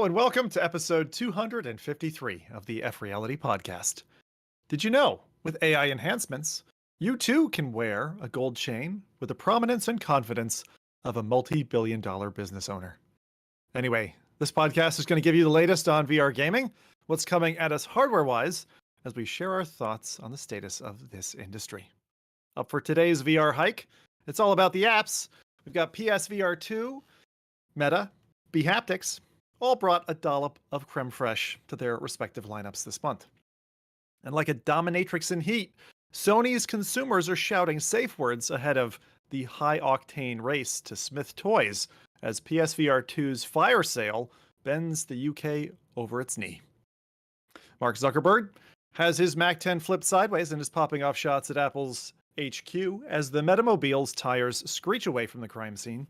Hello and welcome to episode 253 of the FReality Podcast. Did you know, with AI enhancements, you too can wear a gold chain with the prominence and confidence of a multi-billion-dollar business owner. Anyway, this podcast is going to give you the latest on VR gaming, what's coming at us hardware-wise, as we share our thoughts on the status of this industry. Up for today's VR hike, it's all about the apps. We've got PSVR2, Meta, Bhaptics, all brought a dollop of creme fraiche to their respective lineups this month. And like a dominatrix in heat, Sony's consumers are shouting safe words ahead of the high-octane race to Smith Toys as PSVR2's fire sale bends the UK over its knee. Mark Zuckerberg has his Mac 10 flipped sideways and is popping off shots at Apple's HQ as the Metamobile's tires screech away from the crime scene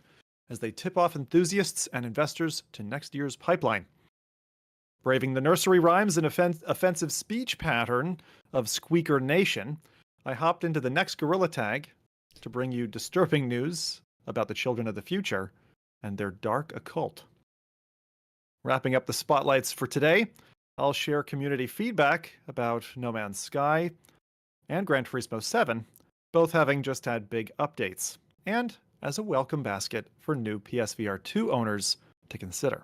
as they tip off enthusiasts and investors to next year's pipeline. Braving the nursery rhymes and offensive speech pattern of Squeaker Nation, I hopped into the next Gorilla Tag to bring you disturbing news about the children of the future and their dark occult. Wrapping up the spotlights for today, I'll share community feedback about No Man's Sky and Gran Turismo 7, both having just had big updates, and as a welcome basket for new PSVR2 owners to consider.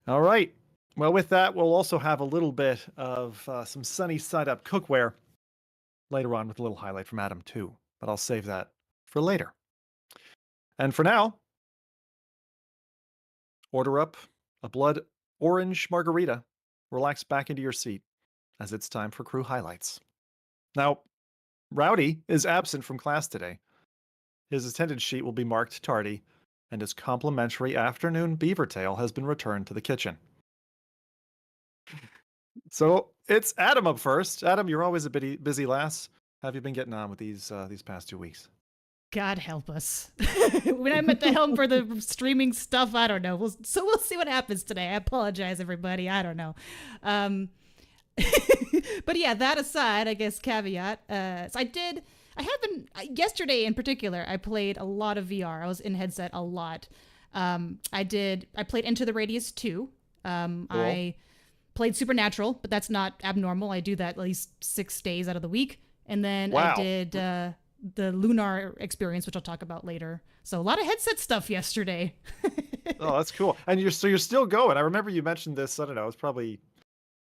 All right. Well, with that, we'll also have a little bit of some sunny side-up cookware later on with a little highlight from Adam too, but I'll save that for later. And for now, order up a blood orange margarita, relax back into your seat as it's time for crew highlights. Now, Rowdy is absent from class today. His attendance sheet will be marked tardy, and his complimentary afternoon beaver tail has been returned to the kitchen. So it's Adam up first. Adam, you're always a busy lass. How have you been getting on with these past 2 weeks? God help us. When I'm at the helm for the streaming stuff, I don't know. We'll see what happens today. I apologize, everybody. I don't know. But yeah, that aside, I guess caveat. Yesterday in particular, I played a lot of VR. I was in headset a lot. I played Into the Radius 2. Cool. I played Supernatural, but that's not abnormal. I do that at least 6 days out of the week. And then I did the Lunar experience, which I'll talk about later. So a lot of headset stuff yesterday. Oh, that's cool. And you're still going. I remember you mentioned this, I don't know, it was probably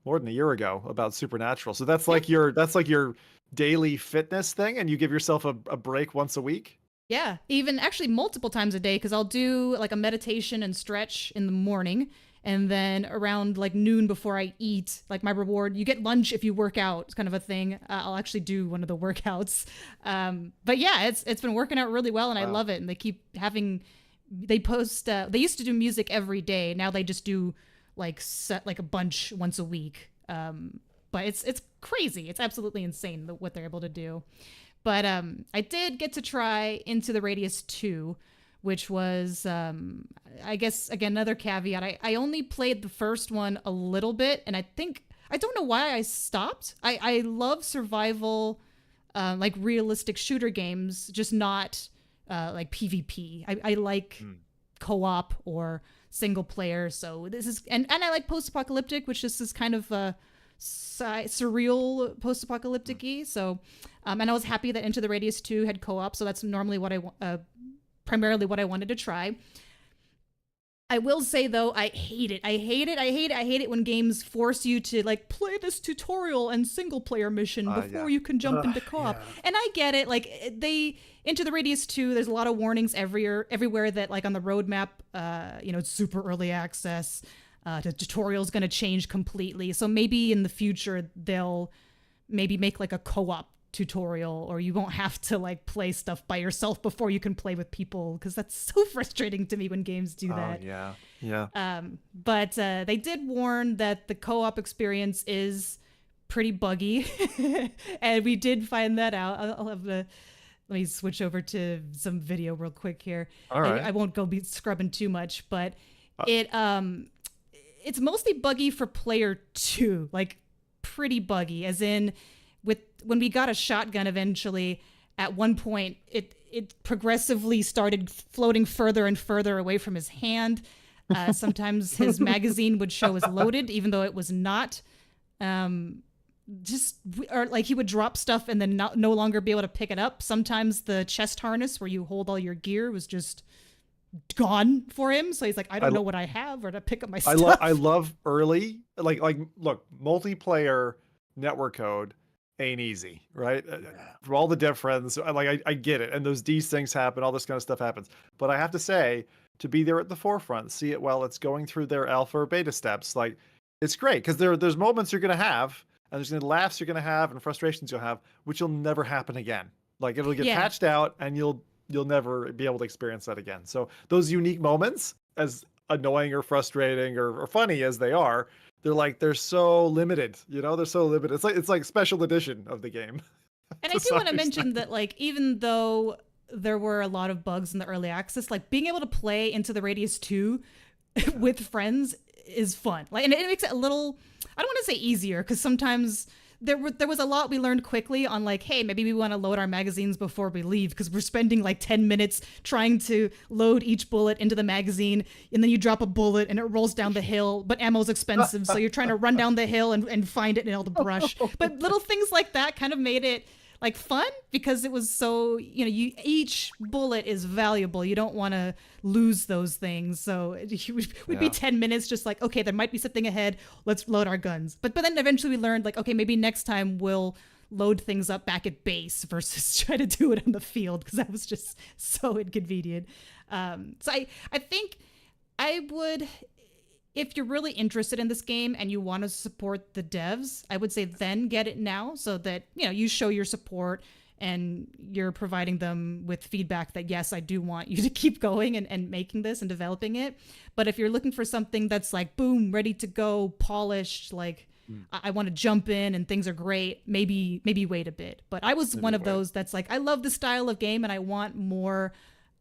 more than a year ago about Supernatural. So that's like your daily fitness thing, and you give yourself a break once a week? Yeah, even actually multiple times a day, because I'll do like a meditation and stretch in the morning, and then around like noon before I eat, like my reward, you get lunch if you work out. It's kind of a thing. I'll actually do one of the workouts. But yeah, it's been working out really well, and I love it. And they keep having, they used to do music every day. Now they just do like a bunch once a week. But it's crazy. It's absolutely insane what they're able to do. But I did get to try Into the Radius 2, which was, I guess, again, another caveat. I only played the first one a little bit, and I don't know why I stopped. I love survival, like realistic shooter games, just not like PvP. I like co-op or single player. So this is, and I like post-apocalyptic, which is kind of surreal post-apocalyptic-y. So and I was happy that Into the Radius 2 had co-op, so that's normally what primarily what I wanted to try. I will say though, I hate it when games force you to like play this tutorial and single player mission before you can jump into co-op. Yeah. And I get it, like Into the Radius 2, there's a lot of warnings everywhere that like on the roadmap, it's super early access. The tutorial's going to change completely. So maybe in the future, they'll maybe make like a co-op tutorial, or you won't have to like play stuff by yourself before you can play with people, because that's so frustrating to me when games do that. Yeah. But they did warn that the co-op experience is pretty buggy. And we did find that out. I'll have let me switch over to some video real quick here. All right. I won't go be scrubbing too much, but it's mostly buggy for player 2, like pretty buggy, as in when we got a shotgun eventually, at one point it progressively started floating further and further away from his hand. Sometimes his magazine would show as loaded, even though it was not. Or like he would drop stuff and then no longer be able to pick it up. Sometimes the chest harness where you hold all your gear was just gone for him. So he's like, I don't know what I have or to pick up my stuff. I love early, like look, multiplayer network code ain't easy, right? From all the dev friends, I get it. And those these things happen, all this kind of stuff happens. But I have to say, to be there at the forefront, see it while it's going through their alpha or beta steps, like it's great because there's moments you're gonna have, and there's gonna laughs you're gonna have, and frustrations you'll have, which will never happen again. Like it'll get patched out, and you'll never be able to experience that again. So those unique moments, as annoying or frustrating or funny as they are, they're so limited. They're so limited. It's like special edition of the game. And I do want to mention that, like, even though there were a lot of bugs in the early access, like being able to play Into the Radius 2 with friends is fun. Like, and it makes it a little, I don't want to say easier, because sometimes there was a lot we learned quickly on, like, hey, maybe we want to load our magazines before we leave, because we're spending like 10 minutes trying to load each bullet into the magazine, and then you drop a bullet and it rolls down the hill, but ammo's expensive, so you're trying to run down the hill and find it in all the brush. But little things like that kind of made it like fun, because it was so, each bullet is valuable. You don't want to lose those things. So we'd be 10 minutes just like, okay, there might be something ahead. Let's load our guns. But then eventually we learned, like, okay, maybe next time we'll load things up back at base versus try to do it on the field, because that was just so inconvenient. So I think I would, if you're really interested in this game and you want to support the devs, I would say then get it now, so that, you show your support and you're providing them with feedback that, yes, I do want you to keep going and making this and developing it. But if you're looking for something that's like, boom, ready to go, polished, like I want to jump in and things are great, maybe wait a bit. But I was one of those that's like, I love the style of game and I want more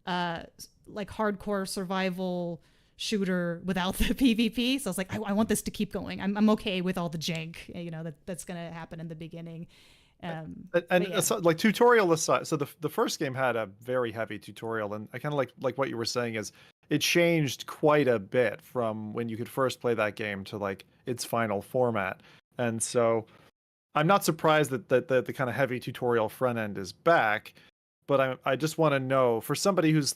like hardcore survival shooter without the PvP. So I was like, I want this to keep going. I'm okay with all the jank, that's going to happen in the beginning. So, like, tutorial aside, so the first game had a very heavy tutorial, and I kind of like what you were saying is it changed quite a bit from when you could first play that game to like its final format. And so I'm not surprised that the kind of heavy tutorial front end is back, but I just want to know, for somebody who's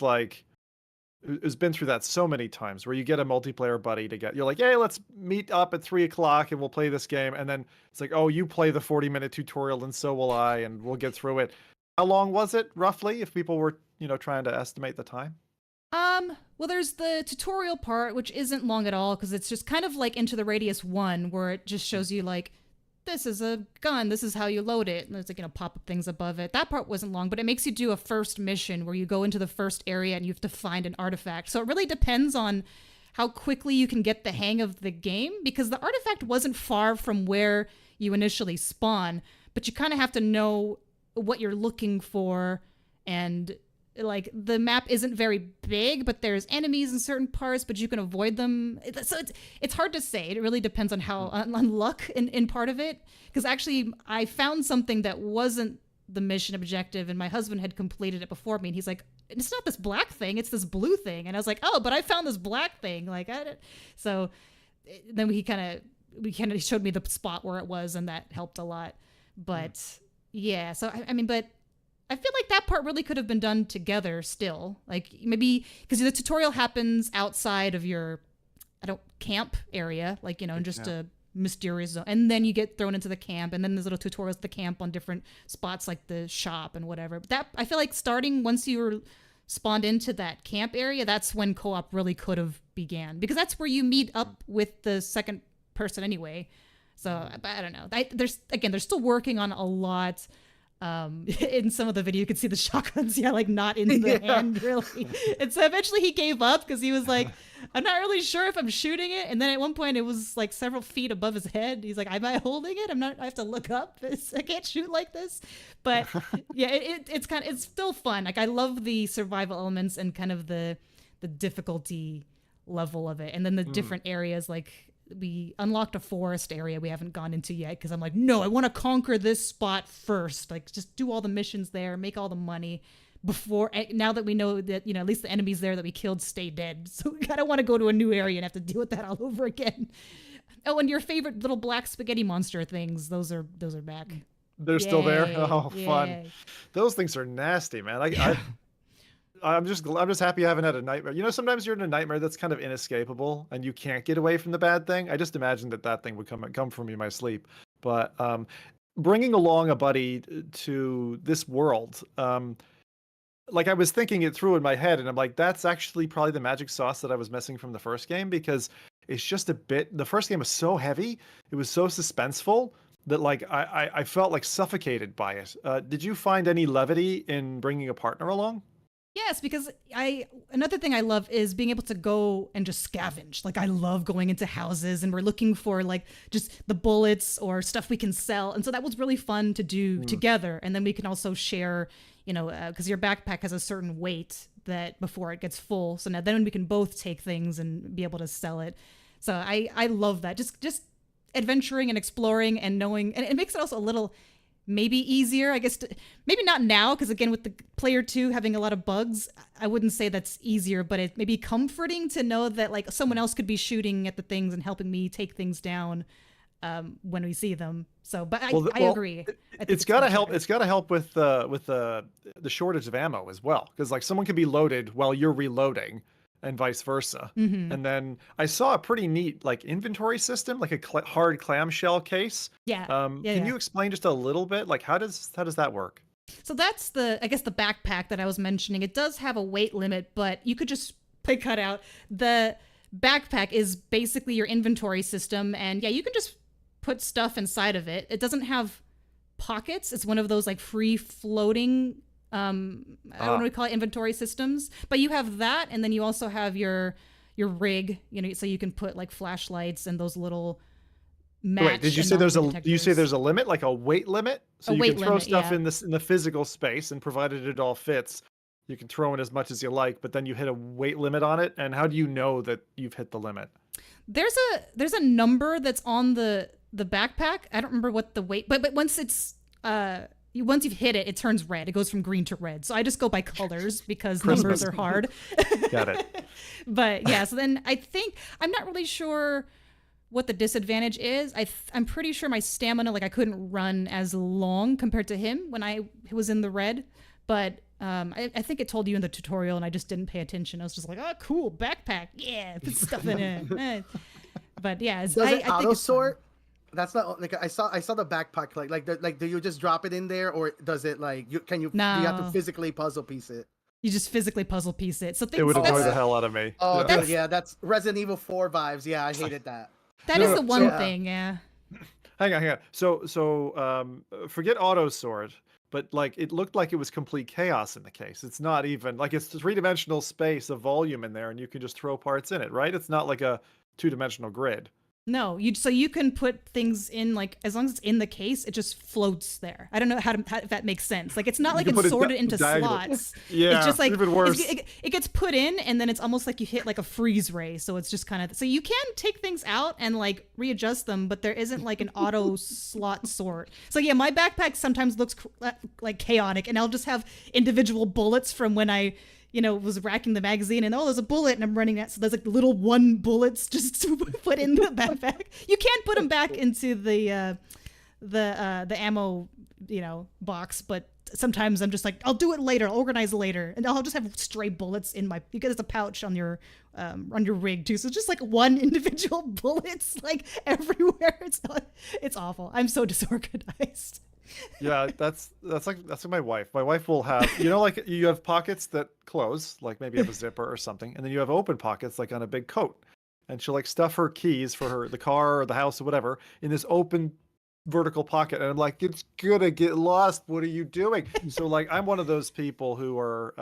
been through that so many times, where you get a multiplayer buddy you're like, hey, let's meet up at 3:00 and we'll play this game. And then it's like, oh, you play the 40-minute tutorial and so will I, and we'll get through it. How long was it roughly, if people were, trying to estimate the time? Well, there's the tutorial part, which isn't long at all, because it's just kind of like Into the Radius 1, where it just shows you like, this is a gun, this is how you load it, and there's like, pop-up things above it. That part wasn't long, but it makes you do a first mission where you go into the first area and you have to find an artifact. So it really depends on how quickly you can get the hang of the game, because the artifact wasn't far from where you initially spawn, but you kind of have to know what you're looking for. And like, the map isn't very big, but there's enemies in certain parts, but you can avoid them. So it's hard to say. It really depends on how on luck in part of it. Because actually, I found something that wasn't the mission objective, and my husband had completed it before me, and he's like, it's not this black thing, it's this blue thing. And I was like, oh, but I found this black thing. Like, so then he kind of showed me the spot where it was, and that helped a lot. But yeah, so I mean, but I feel like that part really could have been done together still. Like, maybe, because the tutorial happens outside of your, camp area, like, in just a mysterious zone. And then you get thrown into the camp, and then there's little tutorials at the camp on different spots, like the shop and whatever. That, I feel like starting once you were spawned into that camp area, that's when co-op really could have began. Because that's where you meet up with the second person anyway. So, I don't know. They're still working on a lot. In some of the video you could see the shotguns like not in the hand really, and so eventually he gave up because he was like, I'm not really sure if I'm shooting it. And then at one point it was like several feet above his head. He's like, am I holding it? I have to look up, I can't shoot like this. But yeah, it's still fun. Like, I love the survival elements and kind of the difficulty level of it, and then the different areas. Like, we unlocked a forest area we haven't gone into yet, because I'm like, no, I want to conquer this spot first. Like, just do all the missions there, make all the money before, now that we know that, at least the enemies there that we killed stay dead. So we kind of want to go to a new area and have to deal with that all over again. Oh, and your favorite little black spaghetti monster things, those are back. They're still there. Yay, Oh, fun. yay. Those things are nasty, man. I'm just happy I haven't had a nightmare. Sometimes you're in a nightmare that's kind of inescapable and you can't get away from the bad thing. I just imagined that thing would come from me in my sleep. But bringing along a buddy to this world, like I was thinking it through in my head, and I'm like, that's actually probably the magic sauce that I was missing from the first game, because it's just the first game was so heavy, it was so suspenseful that like I felt like suffocated by it. Did you find any levity in bringing a partner along? Yes, because another thing I love is being able to go and just scavenge. Like I love going into houses and we're looking for like just the bullets or stuff we can sell. And so that was really fun to do together. And then we can also share, because your backpack has a certain weight that before it gets full. So now then we can both take things and be able to sell it. So I love that. Just adventuring and exploring and knowing, and it makes it also a little maybe easier, I guess. Maybe not now, because again, with the player 2 having a lot of bugs, I wouldn't say that's easier, but it may be comforting to know that like someone else could be shooting at the things and helping me take things down when we see them. So, but I agree. It's got to help. It's got to help with the shortage of ammo as well, because like someone can be loaded while you're reloading, and vice versa. Mm-hmm. And then I saw a pretty neat like inventory system, like a hard clamshell case. Yeah. Can you explain just a little bit, like how does that work? So that's the backpack that I was mentioning. It does have a weight limit, but you could just cut out. The backpack is basically your inventory system, and yeah, you can just put stuff inside of it. It doesn't have pockets. It's one of those like free floating I don't know what we call it, inventory systems, but you have that, and then you also have your rig, so you can put like flashlights and those little match. Wait, did you say there's a limit, like a weight limit? So you can throw stuff in the physical space, and provided it all fits, you can throw in as much as you like, but then you hit a weight limit on it. And how do you know that you've hit the limit? There's a number that's on the backpack. I don't remember what the weight, but once it's once you've hit it, it turns red. It goes from green to red. So I just go by colors because numbers are hard. Got it. But yeah, so then I'm not really sure what the disadvantage is. I'm pretty sure my stamina, like I couldn't run as long compared to him when I was in the red. But I think it told you in the tutorial, and I just didn't pay attention. I was just like, oh, cool, backpack. Yeah, put stuff in it. But yeah. Does it auto sort? That's not like I saw the backpack like do you just drop it in there, or does it like do you have to physically puzzle piece it? You just physically puzzle piece it. So it would annoy the hell out of me. Oh, dude, yeah, that's Resident Evil 4 vibes. Yeah, I hated that. That is the one thing, yeah. Hang on. So forget auto sort, but like it looked like it was complete chaos in the case. It's not even like it's three-dimensional space of volume in there, and you can just throw parts in it, right? It's not like a two-dimensional grid. No, so you can put things in, like, as long as it's in the case, it just floats there. I don't know how if that makes sense. Like, it's not like it's sorted into slots. Yeah, it's just like even worse. It gets put in, and then it's almost like you hit like a freeze ray. So it's just kind of, so you can take things out and like readjust them, but there isn't like an auto slot sort. So yeah, my backpack sometimes looks like chaotic, and I'll just have individual bullets from when I was racking the magazine, and there's a bullet, and I'm running that. So there's like little 1 bullets just to put in the backpack. You can't put them back into the ammo, box, but sometimes I'm just like, I'll do it later. I'll organize later, and I'll just have stray bullets in my, because it's a pouch on your rig too. So it's just like 1 individual bullets like everywhere. It's awful. I'm so disorganized. Yeah, that's like my wife. My wife will have, like you have pockets that close, like maybe you have a zipper or something, and then you have open pockets like on a big coat, and she'll like stuff her keys for the car or the house or whatever in this open vertical pocket, and I'm like, it's gonna get lost. What are you doing? So like I'm one of those people who are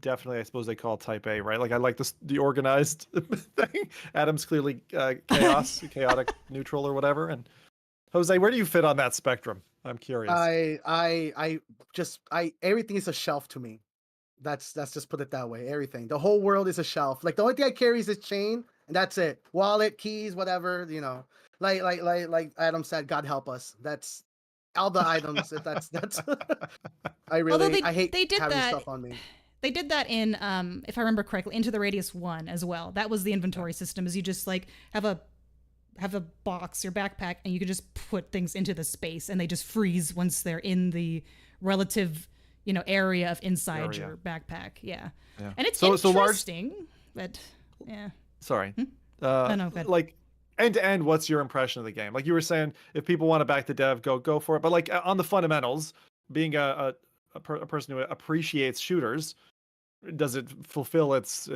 definitely, I suppose they call type A, right? Like I like the organized thing. Adam's clearly chaotic, neutral or whatever. And Jose, where do you fit on that spectrum? I'm curious. I everything is a shelf to me. That's just put it that way. Everything. The whole world is a shelf. Like the only thing I carry is this chain, and that's it. Wallet, keys, whatever, Like Adam said, God help us. That's all the items. If that's I Although really I hate they did having that. stuff on me. They did that in, if I remember correctly, Into the Radius 1 as well. That was the inventory system, is you just like have a box, your backpack, and you can just put things into the space and they just freeze once they're in the relative, area of inside your backpack. Yeah. And it's interesting, but yeah. Sorry. Oh, no, like end to end, what's your impression of the game? Like you were saying, if people want to back the dev, go for it. But like on the fundamentals, being a person who appreciates shooters, does it fulfill its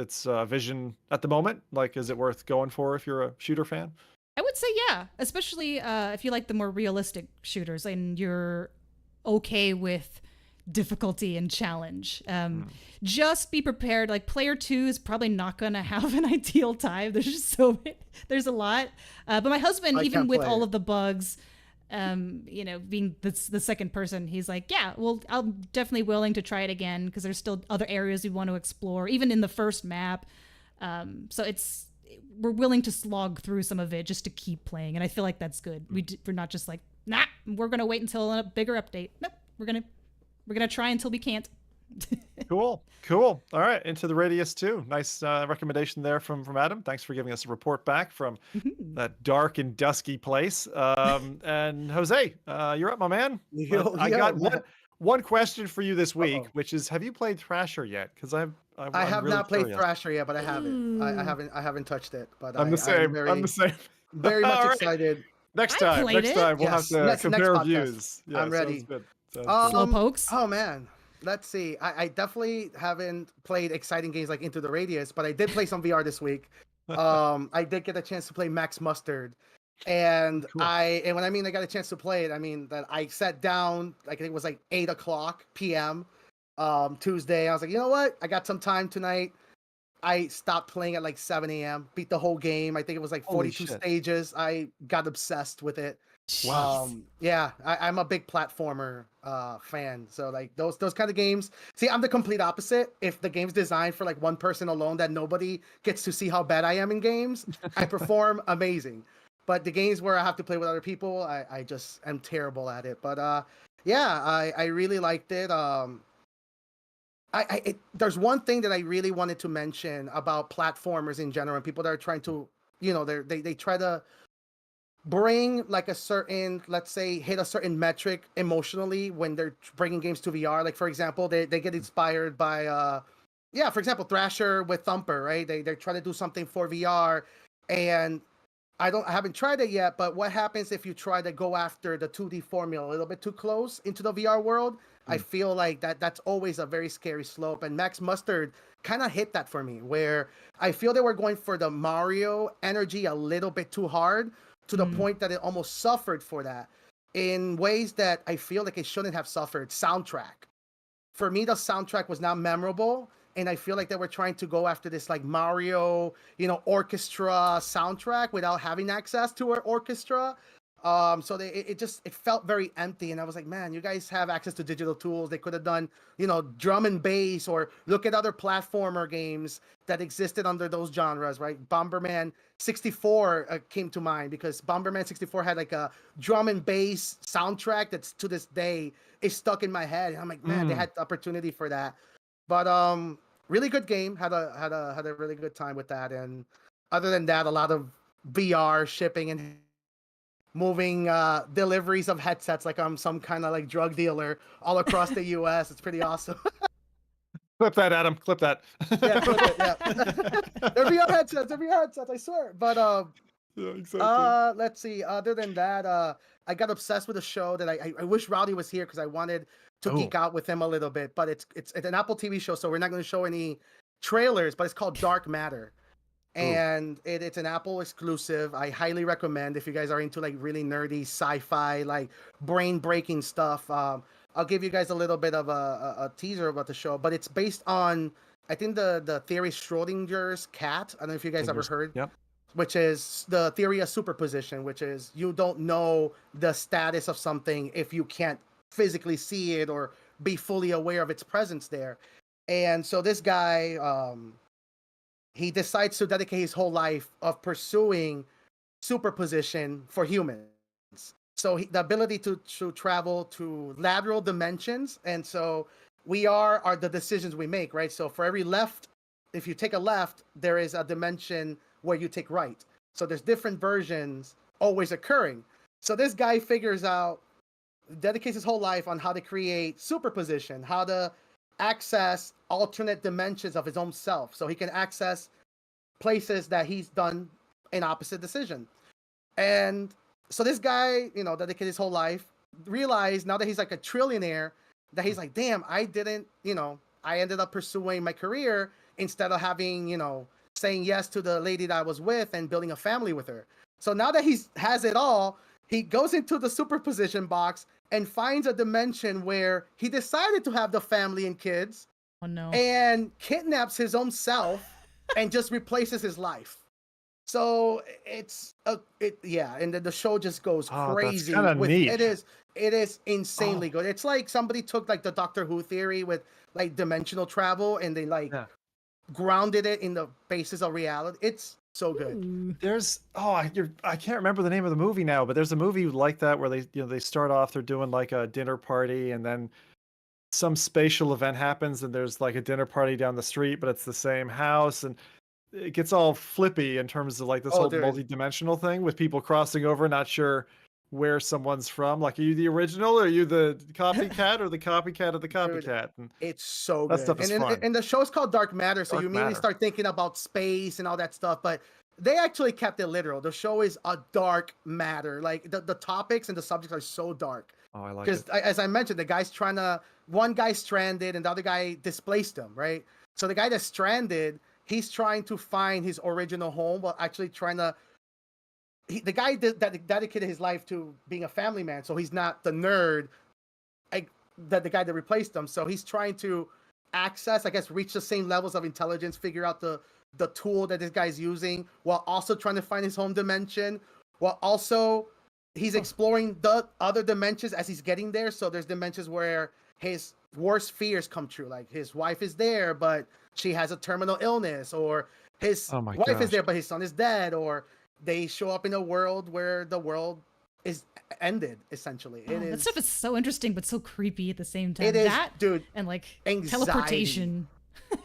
vision at the moment? Like, is it worth going for if you're a shooter fan? I would say yeah, especially if you like the more realistic shooters and you're okay with difficulty and challenge. Just be prepared. Like player 2 is probably not going to have an ideal time. There's just there's a lot. But my husband, even with all of the bugs, being the second person, he's like, yeah, well, I'm definitely willing to try it again because there's still other areas we want to explore, even in the first map. So we're willing to slog through some of it just to keep playing, and I feel like that's good. We're not just like, nah, we're gonna wait until a bigger update. Nope, we're gonna try until we can't. Cool. All right, Into the Radius 2. Nice recommendation there from Adam. Thanks for giving us a report back from that dark and dusky place. And Jose, you're up, my man. I got one question for you this week, which is, have you played Thrasher yet? Because I have really not played curious. Thrasher yet, but I haven't. I haven't touched it. But I'm the same. I'm the same. Very much All right. excited. Next time we'll have to compare reviews. Yeah, I'm ready. Slowpokes. Oh man. Let's see. I definitely haven't played exciting games like Into the Radius, but I did play some VR this week. I did get a chance to play Max Mustard. And cool. When I mean I got a chance to play it, I mean that I sat down, like I think it was like 8:00 p.m. Tuesday. I was like, you know what? I got some time tonight. I stopped playing at like 7 a.m. Beat the whole game. I think it was like 42 stages. I got obsessed with it. Wow. Yeah, I'm a big platformer fan. So like those kind of games. See, I'm the complete opposite. If the game's designed for like one person alone that nobody gets to see how bad I am in games, I perform amazing. But the games where I have to play with other people, I just am terrible at it. But yeah, I really liked it. There's one thing that I really wanted to mention about platformers in general and people that are trying to, they try to bring like a certain, let's say, hit a certain metric emotionally when they're bringing games to VR. Like, for example, they get inspired by, for example, Thrasher with Thumper, right? They try to do something for VR, and I haven't tried it yet, but what happens if you try to go after the 2D formula a little bit too close into the VR world? I feel like that's always a very scary slope. And Max Mustard kind of hit that for me, where I feel they were going for the Mario energy a little bit too hard to the point that it almost suffered for that in ways that I feel like it shouldn't have suffered. Soundtrack. For me, the soundtrack was not memorable. And I feel like they were trying to go after this like Mario, orchestra soundtrack without having access to an orchestra. So it felt very empty. And I was like, man, you guys have access to digital tools. They could have done, drum and bass, or look at other platformer games that existed under those genres, right? Bomberman 64 came to mind because Bomberman 64 had like a drum and bass soundtrack that's to this day is stuck in my head. And I'm like, man, they had the opportunity for that. But really good game. Had a really good time with that. And other than that, a lot of VR shipping and moving deliveries of headsets like I'm some kind of like drug dealer all across the US. It's pretty awesome. Clip that, Adam. Clip that. Yeah, clip it, yeah. They're VR headsets, I swear. But yeah, exactly. let's see. Other than that, I got obsessed with a show that I wish Rowdy was here because I wanted to geek out with him a little bit. But it's an Apple TV show, so we're not going to show any trailers. But it's called Dark Matter, and it's an Apple exclusive. I highly recommend if you guys are into like really nerdy sci-fi, like brain-breaking stuff. I'll give you guys a little bit of a teaser about the show, but it's based on, I think, the theory Schrodinger's cat. I don't know if you guys ever heard. Yep. Which is the theory of superposition, which is you don't know the status of something if you can't physically see it or be fully aware of its presence there. And so this guy, he decides to dedicate his whole life of pursuing superposition for humans. So the ability to travel to lateral dimensions, and so we are the decisions we make, right? So for every left, if you take a left, there is a dimension where you take right. So there's different versions always occurring. So this guy figures out, dedicates his whole life on how to create superposition, how to access alternate dimensions of his own self, so he can access places that he's done an opposite decision. And so this guy, dedicated his whole life, realized now that he's like a trillionaire, that he's like, damn, I didn't, I ended up pursuing my career instead of having, saying yes to the lady that I was with and building a family with her. So now that he has it all, he goes into the superposition box and finds a dimension where he decided to have the family and kids. Oh no. And kidnaps his own self and just replaces his life. So it's and then the show just goes crazy. That's kind of neat. It is insanely good. It's like somebody took like the Doctor Who theory with like dimensional travel and they grounded it in the basis of reality. It's so good. Ooh. There's I can't remember the name of the movie now, but there's a movie like that where they start off, they're doing like a dinner party, and then some spatial event happens and there's like a dinner party down the street, but it's the same house, and it gets all flippy in terms of like this whole multi-dimensional thing with people crossing over, not sure where someone's from. Like, are you the original or are you the copycat or the copycat of the copycat? And it's so that good. stuff is fun. And the show's called Dark Matter, so you immediately start thinking about space and all that stuff, but they actually kept it literal. The show is a dark matter. Like the topics and the subjects are so dark. Oh, I like it. Because as I mentioned, one guy's stranded and the other guy displaced him, right? So the guy that's stranded, he's trying to find his original home, while actually the guy that dedicated his life to being a family man, so he's not the nerd, the guy that replaced him. So he's trying to access, I guess, reach the same levels of intelligence, figure out the tool that this guy's using, while also trying to find his home dimension, while also he's exploring the other dimensions as he's getting there. So there's dimensions where his worst fears come true, like his wife is there but she has a terminal illness, or his wife is there but his son is dead, or they show up in a world where the world is ended, essentially. That stuff is so interesting but so creepy at the same time. It is, dude. And like anxiety. Teleportation.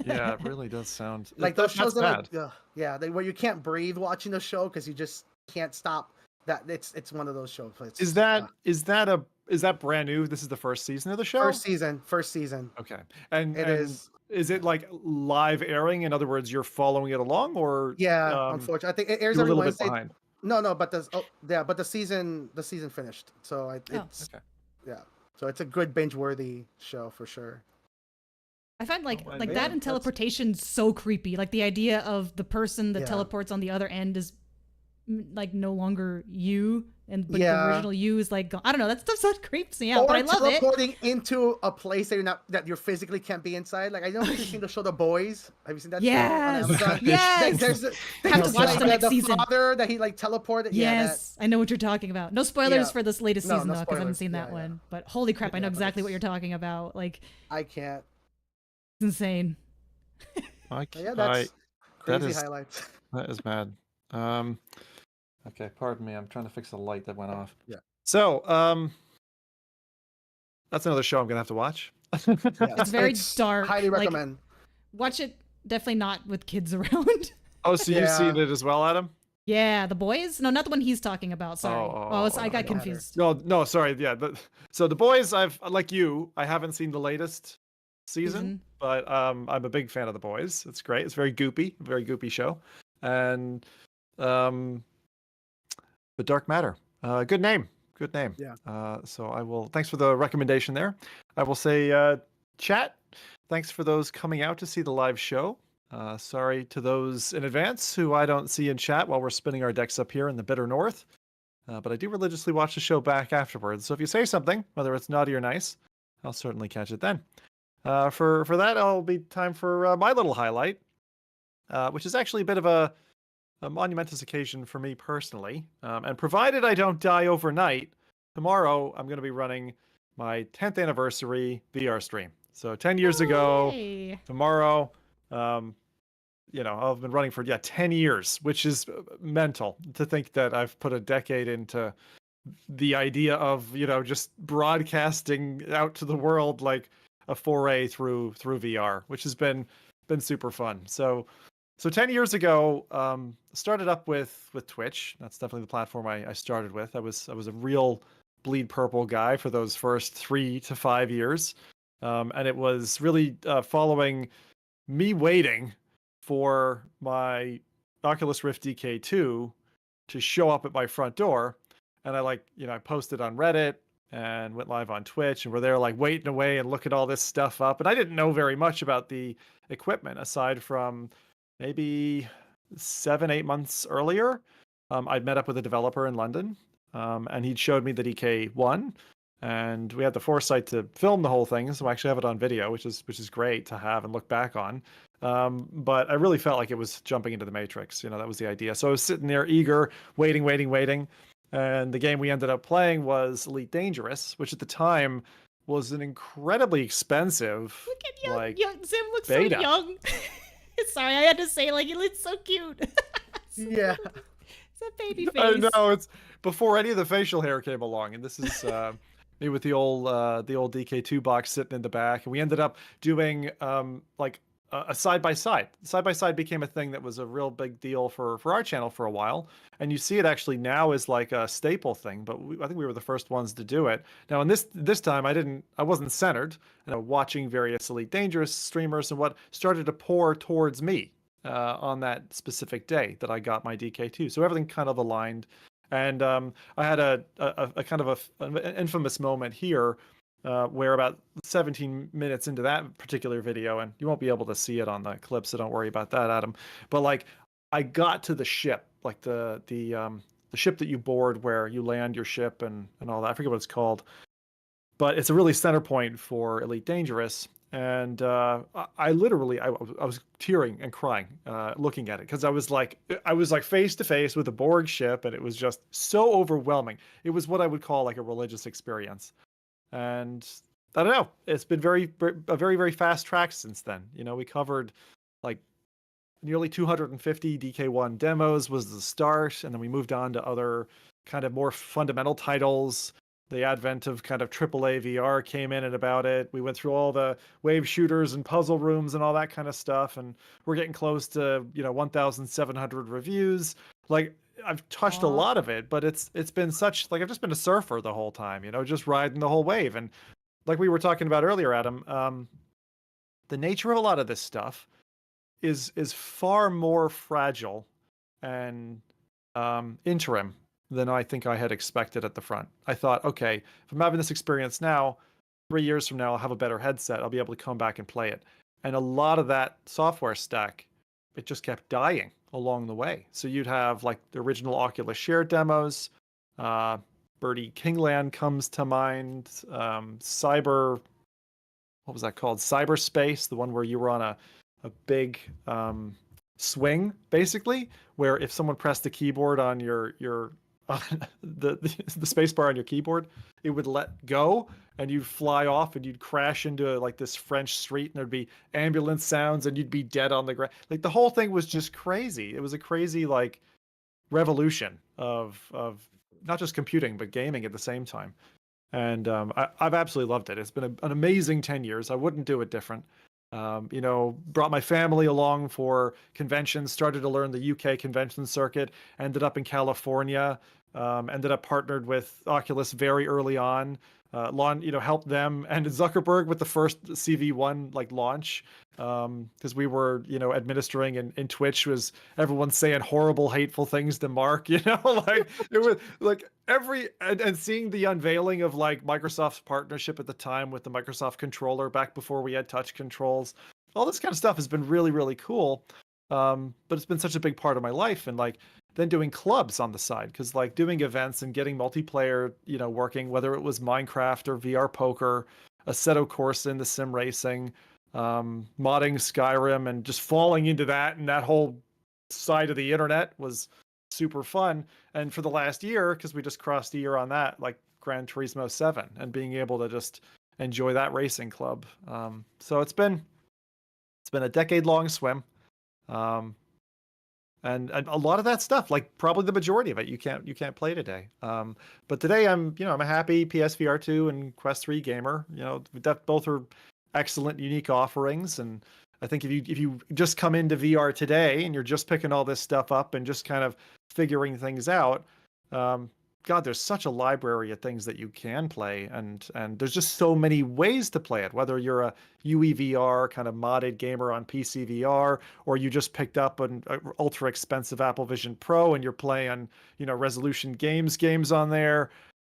Yeah, it really does sound like those shows that where you can't breathe watching the show because you just can't stop. That it's one of those shows. Is that brand new? This is the first season of the show? First season. Okay. And it is. Is it like live airing? In other words, you're following it along, or unfortunately, I think it airs every Wednesday. Behind. No, but the season finished. So it's okay. Yeah. So it's a good binge-worthy show for sure. I find that and teleportation so creepy. Like the idea of the person that teleports on the other end is like no longer you, but the original you is like gone. I don't know. That stuff creeps me out, but I love it. Teleporting into a place that you physically can't be inside. Like I don't know if you've seen the show The Boys. Have you seen that? Yes. Show on Amazon? Yes. Have to watch the next season. The father that he like teleported. Yes, I know what you're talking about. No spoilers for this latest season though, because I haven't seen that one. But holy crap, I know exactly what you're talking about. Like I can't. It's insane. That's crazy highlights. That is mad. Okay, pardon me. I'm trying to fix the light that went off. Yeah. So, that's another show I'm gonna have to watch. It's very dark. Highly recommend. Watch it. Definitely not with kids around. Oh, so you've seen it as well, Adam? Yeah, The Boys. No, not the one he's talking about. Sorry. I got confused. No, sorry. Yeah. So The Boys, I haven't seen the latest season, but I'm a big fan of The Boys. It's great. It's very goopy show, and but Dark Matter, good name. Yeah. So I will. Thanks for the recommendation there. I will say, chat. Thanks for those coming out to see the live show. Sorry to those in advance who I don't see in chat while we're spinning our decks up here in the bitter north. But I do religiously watch the show back afterwards. So if you say something, whether it's naughty or nice, I'll certainly catch it then. For that, it'll be time for my little highlight, which is actually a bit of a monumentous occasion for me personally. And provided I don't die overnight, tomorrow I'm going to be running my 10th anniversary VR stream. So 10 years ago, tomorrow, I've been running for 10 years, which is mental to think that I've put a decade into the idea of, just broadcasting out to the world like a foray through VR, which has been super fun. So 10 years ago, started up with Twitch. That's definitely the platform I started with. I was a real bleed purple guy for those first 3 to 5 years. And it was really following me waiting for my Oculus Rift DK2 to show up at my front door. And I posted on Reddit and went live on Twitch, and we're there like waiting away and looking all this stuff up. And I didn't know very much about the equipment aside from maybe 7-8 months earlier. I'd met up with a developer in London, and he'd showed me the DK1, and we had the foresight to film the whole thing. So I actually have it on video, which is great to have and look back on. But I really felt like it was jumping into the Matrix. That was the idea. So I was sitting there eager, waiting. And the game we ended up playing was Elite Dangerous, which at the time was an incredibly expensive. Look at young Zim looks beta. so young. Sorry, I had to say, like, he looks so cute. Yeah. It's a baby face. I know, it's before any of the facial hair came along, and this is me with the old DK2 box sitting in the back, and we ended up doing like a side by side. Side by side became a thing that was a real big deal for our channel for a while, and you see it actually now as like a staple thing. But I think we were the first ones to do it. Now, in this time, I wasn't centered, and watching various Elite Dangerous streamers and what started to pour towards me on that specific day that I got my DK2. So everything kind of aligned, and I had a kind of an infamous moment here. Where about 17 minutes into that particular video, and you won't be able to see it on the clip, so don't worry about that, Adam. But like, I got to the ship, like the ship that you board where you land your ship and all that. I forget what it's called, but it's a really center point for Elite Dangerous. And I literally was tearing and crying looking at it, because I was like face to face with a Borg ship, and it was just so overwhelming. It was what I would call like a religious experience. And I don't know, it's been a very, very fast track since then. We covered like nearly 250 DK1 demos was the start. And then we moved on to other kind of more fundamental titles. The advent of kind of AAA VR came in and about it. We went through all the wave shooters and puzzle rooms and all that kind of stuff. And we're getting close to, 1,700 reviews. Like, I've touched a lot of it, but it's been such, like, I've just been a surfer the whole time, just riding the whole wave. And like we were talking about earlier, Adam, the nature of a lot of this stuff is far more fragile and interim than I think I had expected at the front. I thought, okay, if I'm having this experience now, 3 years from now, I'll have a better headset. I'll be able to come back and play it. And a lot of that software stack, it just kept dying along the way. So you'd have like the original Oculus Share demos, Birdie Kingland comes to mind, what was that called? Cyberspace, the one where you were on a big swing, basically, where if someone pressed the keyboard on your the space bar on your keyboard, it would let go and you'd fly off and you'd crash into like this French street, and there'd be ambulance sounds and you'd be dead on the ground. Like, the whole thing was just crazy. It was a crazy like revolution of not just computing but gaming at the same time. And I've absolutely loved it. It's been an amazing 10 years. I wouldn't do it different. Brought my family along for conventions, started to learn the UK convention circuit, ended up in California, ended up partnered with Oculus very early on, helped them and Zuckerberg with the first CV1 like launch, because we were, administering in Twitch, was everyone saying horrible, hateful things to Mark, like it was like and seeing the unveiling of like Microsoft's partnership at the time with the Microsoft controller back before we had touch controls, all this kind of stuff has been really, really cool. But it's been such a big part of my life. And like, then doing clubs on the side, because like doing events and getting multiplayer, working, whether it was Minecraft or VR poker, Assetto Corsa in the sim racing, modding Skyrim, and just falling into that, and that whole side of the internet was super fun. And for the last year, because we just crossed a year on that, like Gran Turismo 7, and being able to just enjoy that racing club. So it's been a decade-long swim. And a lot of that stuff, like probably the majority of it, you can't play today. But today I'm a happy PSVR2 and Quest 3 gamer. That both are excellent, unique offerings. And I think if you just come into VR today and you're just picking all this stuff up and just kind of figuring things out, God, there's such a library of things that you can play, and there's just so many ways to play it. Whether you're a UEVR kind of modded gamer on PC VR, or you just picked up an ultra expensive Apple Vision Pro and you're playing, resolution games on there.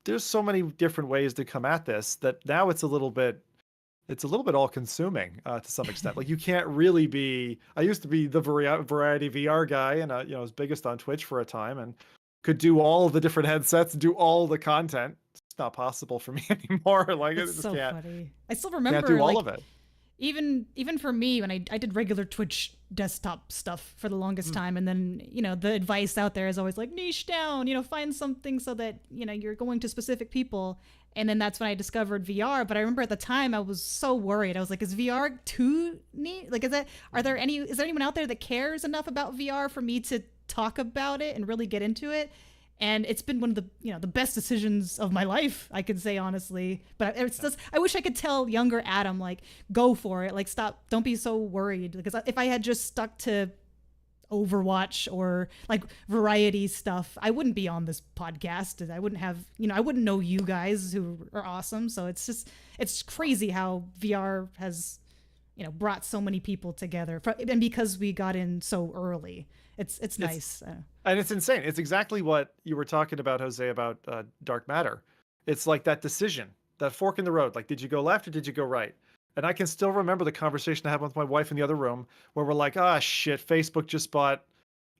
There's so many different ways to come at this that now it's a little bit all consuming to some extent. Like you can't really be. I used to be the variety VR guy, and I was biggest on Twitch for a time, and could do all the different headsets, do all the content. It's not possible for me anymore. Like it's I just so can't. Funny. I still remember Can't do all of it. Even for me, when I did regular Twitch desktop stuff for the longest time, and then the advice out there is always like niche down, find something so that you're going to specific people. And then that's when I discovered VR. But I remember at the time I was so worried. I was like, is VR too neat? Like, is there anyone out there that cares enough about VR for me to talk about it and really get into it? And it's been one of the the best decisions of my life, I could say honestly. But it's just, I wish I could tell younger Adam, like, go for it, like, stop, don't be so worried. Because if I had just stuck to Overwatch or like variety stuff, I wouldn't be on this podcast. I wouldn't have, I wouldn't know you guys who are awesome. So it's crazy how VR has brought so many people together, and because we got in so early, it's nice. And it's insane. It's exactly what you were talking about, Jose, about dark matter. It's like that decision, that fork in the road. Like, did you go left or did you go right? And I can still remember the conversation I had with my wife in the other room where we're like, shit, Facebook just bought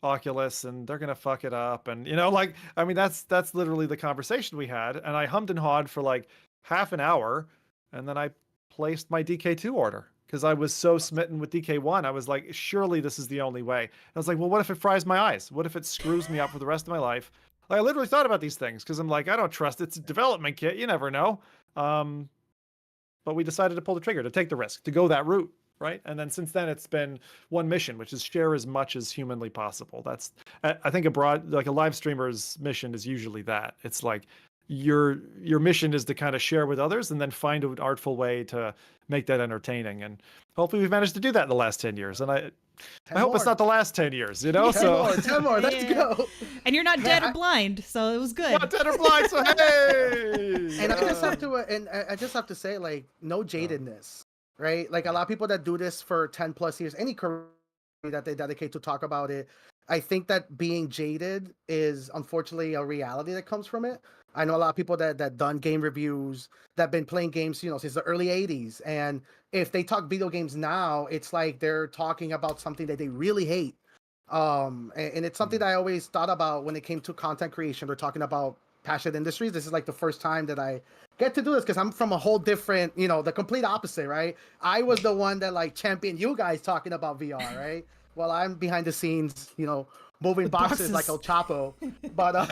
Oculus and they're going to fuck it up. And, that's literally the conversation we had. And I hummed and hawed for like half an hour. And then I placed my DK2 order because I was so smitten with DK1. I was like, surely this is the only way. I was like, well, what if it fries my eyes? What if it screws me up for the rest of my life? Like, I literally thought about these things because I'm like, I don't trust it. It's a development kit. You never know. But we decided to pull the trigger, to take the risk, to go that route, right? And then since then, it's been one mission, which is share as much as humanly possible. That's, I think, like a live streamer's mission is usually that. It's like your mission is to kind of share with others and then find an artful way to make that entertaining. And hopefully we've managed to do that in the last 10 years. And I hope it's not the last 10 years, 10 more, let's go. And you're not dead or blind, so it was good. Not dead or blind, so hey! And I just have to say, like, no jadedness, right? Like, a lot of people that do this for 10 plus years, any career that they dedicate to talk about it, I think that being jaded is unfortunately a reality that comes from it. I know a lot of people that done game reviews, that been playing games, since the early 80s. And if they talk video games now, it's like they're talking about something that they really hate. And it's something that I always thought about when it came to content creation. We're talking about passionate industries. This is like the first time that I get to do this because I'm from a whole different, the complete opposite, right? I was the one that like championed you guys talking about VR, right? Well, I'm behind the scenes, moving boxes like El Chapo. But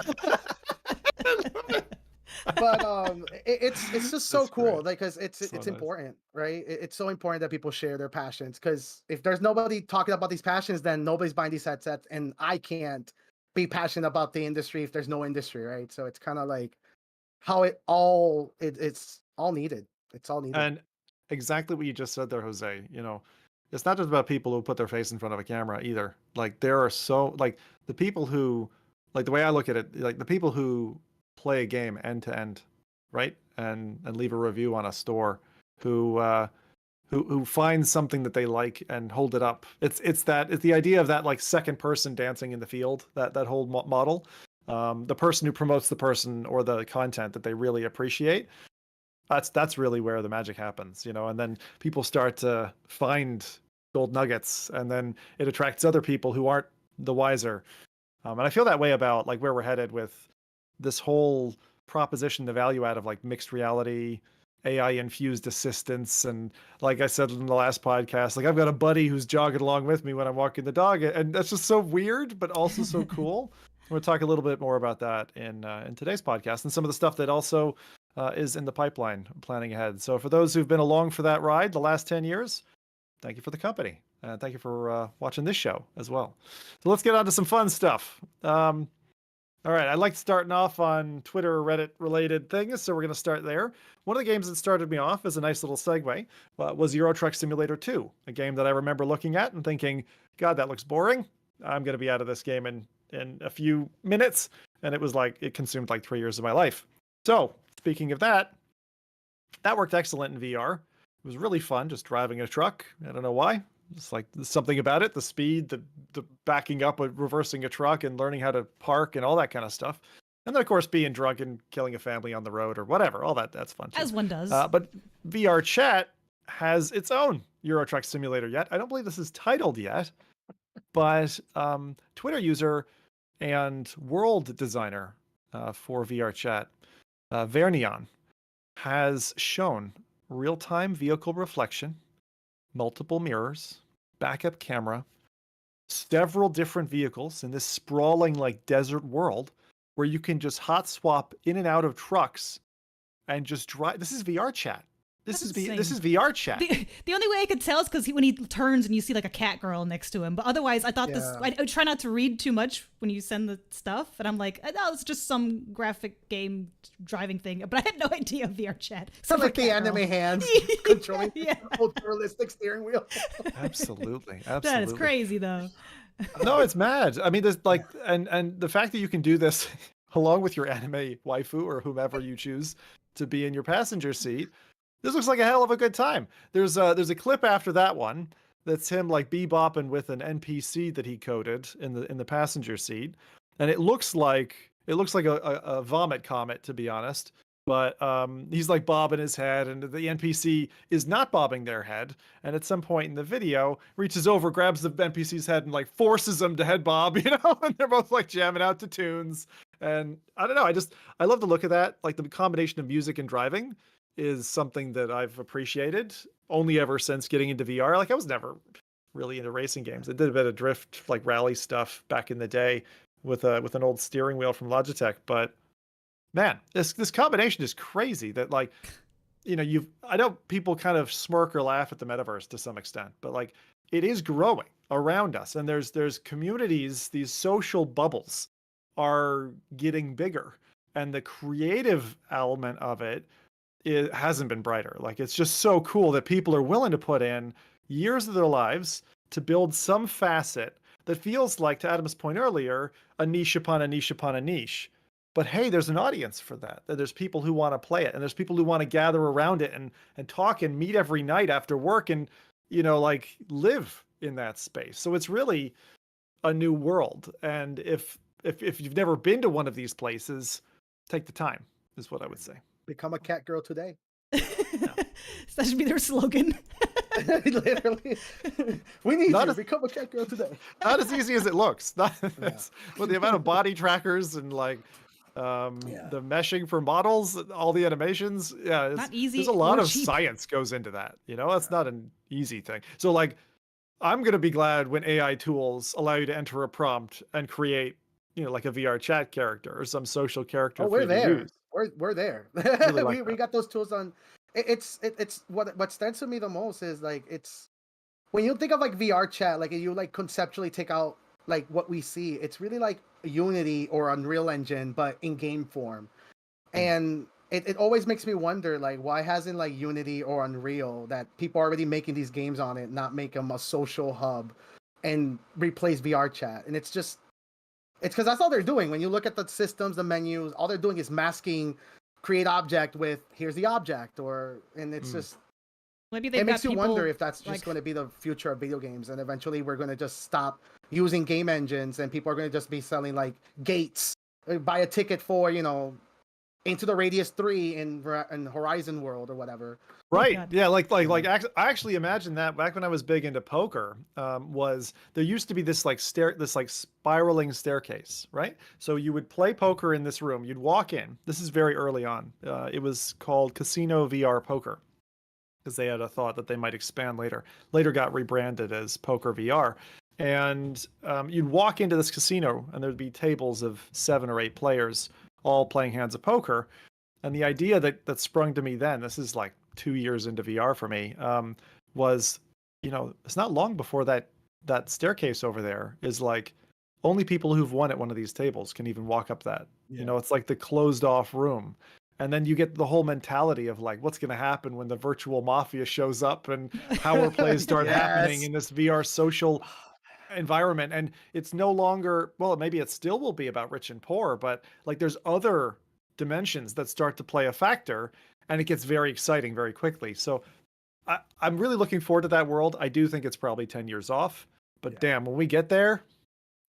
it's just so cool, like, because it's nice. Important, right? It's so important that people share their passions, because if there's nobody talking about these passions, then nobody's buying these headsets, and I can't be passionate about the industry if there's no industry, right? So it's kind of like how it's all needed. It's all needed. And exactly what you just said there, Jose. It's not just about people who put their face in front of a camera either. Like, there are the people who, like, the way I look at it, like the people who play a game end to end, right? And leave a review on a store, who find something that they like and hold it up. It's the idea of that, like, second person dancing in the field, that whole model. The person who promotes the person or the content that they really appreciate. That's really where the magic happens, and then people start to find gold nuggets, and then it attracts other people who aren't the wiser. And I feel that way about, like, where we're headed with this whole proposition, the value add of, like, mixed reality, AI infused assistance. And like I said in the last podcast, like, I've got a buddy who's jogging along with me when I'm walking the dog, and that's just so weird, but also so cool. We'll talk a little bit more about that in today's podcast, and some of the stuff that also is in the pipeline, planning ahead. So for those who've been along for that ride the last 10 years, thank you for the company. Thank you for watching this show as well. So let's get on to some fun stuff. All right, I like starting off on Twitter or Reddit related things, so we're going to start there. One of the games that started me off as a nice little segue was Euro Truck Simulator 2, a game that I remember looking at and thinking, God, that looks boring. I'm going to be out of this game in a few minutes. And it was like, it consumed like 3 years of my life. So speaking of that worked excellent in VR. It was really fun just driving a truck. I don't know why. It's like something about it, the speed, the backing up, reversing a truck and learning how to park and all that kind of stuff. And then, of course, being drunk and killing a family on the road or whatever. All that's fun, too. As one does. But VRChat has its own Euro Truck Simulator yet. I don't believe this is titled yet. But Twitter user and world designer for VRChat, Vernion, has shown real-time vehicle reflection, multiple mirrors, backup camera, several different vehicles in this sprawling like desert world where you can just hot swap in and out of trucks and just drive. This is VRChat. This is VRChat. The only way I could tell is because when he turns and you see like a cat girl next to him. But otherwise, I thought I try not to read too much when you send the stuff. And I'm like, oh, it's just some graphic game driving thing. But I had no idea VRChat. So like the anime hands controlling ultra realistic steering wheel. Absolutely. That is crazy though. No, it's mad. I mean, there's like, and the fact that you can do this along with your anime waifu or whomever you choose to be in your passenger seat. This looks like a hell of a good time. There's a clip after that one that's him like bebopping with an NPC that he coded in the passenger seat, and it looks like a vomit comet, to be honest. But he's like bobbing his head, and the NPC is not bobbing their head. And at some point in the video, reaches over, grabs the NPC's head, and like forces him to head bob, you know. And they're both like jamming out to tunes. And I don't know, I love the look of that. Like the combination of music and driving is something that I've appreciated only ever since getting into VR. Like I was never really into racing games. I did a bit of drift, like rally stuff back in the day with an old steering wheel from Logitech. But man, this combination is crazy that like, you know, I know people kind of smirk or laugh at the metaverse to some extent, but like it is growing around us. And there's communities, these social bubbles are getting bigger. And the creative element of it hasn't been brighter. Like it's just so cool that people are willing to put in years of their lives to build some facet that feels like, to Adam's point earlier, a niche upon a niche upon a niche. But hey, there's an audience for that. There's people who want to play it, and there's people who want to gather around it and talk and meet every night after work and, you know, like live in that space. So it's really a new world. And if you've never been to one of these places, take the time, is what I would say. Become a cat girl today. That should be their slogan. Literally. We need you. Become a cat girl today. Not as easy as it looks. With the amount of body trackers and like the meshing for models, all the animations. Yeah, it's not easy. There's a lot of science goes into that. You know, that's not an easy thing. So like, I'm going to be glad when AI tools allow you to enter a prompt and create, you know, like a VR chat character or some social character. Oh, we're there. We're there. Really like we got those tools on. It's what stands to me the most is like, it's when you think of like VR chat, like you like conceptually take out like what we see, it's really like Unity or Unreal Engine, but in game form. And it always makes me wonder, like, why hasn't like Unity or Unreal, that people are already making these games on it, not make them a social hub and replace VR chat? And it's because that's all they're doing. When you look at the systems, the menus, all they're doing is masking create object with here's the object, and it's just maybe it makes you wonder if that's just going to be the future of video games, and eventually we're going to just stop using game engines and people are going to just be selling like gates, buy a ticket for, you know, Into the Radius 3 in Horizon World or whatever. Right. Yeah. I actually imagine that back when I was big into poker, was there used to be this spiraling staircase, right? So you would play poker in this room. You'd walk in. This is very early on. It was called Casino VR Poker because they had a thought that they might expand later. Later got rebranded as Poker VR. And you'd walk into this casino and there'd be tables of 7 or 8 players all playing hands of poker. And the idea that sprung to me then, this is like 2 years into VR for me, was it's not long before that staircase over there is like only people who've won at one of these tables can even walk up that. Yeah. It's like the closed off room. And then you get the whole mentality of like, what's going to happen when the virtual mafia shows up and power plays start happening Yes. in this VR social environment. And it's no longer, well, maybe it still will be about rich and poor, but like there's other dimensions that start to play a factor, and it gets very exciting very quickly. So I'm really looking forward to that world. I do think it's probably 10 years off, but damn, when we get there,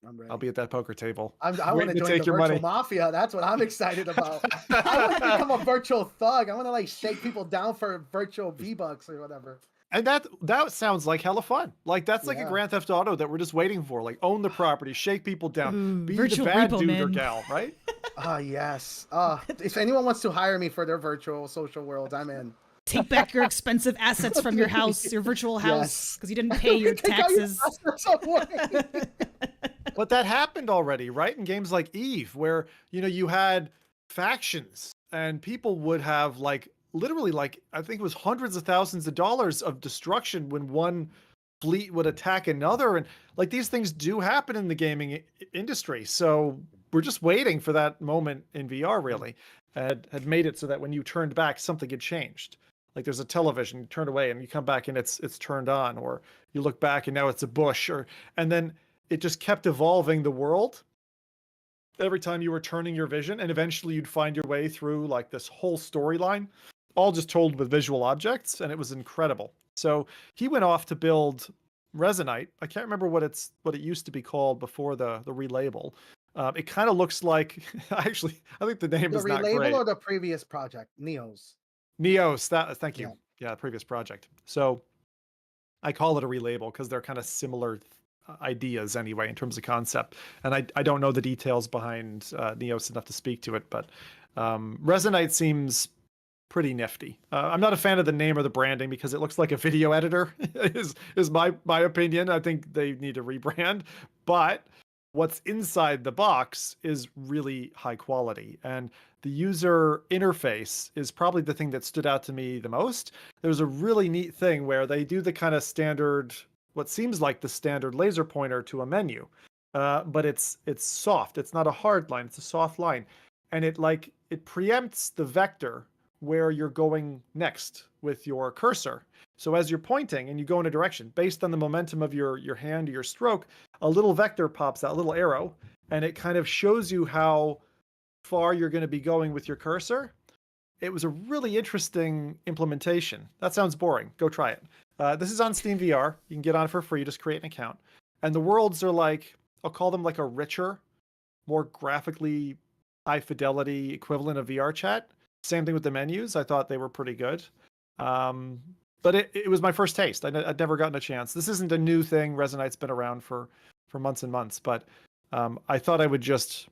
I'm ready. I'll be at that poker table. I want to join take the your virtual money. mafia. That's what I'm excited about. I want to become a virtual thug. I want to like shake people down for virtual V-Bucks or whatever. And that sounds like hella fun. Like that's like a Grand Theft Auto that we're just waiting for. Like own the property, shake people down, be the bad dude or gal, right? Yes. If anyone wants to hire me for their virtual social worlds, I'm in. Take back your expensive assets from your house, your virtual house, because you didn't pay your taxes. But that happened already, right? In games like Eve, where you had factions and people would have like literally like I think it was hundreds of thousands of dollars of destruction when one fleet would attack another, and like these things do happen in the gaming industry. So we're just waiting for that moment in VR. Really, had made it so that when you turned back, something had changed. Like there's a television, you turn away and you come back and it's turned on, or you look back and now it's a bush, and then it just kept evolving the world every time you were turning your vision, and eventually you'd find your way through like this whole storyline, all just told with visual objects, and it was incredible. So he went off to build Resonite. I can't remember what it used to be called before the relabel. It kind of looks like I think the name is not great. The relabel or the previous project, Neos. Thank you. Yeah, previous project. So I call it a relabel because they're kind of similar ideas anyway in terms of concept. And I don't know the details behind Neos enough to speak to it, but Resonite seems pretty nifty. I'm not a fan of the name or the branding because it looks like a video editor is my opinion. I think they need to rebrand, but what's inside the box is really high quality, and the user interface is probably the thing that stood out to me the most. There's a really neat thing where they do the kind of standard, what seems like the standard laser pointer to a menu, but it's soft. It's not a hard line. It's a soft line, and it preempts the vector where you're going next with your cursor. So as you're pointing and you go in a direction, based on the momentum of your hand or your stroke, a little vector pops out, a little arrow, and it kind of shows you how far you're going to be going with your cursor. It was a really interesting implementation. That sounds boring. Go try it. This is on Steam VR. You can get on it for free. Just create an account. And the worlds are like, I'll call them like a richer, more graphically high fidelity equivalent of VRChat. Same thing with the menus. I thought they were pretty good. But it was my first taste. I'd never gotten a chance. This isn't a new thing. Resonite's been around for months and months. But I thought I would just,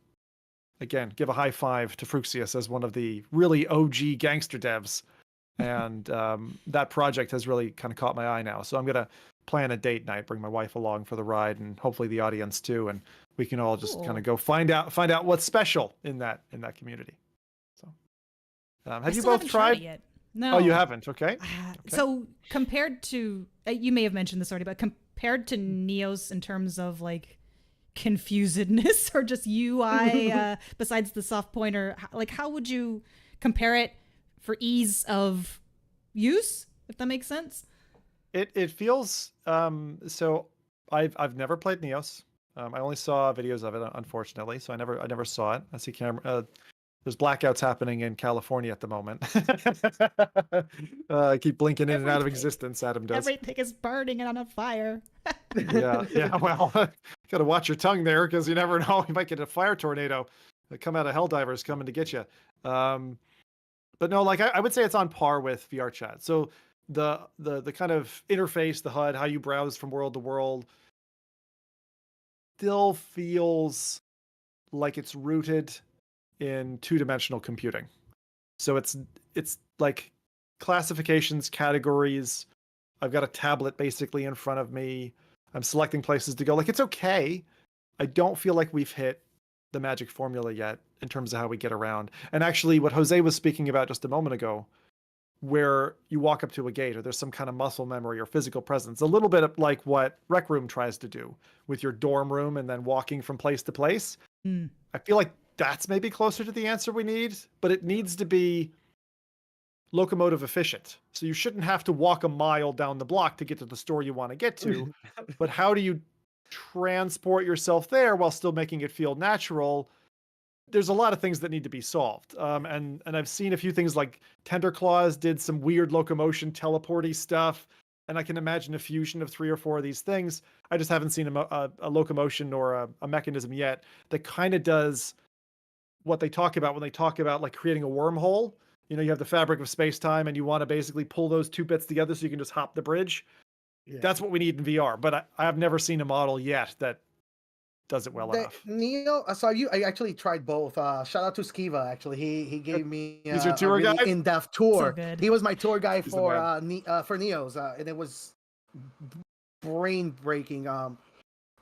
again, give a high five to Fruxius as one of the really OG gangster devs. And that project has really kind of caught my eye now. So I'm going to plan a date night, bring my wife along for the ride, and hopefully the audience too. And we can all just kind of go find out what's special in that community. So have you both tried? Yet. No. Oh, you haven't? Okay. So compared to, you may have mentioned this already, but compared to Neos in terms of like confusedness or just UI, besides the soft pointer, like how would you compare it for ease of use, if that makes sense? It feels, so I've never played Neos. I only saw videos of it, unfortunately, so I never saw it. I see there's blackouts happening in California at the moment. I keep blinking in and out of existence. Adam does. Everything is burning and on fire. Yeah. Well, gotta watch your tongue there because you never know. You might get a fire tornado that come out of Helldivers coming to get you. But no, like I would say it's on par with VRChat. So the kind of interface, the HUD, how you browse from world to world, still feels like it's rooted in two-dimensional computing. So it's like classifications, categories. I've got a tablet basically in front of me. I'm selecting places to go. Like, it's okay. I don't feel like we've hit the magic formula yet in terms of how we get around. And actually what Jose was speaking about just a moment ago, where you walk up to a gate or there's some kind of muscle memory or physical presence, a little bit of like what Rec Room tries to do with your dorm room and then walking from place to place. I feel like that's maybe closer to the answer we need, but it needs to be locomotive efficient. So you shouldn't have to walk a mile down the block to get to the store you want to get to, but how do you transport yourself there while still making it feel natural? There's a lot of things that need to be solved. And I've seen a few things like Tender Claws did some weird locomotion teleporty stuff. And I can imagine a fusion of 3 or 4 of these things. I just haven't seen a locomotion or a mechanism yet that kind of does what they talk about when they talk about like creating a wormhole. You know, you have the fabric of space-time and you want to basically pull those 2 bits together so you can just hop the bridge. Yeah. That's what we need in VR. But I have never seen a model yet that does it well enough. Neo, I actually tried both. Shout out to Skiva. Actually, he gave me he's your tour really guide? in-depth tour. So he was my tour guide for Neos, and it was brain breaking.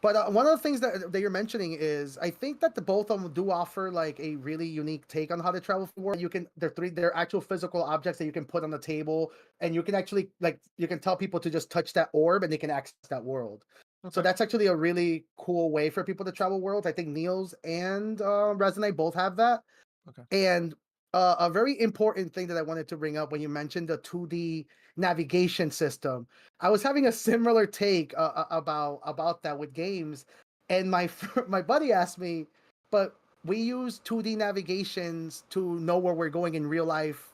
But one of the things that you're mentioning is I think that the both of them do offer like a really unique take on how to travel for. They're actual physical objects that you can put on the table, and you can actually you can tell people to just touch that orb and they can access that world. Okay. So that's actually a really cool way for people to travel worlds. I think Neos and Resonite both have that. Okay. And a very important thing that I wanted to bring up when you mentioned the 2D navigation system, I was having a similar take about that with games, and my buddy asked me, but we use 2D navigations to know where we're going in real life.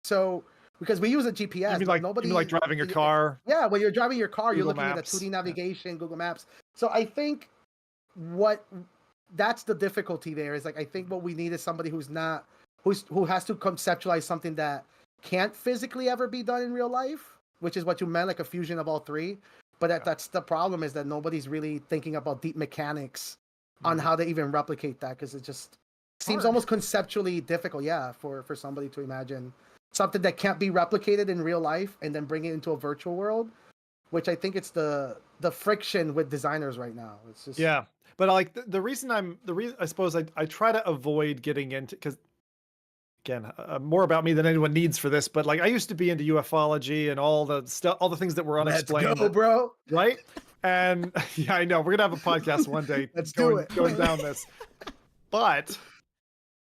So because we use a GPS, you mean like driving your car? Yeah, when you're driving your car, Google you're looking Maps. at the 2D navigation, Google Maps. So I think that's the difficulty there. Is like I think what we need is somebody who has to conceptualize something that can't physically ever be done in real life, which is what you meant, like a fusion of all three. But that's the problem, is that nobody's really thinking about deep mechanics on how to even replicate that, because it just seems almost conceptually difficult, for somebody to imagine something that can't be replicated in real life and then bring it into a virtual world, which I think it's the friction with designers right now. It's just but like the reason I suppose I try to avoid getting into, because again, more about me than anyone needs for this, but like I used to be into ufology and all the stuff, all the things that were unexplained. Let's go, bro. Right? And yeah, I know we're gonna have a podcast one day. Let's going down this. But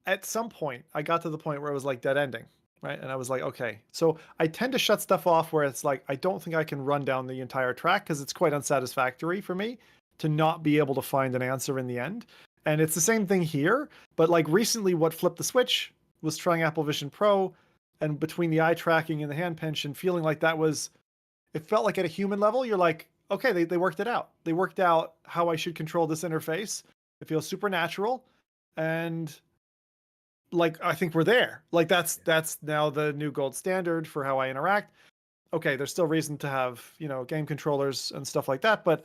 at some point, I got to the point where it was like dead ending, right? And I was like, okay. So I tend to shut stuff off where it's like I don't think I can run down the entire track, because it's quite unsatisfactory for me to not be able to find an answer in the end. And it's the same thing here, but like recently, what flipped the switch was trying Apple Vision Pro, and between the eye tracking and the hand pinch, and feeling like it felt like at a human level, you're like, okay, they worked it out. They worked out how I should control this interface. It feels supernatural. And like, I think we're there. Like that's now the new gold standard for how I interact. Okay, there's still reason to have, game controllers and stuff like that. But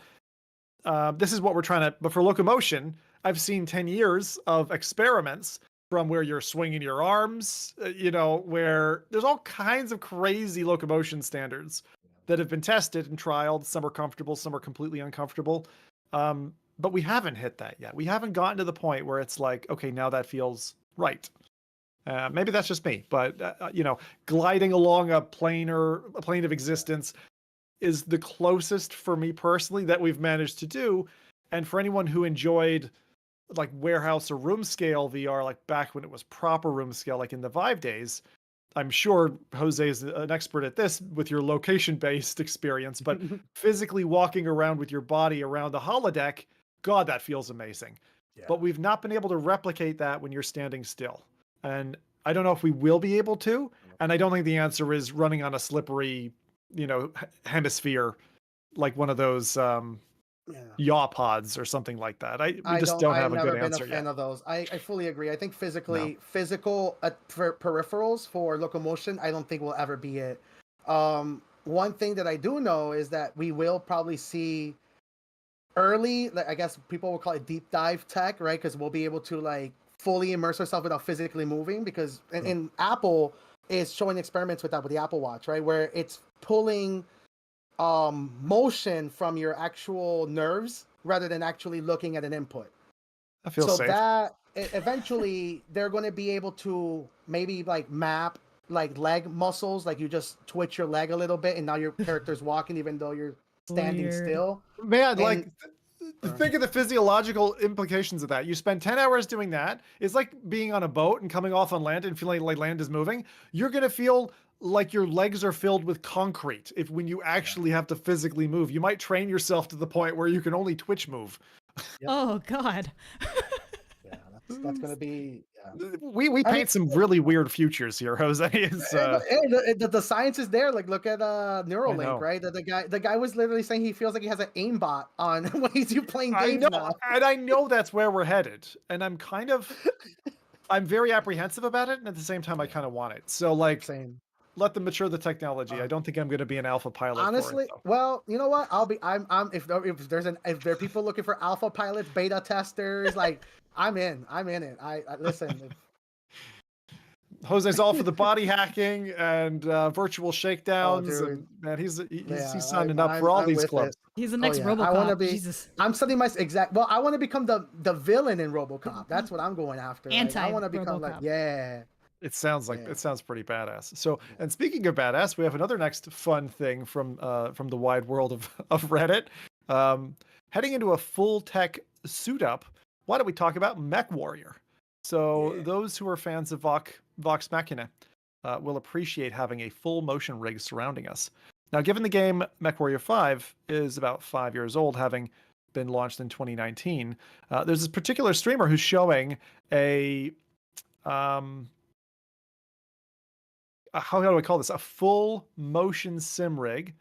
this is what we're trying to, but for locomotion, I've seen 10 years of experiments from where you're swinging your arms, where there's all kinds of crazy locomotion standards that have been tested and trialed. Some are comfortable, some are completely uncomfortable. But we haven't hit that yet. We haven't gotten to the point where it's like, okay, now that feels right. Maybe that's just me, but gliding along a plane of existence is the closest for me personally that we've managed to do. And for anyone who enjoyed like warehouse or room scale VR, like back when it was proper room scale, like in the Vive days, I'm sure Jose is an expert at this with your location-based experience, but physically walking around with your body around the holodeck, God, that feels amazing. Yeah. But we've not been able to replicate that when you're standing still. And I don't know if we will be able to. And I don't think the answer is running on a slippery, hemisphere, like one of those yaw pods or something like that. We just don't have a good answer yet. I've never been a fan of those. I fully agree. I think physical peripherals for locomotion, I don't think will ever be it. One thing that I do know is that we will probably see early, I guess people will call it deep dive tech, right? Because we'll be able to like fully immerse ourselves without physically moving, because and Apple is showing experiments with that with the Apple Watch, right? Where it's pulling motion from your actual nerves rather than actually looking at an input. I feel safe. That eventually they're going to be able to maybe like map like leg muscles, like you just twitch your leg a little bit, and now your character's walking even though you're standing Weird. still. Man, like And think of the physiological implications of that. You spend 10 hours doing that. It's like being on a boat and coming off on land and feeling like land is moving. You're going to feel like your legs are filled with concrete if when you actually have to physically move. You might train yourself to the point where you can only twitch move. Yep. Oh God. yeah, that's gonna be. Yeah. We paint some really weird futures here, Jose. It's, The science is there. Like, look at know. Neuralink, right? The guy was literally saying he feels like he has an aimbot on when he's playing I games know, now. and I know that's where we're headed. And I'm very apprehensive about it, and at the same time, I kind of want it. So, like, Same. let them mature the technology. I don't think I'm going to be an alpha pilot. Honestly, for it, well, you know what? I'm if there are people looking for alpha pilots, beta testers, like I'm in it. I listen. Jose's all for the body hacking and virtual shakedowns, dude. and man, he's Yeah, signing up for all I'm these with clubs. it. He's the next yeah. RoboCop. I want to be. Jesus. I'm studying my exact. Well, I want to become the villain in RoboCop. That's what I'm going after. Like, I want to become like Anti-RoboCop. It sounds like it sounds pretty badass. So, and speaking of badass, we have another next fun thing from the wide world of Reddit. Heading into a full tech suit up. Why don't we talk about Mech Warrior? So those who are fans of Vox Machina will appreciate having a full motion rig surrounding us. Now, given the game Mech Warrior 5 is about 5 years old, having been launched in 2019, there's this particular streamer who's showing a how do I call this? A full motion sim rig,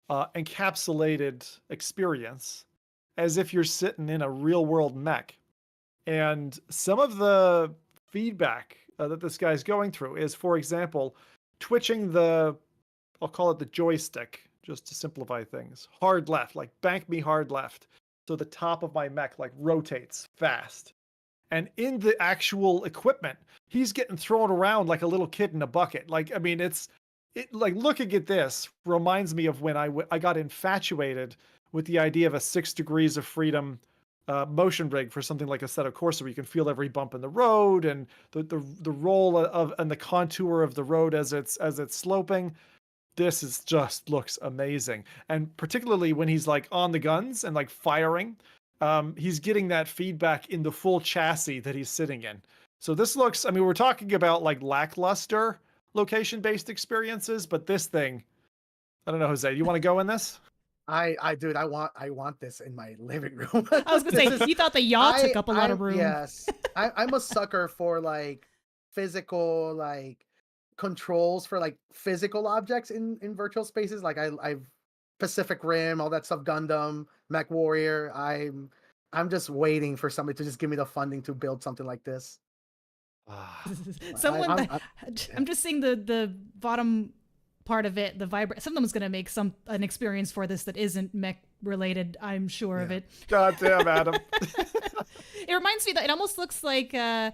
encapsulated experience, as if you're sitting in a real world mech. And some of the feedback that this guy's going through is, for example, twitching I'll call it the joystick, just to simplify things, hard left, like bank me hard left. So the top of my mech like rotates fast. And in the actual equipment, he's getting thrown around like a little kid in a bucket. Like, I mean, like looking at this reminds me of when I got infatuated with the idea of a 6 degrees of freedom motion rig for something like Assetto Corsa, where you can feel every bump in the road and the roll of and the contour of the road as it's sloping. This just looks amazing, and particularly when he's like on the guns and like firing. He's getting that feedback in the full chassis that he's sitting in. So this looks, I mean, we're talking about like lackluster location-based experiences, but this thing, I don't know, Jose, you want to go in this? Dude, I want this in my living room. I was gonna say, you thought the yacht took up a lot of room. Yes, I'm a sucker for like physical like controls for like physical objects in virtual spaces. Like I've Pacific Rim, all that stuff, Gundam, Mech Warrior. I'm just waiting for somebody to just give me the funding to build something like this. I'm just seeing the bottom part of it, the vibrate. Someone's gonna make an experience for this that isn't mech related. I'm sure of it. God damn, Adam. It reminds me that it almost looks like the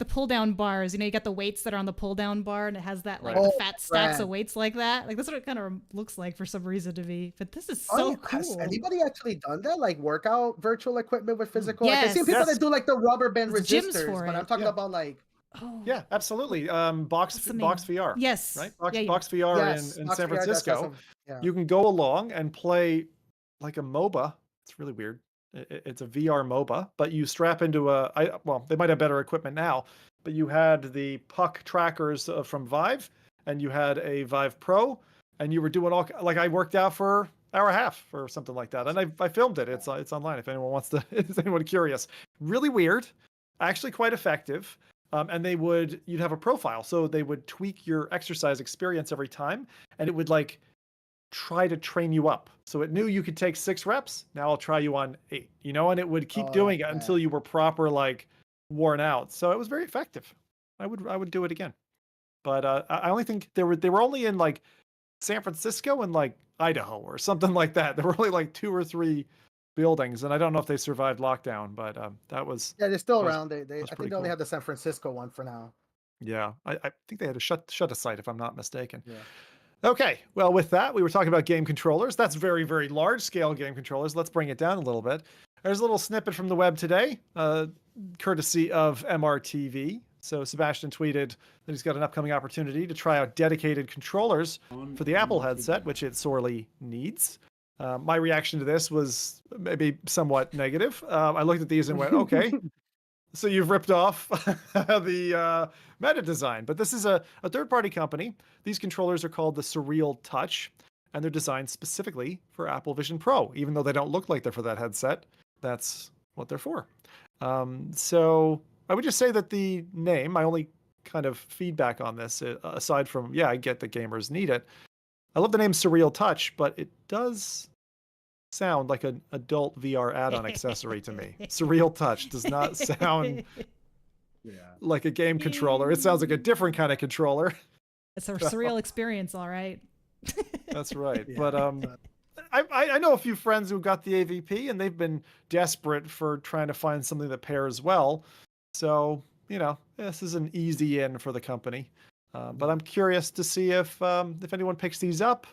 pull down bars. You know, you got the weights that are on the pull down bar, and it has that like the fat stacks of weights like that. Like that's what it kind of looks like for some reason to me. But this is so cool. Has anybody actually done that? Like workout virtual equipment with physical? Yes. Like, I've seen people that do like the rubber band There's gyms resistors, for but it. I'm talking about like. Oh. Yeah, absolutely. Box VR. Yes. Right? Box Box VR Yes, in Box San VR does Francisco. yeah. You can go along and play like a MOBA. It's really weird. It's a VR MOBA, but you strap into well, they might have better equipment now, but you had the puck trackers from Vive, and you had a Vive Pro, and you were doing all, like I worked out for hour and a half or something like that. And I filmed it. It's online if anyone wants to, is anyone curious. Really weird, actually quite effective. And you'd have a profile. So they would tweak your exercise experience every time, and it would like try to train you up. So it knew you could take 6 reps. Now I'll try you on 8, and it would keep doing it until you were proper, like worn out. So it was very effective. I would do it again. But I only think they were only in like San Francisco and like Idaho or something like that. There were only like 2 or 3 buildings, and I don't know if they survived lockdown, but that was they're still around. I think they only cool. have the San Francisco one for now. Yeah, I think they had to shut a site if I'm not mistaken. Yeah. Okay, well, with that, we were talking about game controllers. That's very, very large scale game controllers. Let's bring it down a little bit. There's a little snippet from the web today, courtesy of MRTV. So Sebastian tweeted that he's got an upcoming opportunity to try out dedicated controllers for the Apple headset, which it sorely needs. My reaction to this was maybe somewhat negative. I looked at these and went, okay, so you've ripped off the Meta design. But this is a third-party company. These controllers are called the Surreal Touch, and they're designed specifically for Apple Vision Pro. Even though they don't look like they're for that headset, that's what they're for. So I would just say that the name, my only kind of feedback on this, aside from, yeah, I get that gamers need it. I love the name Surreal Touch, but it does sound like an adult VR add-on accessory to me. Surreal Touch does not sound like a game controller. It sounds like a different kind of controller. It's a surreal experience, all right. That's right. Yeah. But I know a few friends who got the AVP, and they've been desperate for trying to find something that pairs well. So, this is an easy in for the company. But I'm curious to see if anyone picks these up.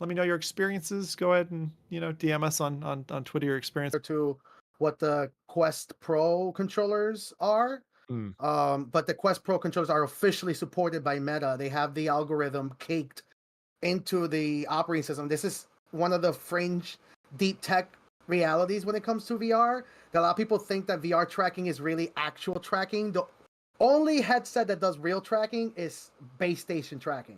Let me know your experiences. Go ahead and, DM us on Twitter your experience. To what the Quest Pro controllers are. But the Quest Pro controllers are officially supported by Meta. They have the algorithm caked into the operating system. This is one of the fringe deep tech realities when it comes to VR. That a lot of people think that VR tracking is really actual tracking. The only headset that does real tracking is base station tracking.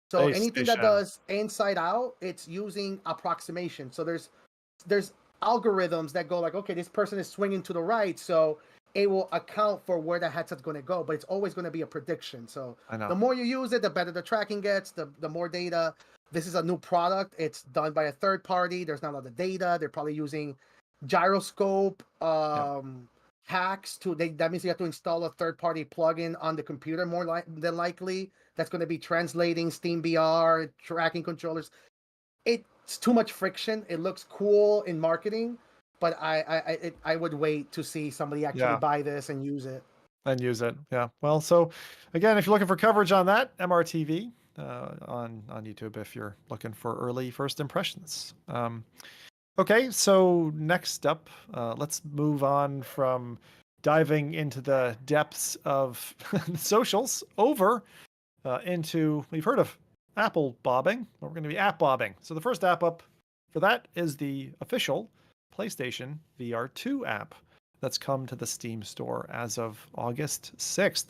So anything that does inside out, it's using approximation. So there's algorithms that go like, okay, this person is swinging to the right, so it will account for where the headset's going to go, but it's always going to be a prediction. So the more you use it, the better the tracking gets, the more data. This is a new product. It's done by a third party. There's not a lot of data. They're probably using gyroscope hacks that means you have to install a third-party plugin on the computer more than likely. That's going to be translating Steam VR, tracking controllers. It's too much friction. It looks cool in marketing, but I would wait to see somebody actually buy this and use it. Yeah. Well, so again, if you're looking for coverage on that, MRTV on YouTube if you're looking for early first impressions. Okay, so next up, let's move on from diving into the depths of socials over into, we've heard of Apple bobbing, but we're going to be app bobbing. So the first app up for that is the official PlayStation VR2 app that's come to the Steam store as of August 6th.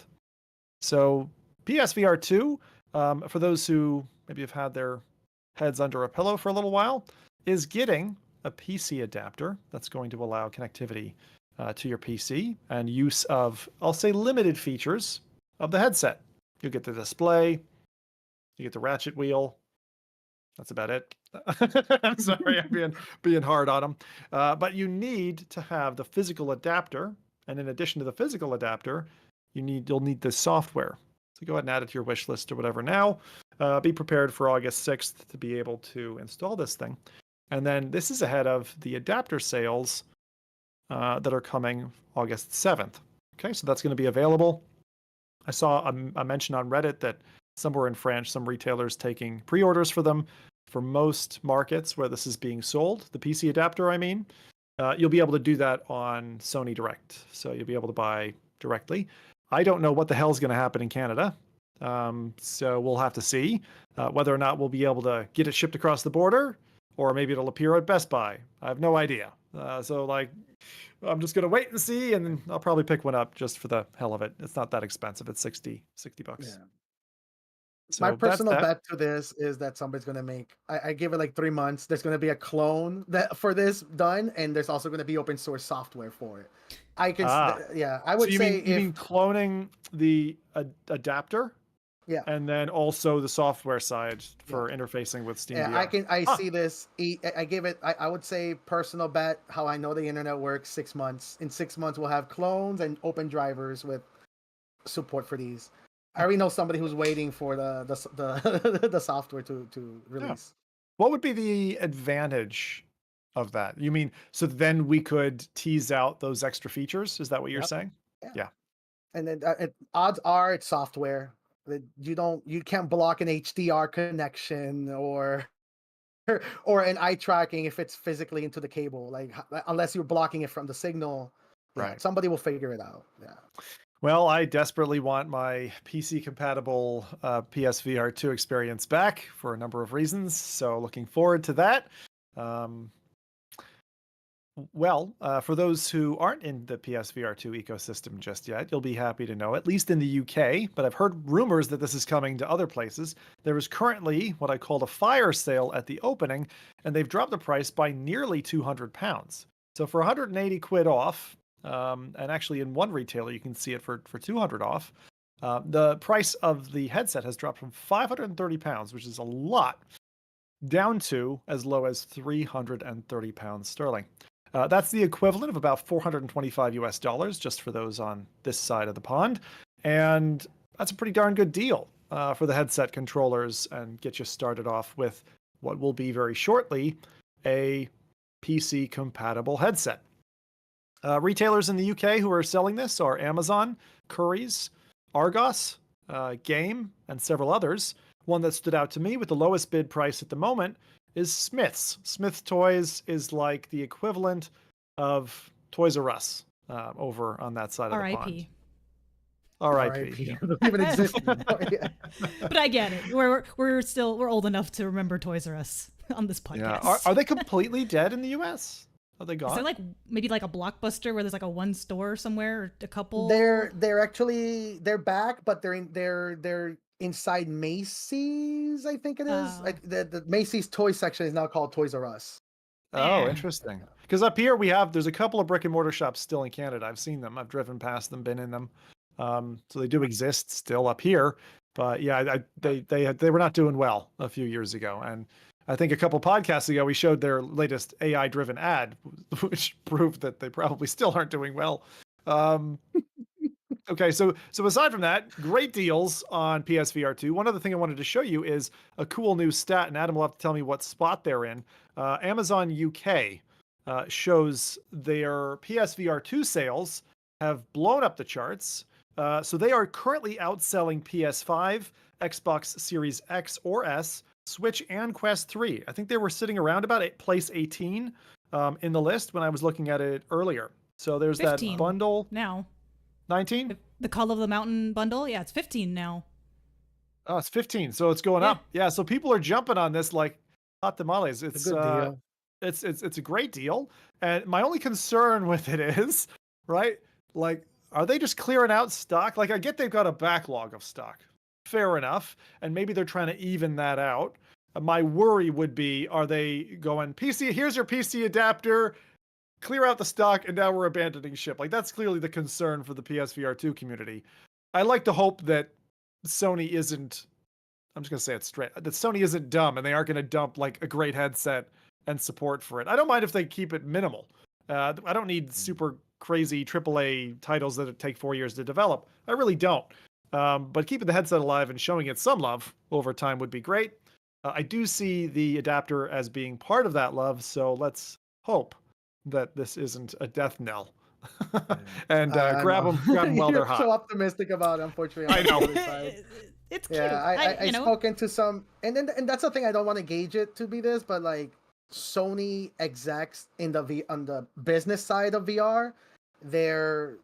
So PSVR2, for those who maybe have had their heads under a pillow for a little while, is getting a PC adapter that's going to allow connectivity to your PC and use of, I'll say, limited features of the headset. You'll get the display, you get the ratchet wheel. That's about it. I'm sorry, I'm being hard on them. But you need to have the physical adapter, and in addition to the physical adapter, you'll need the software. So go ahead and add it to your wish list or whatever now. Be prepared for August 6th to be able to install this thing. And then this is ahead of the adapter sales that are coming August 7th. Okay, so that's going to be available. I saw a mention on Reddit that somewhere in France, some retailers taking pre-orders for them. For most markets where this is being sold, the PC adapter, I mean, you'll be able to do that on Sony Direct. So you'll be able to buy directly. I don't know what the hell is going to happen in Canada. So we'll have to see whether or not we'll be able to get it shipped across the border, or maybe it'll appear at Best Buy. I have no idea. So I'm just going to wait and see, and then I'll probably pick one up just for the hell of it. It's not that expensive. It's $60. Yeah. So my personal bet to this is that somebody's going to make, I give it like 3 months. There's going to be a clone for this done, and there's also going to be open source software for it. I would say you mean cloning the adapter? Yeah. And then also the software side for interfacing with Steam VR. I see this. I give it, I would say personal bet, how I know the internet works, 6 months. In 6 months, we'll have clones and open drivers with support for these. I already know somebody who's waiting for the software to release. Yeah. What would be the advantage of that? You mean, so then we could tease out those extra features? Is that what you're saying? Yeah. And then odds are it's software. You can't block an HDR connection or an eye tracking if it's physically into the cable, unless you're blocking it from the signal. Right. Somebody will figure it out. Yeah. Well, I desperately want my PC-compatible PSVR2 experience back for a number of reasons, so looking forward to that. Um, for those who aren't in the PSVR2 ecosystem just yet, you'll be happy to know, at least in the UK, but I've heard rumors that this is coming to other places. There is currently what I called a fire sale at the opening, and they've dropped the price by nearly £200. So for 180 quid off, and actually in one retailer you can see it for 200 off, the price of the headset has dropped from £530, which is a lot, down to as low as £330 sterling. That's the equivalent of about $425 US, just for those on this side of the pond. And that's a pretty darn good deal for the headset controllers, and get you started off with what will be very shortly a PC compatible headset. Retailers in the UK who are selling this are Amazon, Currys, Argos, Game, and several others. One that stood out to me with the lowest bid price at the moment is Smith's. Smith's Toys is like the equivalent of Toys R Us over on that side of the pond. R.I.P. Don't even exist anymore. Yeah. But I get it. We're old enough to remember Toys R Us on this podcast. Yeah. Are they completely dead in the US? Are they gone? Is there like maybe like a Blockbuster where there's like a one store somewhere, or a couple? They're actually back, but they're inside Macy's, I think it is. Like the Macy's toy section is now called Toys R Us. Oh, interesting. Because up here there's a couple of brick and mortar shops still in Canada. I've seen them. I've driven past them, been in them. So they do exist still up here. But yeah, they were not doing well a few years ago. And I think a couple podcasts ago we showed their latest AI-driven ad, which proved that they probably still aren't doing well. Okay, so aside from that, great deals on PSVR2. One other thing I wanted to show you is a cool new stat, and Adam will have to tell me what spot they're in. Amazon UK shows their PSVR2 sales have blown up the charts. So they are currently outselling PS5, Xbox Series X or S, Switch, and Quest 3. I think they were sitting around about place 18 in the list when I was looking at it earlier. So there's 15 that bundle. Now. 19? The Call of the Mountain bundle? Yeah, it's 15 now. Oh, it's 15. So it's going up. Yeah, so people are jumping on this like hot tamales. It's a good deal. It's a great deal. And my only concern with it is, right? Like, are they just clearing out stock? Like, I get they've got a backlog of stock. Fair enough. And maybe they're trying to even that out. My worry would be, are they going, PC, here's your PC adapter, clear out the stock, and now we're abandoning ship. Like, that's clearly the concern for the PSVR2 community. I like to hope that Sony isn't, I'm just going to say it straight, that Sony isn't dumb and they aren't going to dump like a great headset and support for it. I don't mind if they keep it minimal. I don't need super crazy AAA titles that take 4 years to develop. I really don't. But keeping the headset alive and showing it some love over time would be great. I do see the adapter as being part of that love, so let's hope that this isn't a death knell. And grab them while they're hot. You're so optimistic about it, unfortunately. I know. It's cute. Yeah, I've spoken to some, and that's the thing. I don't want to gauge it to be this, but like Sony execs on the business side of VR, they're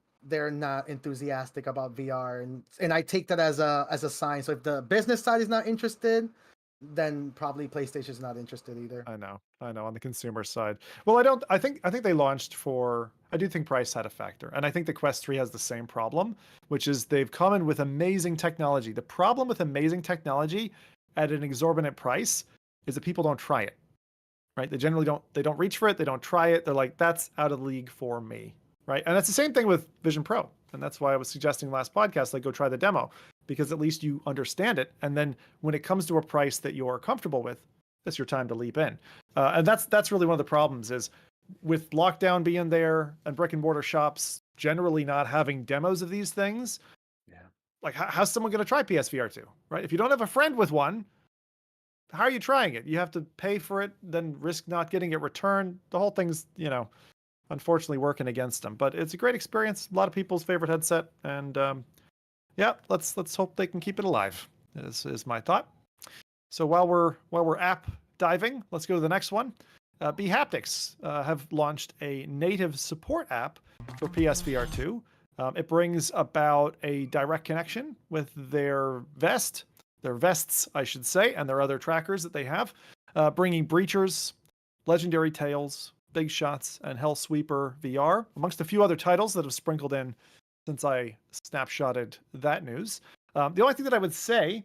not enthusiastic about VR, and I take that as a sign. So if the business side is not interested, then probably PlayStation's not interested either. I know on the consumer side. Well, I think they launched for, I do think price had a factor. And I think the Quest 3 has the same problem, which is they've come in with amazing technology. The problem with amazing technology at an exorbitant price is that people don't try it, right? They generally don't reach for it. They don't try it. They're like, that's out of the league for me, right? And that's the same thing with Vision Pro. And that's why I was suggesting last podcast, like, go try the demo, because at least you understand it. And then when it comes to a price that you're comfortable with, that's your time to leap in. And that's really one of the problems is with lockdown being there and brick and mortar shops generally not having demos of these things. Yeah. Like, how's someone going to try PSVR 2, right? If you don't have a friend with one, how are you trying it? You have to pay for it, then risk not getting it returned. The whole thing's, unfortunately working against them, but it's a great experience. A lot of people's favorite headset, and yeah, let's hope they can keep it alive. Is my thought. So while we're app diving, let's go to the next one. Bhaptics have launched a native support app for PSVR2. It brings about a direct connection with their vests, I should say, and their other trackers that they have, bringing Breachers, Legendary Tales, Big Shots, and Hellsweeper VR, amongst a few other titles that have sprinkled in since I snapshotted that news. The only thing that I would say,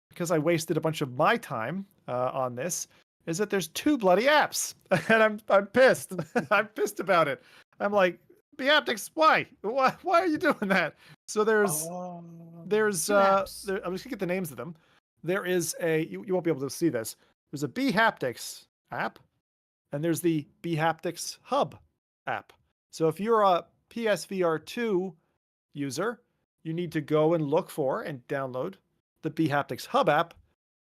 because I wasted a bunch of my time on this, is that there's 2 bloody apps, and I'm pissed. I'm pissed about it. I'm like, Bhaptics, why are you doing that? So there's Two I'm apps. just gonna get the names of them. There is you won't be able to see this. There's a Bhaptics app, and there's the Bhaptics Hub app. So if you're a PSVR2 user, you need to go and look for and download the Bhaptics Hub app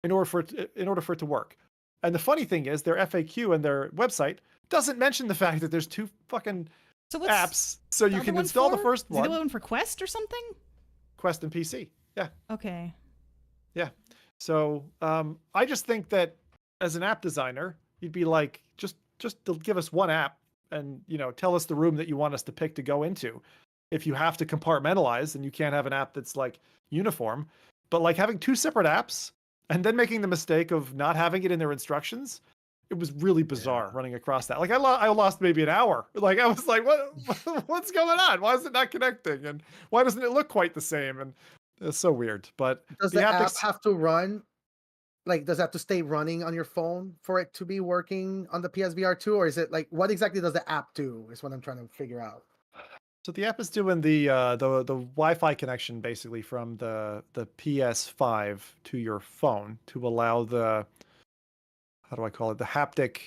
in order for it to work. And the funny thing is, their FAQ and their website doesn't mention the fact that there's 2 fucking apps, so you can install the first one. Is the other one for Quest or something? Quest and PC. Yeah. Okay. Yeah. So I just think that as an app designer, you'd be like, just to give us one app and, tell us the room that you want us to pick to go into. If you have to compartmentalize, then you can't have an app that's like uniform. But like having 2 separate apps and then making the mistake of not having it in their instructions, it was really bizarre running across that. Like I lost maybe an hour. Like I was like, what's going on? Why is it not connecting? And why doesn't it look quite the same? And it's so weird. But does the app have to run? Like, does it have to stay running on your phone for it to be working on the PSVR2? Or is it like, what exactly does the app do is what I'm trying to figure out. So the app is doing the Wi-Fi connection basically from the PS5 to your phone to allow the, how do I call it? The haptic.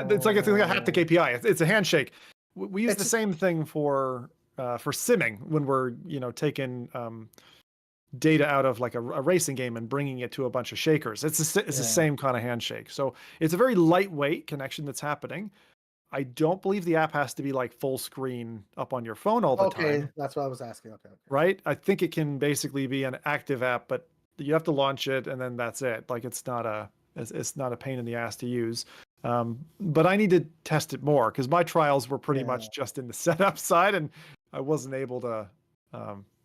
It's like a haptic API. It's a handshake. We use the same thing for simming when we're taking data out of like a racing game and bringing it to a bunch of shakers. It's the same kind of handshake. So it's a very lightweight connection that's happening. I don't believe the app has to be like full screen up on your phone all the time. Okay, that's what I was asking. Okay. Right? I think it can basically be an active app, but you have to launch it and then that's it. Like it's not a pain in the ass to use. But I need to test it more because my trials were pretty much just in the setup side and I wasn't able to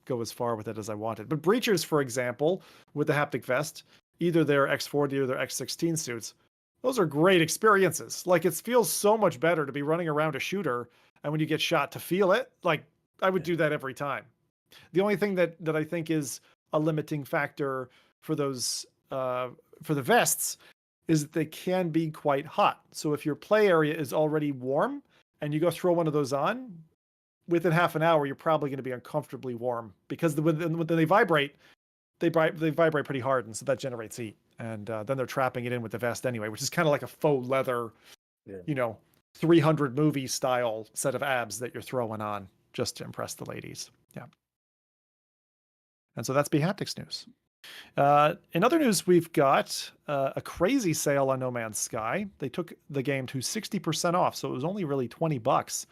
go as far with it as I wanted. But Breachers, for example, with the haptic vest, either their X40 or their X16 suits, those are great experiences. Like it feels so much better to be running around a shooter and when you get shot to feel it. Like I would do that every time. The only thing that I think is a limiting factor for those for the vests is that they can be quite hot. So if your play area is already warm and you go throw one of those on, within half an hour you're probably going to be uncomfortably warm because when they vibrate pretty hard, and so that generates heat. And then they're trapping it in with the vest anyway, which is kind of like a faux leather, 300 movie style set of abs that you're throwing on just to impress the ladies. Yeah. And so that's Bhaptics news. In other news, we've got a crazy sale on No Man's Sky. They took the game to 60% off, so it was only really $20,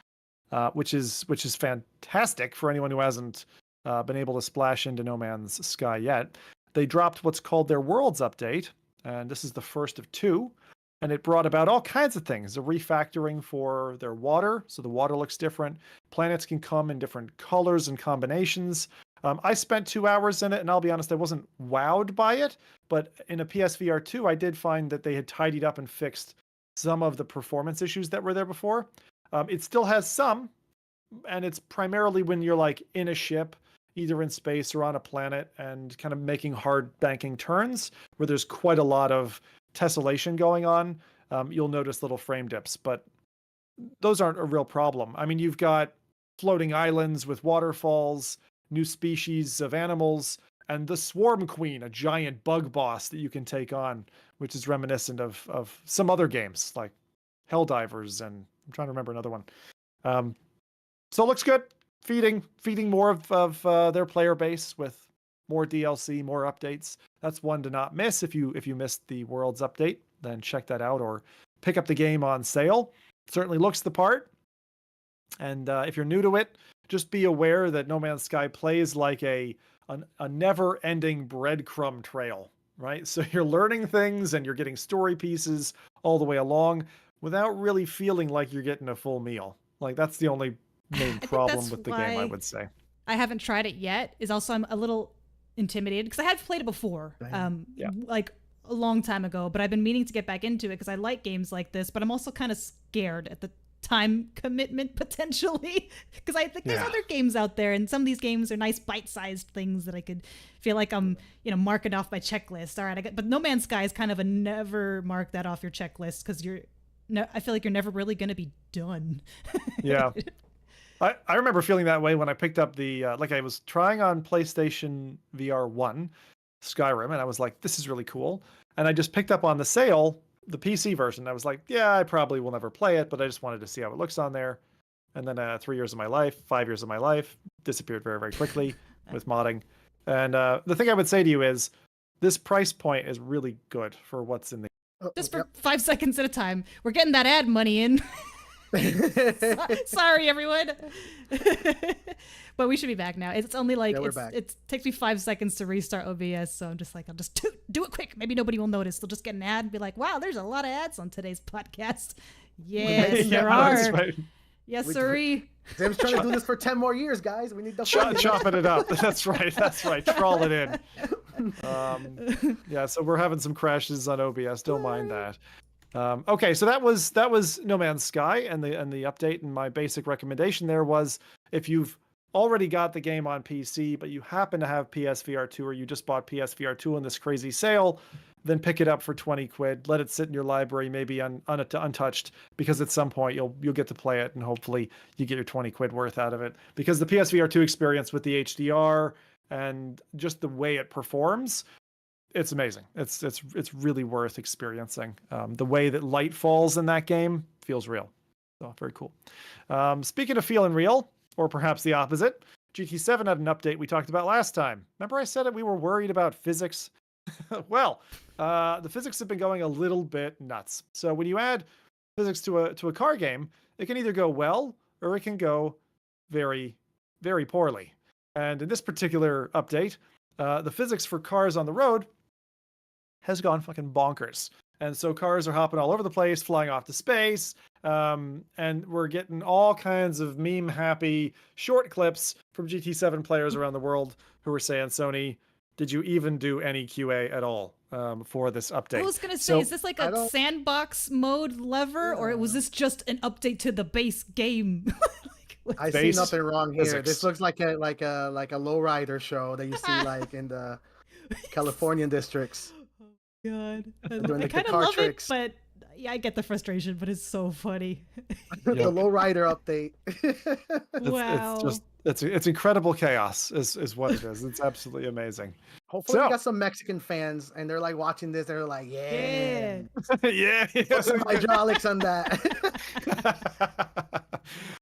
which is fantastic for anyone who hasn't been able to splash into No Man's Sky yet. They dropped what's called their Worlds update, and this is the first of 2. And it brought about all kinds of things. A refactoring for their water, so the water looks different. Planets can come in different colors and combinations. I spent 2 hours in it, and I'll be honest, I wasn't wowed by it. But in a PSVR2, I did find that they had tidied up and fixed some of the performance issues that were there before. It still has some, and it's primarily when you're like in a ship, either in space or on a planet, and kind of making hard banking turns where there's quite a lot of tessellation going on. You'll notice little frame dips, but those aren't a real problem. I mean, you've got floating islands with waterfalls, new species of animals, and the Swarm Queen, a giant bug boss that you can take on, which is reminiscent of some other games like Helldivers, and I'm trying to remember another one. So it looks good. Feeding more of their player base with more DLC, more updates. That's one to not miss. If you missed the Worlds update, then check that out or pick up the game on sale. It certainly looks the part. And if you're new to it, just be aware that No Man's Sky plays like a never-ending breadcrumb trail, right? So you're learning things and you're getting story pieces all the way along without really feeling like you're getting a full meal. Like, that's the only main think problem that's with the game, I why would say. I haven't tried it yet. Is also I'm a little intimidated because I had played it before, Yeah. like a long time ago. But I've been meaning to get back into it because I like games like this. But I'm also kind of scared at the time commitment potentially because I think there's other games out there, and some of these games are nice bite-sized things that I could feel like I'm marking off my checklist. All right, but No Man's Sky is kind of a never mark that off your checklist because I feel like you're never really going to be done. Yeah. I remember feeling that way when I picked up the like I was trying on PlayStation VR 1 Skyrim, and I was like, this is really cool. And I just picked up on the sale the PC version. I was like, yeah, I probably will never play it, but I just wanted to see how it looks on there. And then 3 years of my life, 5 years of my life disappeared very, very quickly with modding. And the thing I would say to you is this price point is really good for what's in the Just for 5 seconds at a time. We're getting that ad money in. Sorry, everyone. But we should be back now. It's only like it takes me 5 seconds to restart OBS, so I'm just like, I'll just do it quick. Maybe nobody will notice. They'll just get an ad and be like, wow, there's a lot of ads on today's podcast. Yes, there are. Right. Yes, sirree. Tim's trying to do this for 10 more years, guys. We need the chopping it up. That's right. Trawl it in. Yeah, so we're having some crashes on OBS. Don't mind that. Okay, so that was No Man's Sky and the update, and my basic recommendation there was if you've already got the game on PC but you happen to have PSVR2 or you just bought PSVR2 on this crazy sale, then pick it up for 20 quid. Let it sit in your library, maybe untouched, because at some point you'll get to play it and hopefully you get your 20 quid worth out of it. Because the PSVR2 experience with the HDR and just the way it performs, it's amazing. It's really worth experiencing. The way that light falls in that game feels real. So very cool. Speaking of feeling real, or perhaps the opposite, GT7 had an update we talked about last time. Remember I said that we were worried about physics? Well, the physics have been going a little bit nuts. So when you add physics to a car game, it can either go well or it can go very, very poorly. And in this particular update, the physics for cars on the road has gone fucking bonkers. And so cars are hopping all over the place, flying off to space, and we're getting all kinds of meme-happy short clips from GT7 players around the world who are saying, Sony, did you even do any QA at all for this update? I was going to say, is this like a sandbox mode lever, or was this just an update to the base game? I see nothing wrong here. Physics. This looks like a lowrider show that you see like in the Californian districts. God, I kind of love tricks. It, but yeah, I get the frustration, but it's so funny. The lowrider update. Wow, it's incredible chaos is what it is. It's absolutely amazing. Hopefully we got some Mexican fans and they're like watching this, they're like, yeah. Put some hydraulics on that.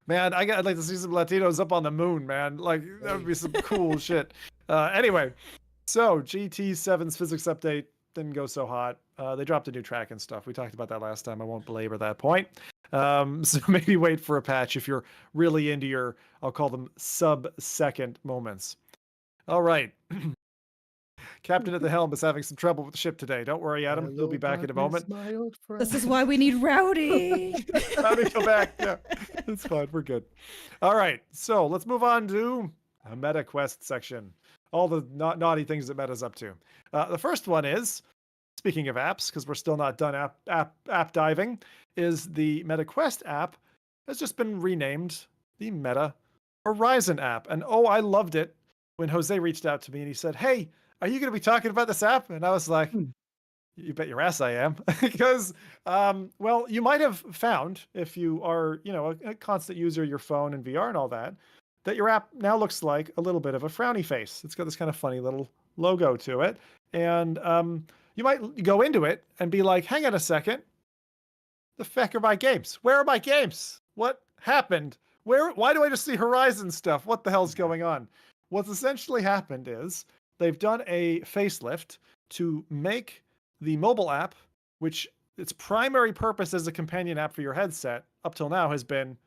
Man, I'd like to see some Latinos up on the moon, man. Like that would be some cool shit. Anyway, so GT7's physics update didn't go so hot. They dropped a new track and stuff. We talked about that last time. I won't belabor that point. So maybe wait for a patch if you're really into your, I'll call them sub-second moments. All right. Captain at the helm is having some trouble with the ship today. Don't worry, Adam. He'll be back in a moment. This is why we need Rowdy. Rowdy, go back. Yeah, it's fine. We're good. All right. So let's move on to a Meta Quest section. All the naughty things that Meta's up to. The first one is, speaking of apps, because we're still not done app diving, is the Meta Quest app has just been renamed the Meta Horizon app. And oh, I loved it when Jose reached out to me and he said, hey, are you going to be talking about this app? And I was like, you bet your ass I am. Because, well, you might have found, if you are, a constant user of your phone and VR and all that your app now looks like a little bit of a frowny face. It's got this kind of funny little logo to it. And you might go into it and be like, hang on a second. The feck are my games? Where are my games? What happened? Why do I just see Horizon stuff? What the hell's going on? What's essentially happened is they've done a facelift to make the mobile app, which its primary purpose as a companion app for your headset up till now has been,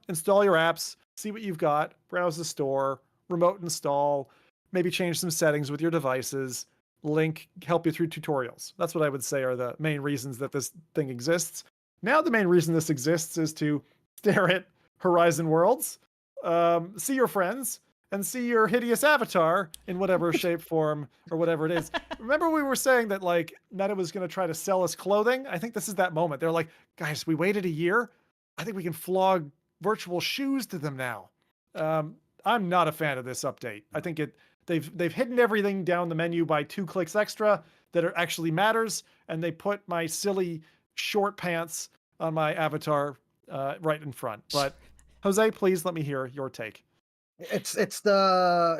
install your apps, see what you've got, browse the store, remote install, maybe change some settings with your devices, link, help you through tutorials. That's what I would say are the main reasons that this thing exists. Now the main reason this exists is to stare at Horizon Worlds, see your friends, and see your hideous avatar in whatever shape, form, or whatever it is. Remember we were saying that like Meta was going to try to sell us clothing? I think this is that moment. They're like, guys, we waited a year. I think we can flog virtual shoes to them now. I'm not a fan of this update. I think they've hidden everything down the menu by 2 clicks extra that actually matters, and they put my silly short pants on my avatar right in front. But Jose, please let me hear your take. It's the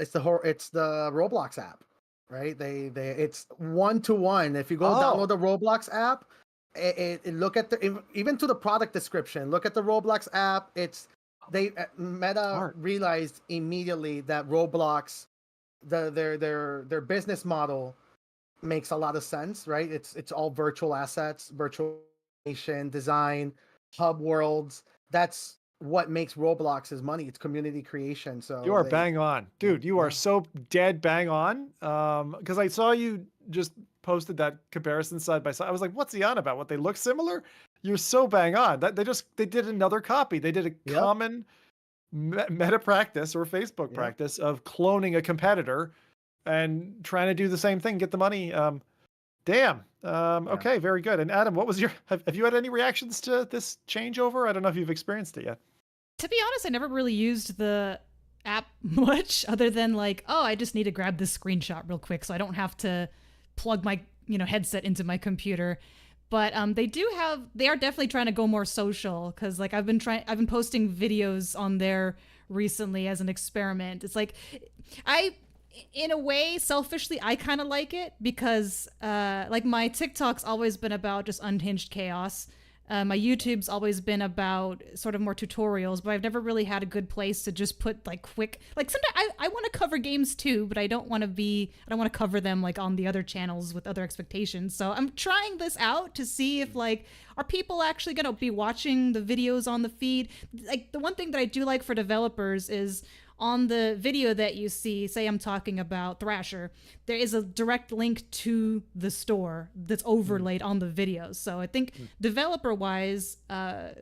Roblox app, right? It's 1-to-1. If you go download the Roblox app, it look at even to the product description. Look at the Roblox app. Meta realized immediately that Roblox, their business model makes a lot of sense, right? It's all virtual assets, virtual design, hub worlds. That's what makes Roblox's money. It's community creation. So you are bang on, dude. You are so dead bang on. Because I saw you just posted that comparison side by side. I was like, what's he on about? What, they look similar? You're so bang on. That they did another copy. They did a common meta practice or Facebook practice of cloning a competitor and trying to do the same thing, get the money. Damn. Okay, very good. And Adam, what was have you had any reactions to this changeover? I don't know if you've experienced it yet. To be honest, I never really used the app much other than like, oh, I just need to grab this screenshot real quick so I don't have to plug my, headset into my computer. But they are definitely trying to go more social, because like I've been posting videos on there recently as an experiment. It's like in a way, selfishly, I kind of like it because like my TikTok's always been about just unhinged chaos. My YouTube's always been about sort of more tutorials, but I've never really had a good place to just put like quick, like sometimes I want to cover games too, but I don't want to cover them like on the other channels with other expectations. So I'm trying this out to see if like, are people actually going to be watching the videos on the feed? Like the one thing that I do like for developers is on the video that you see, say I'm talking about Thrasher, there is a direct link to the store that's overlaid on the videos. So I think developer-wise, I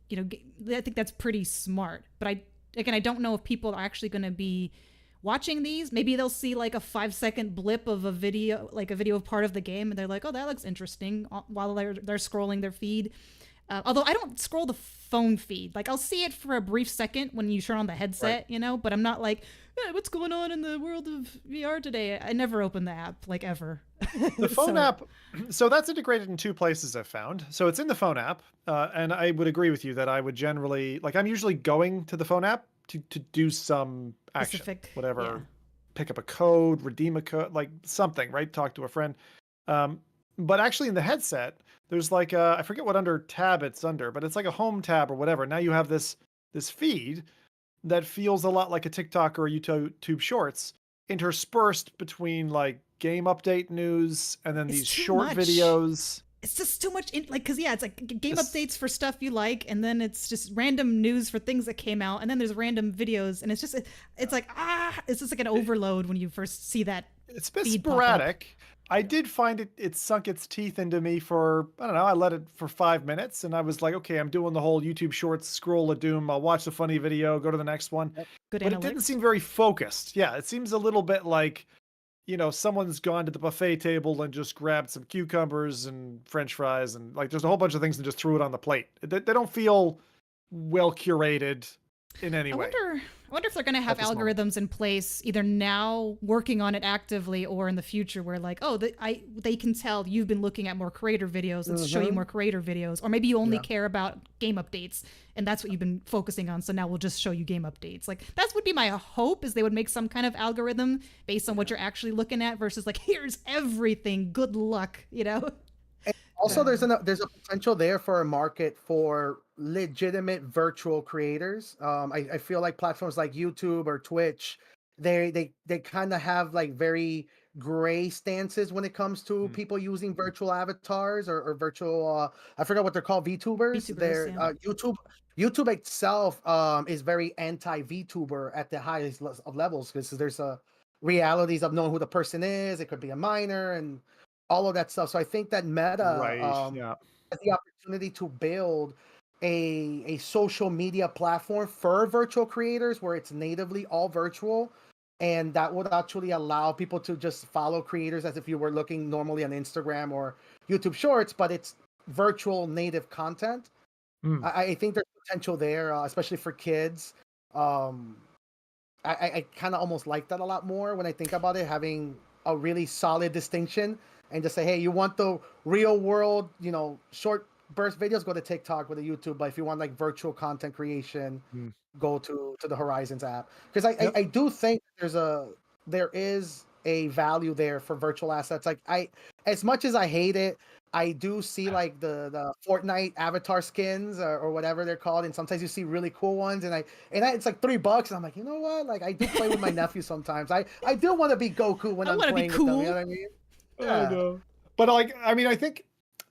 think that's pretty smart. But I don't know if people are actually going to be watching these. Maybe they'll see like a 5-second blip of a video of part of the game, and they're like, "Oh, that looks interesting," while they're scrolling their feed. Although I don't scroll the phone feed. Like I'll see it for a brief second when you turn on the headset, but I'm not like, hey, what's going on in the world of VR today? I never open the app, like ever. The phone app, so that's integrated in 2 places I've found. So it's in the phone app, and I would agree with you that I would generally, like I'm usually going to the phone app to do some action, whatever, pick up a code, redeem a code, like something, right? Talk to a friend. But actually in the headset, there's like I forget what under tab it's under, but it's like a home tab or whatever. Now you have this feed that feels a lot like a TikTok or a YouTube Shorts, interspersed between like game update news and then these short videos. It's just too much, it's like game updates for stuff you like, and then it's just random news for things that came out, and then there's random videos, and it's just it's just like an overload when you first see that. It's a bit sporadic. I did find it sunk its teeth into me for, I don't know, I let it for 5 minutes and I was like, okay, I'm doing the whole YouTube Shorts scroll of doom. I'll watch the funny video, go to the next one. Good but analytics. It didn't seem very focused. Yeah, it seems a little bit like, someone's gone to the buffet table and just grabbed some cucumbers and French fries and like there's a whole bunch of things and just threw it on the plate. They don't feel well curated in any way. I wonder if they're going to have algorithms in place either now working on it actively or in the future where like, oh, they can tell you've been looking at more creator videos. Let's show you more creator videos. Or maybe you only care about game updates and that's what you've been focusing on. So now we'll just show you game updates. Like that would be my hope, is they would make some kind of algorithm based on what you're actually looking at versus like, here's everything. Good luck, Also, there's a potential there for a market for legitimate virtual creators. I feel like platforms like YouTube or Twitch, they kind of have like very gray stances when it comes to people using virtual avatars or virtual. I forgot what they're called, VTubers. They're YouTube itself is very anti-VTuber at the highest of levels, because there's realities of knowing who the person is. It could be a minor and all of that stuff. So I think that Meta has the opportunity to build a social media platform for virtual creators where it's natively all virtual, and that would actually allow people to just follow creators as if you were looking normally on Instagram or YouTube Shorts, but it's virtual native content. I think there's potential there, especially for kids. Um, I kind of almost like that a lot more when I think about it, having a really solid distinction and just say, hey, you want the real world, short burst videos, go to TikTok with a YouTube. But if you want like virtual content creation, go to the Horizons app. Because I do think there is a value there for virtual assets. Like as much as I hate it, I do see like the Fortnite avatar skins or whatever they're called, and sometimes you see really cool ones, and it's like $3, and I'm like, you know what? Like I do play with my nephew sometimes. I do want to be Goku when I'm playing with them. You know what I mean? Yeah. I know. But like, I mean, I think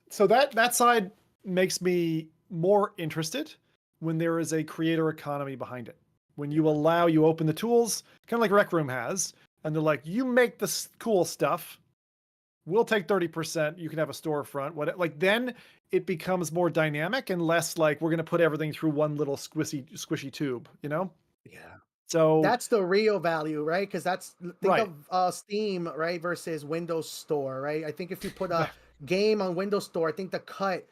so that side makes me more interested when there is a creator economy behind it. When you open the tools, kind of like Rec Room has, and they're like, you make this cool stuff. We'll take 30%. You can have a storefront. Then it becomes more dynamic and less like we're going to put everything through one little squishy tube, Yeah. So that's the real value, right? Because think of Steam, right, versus Windows Store, right? I think if you put a game on Windows Store, I think the cut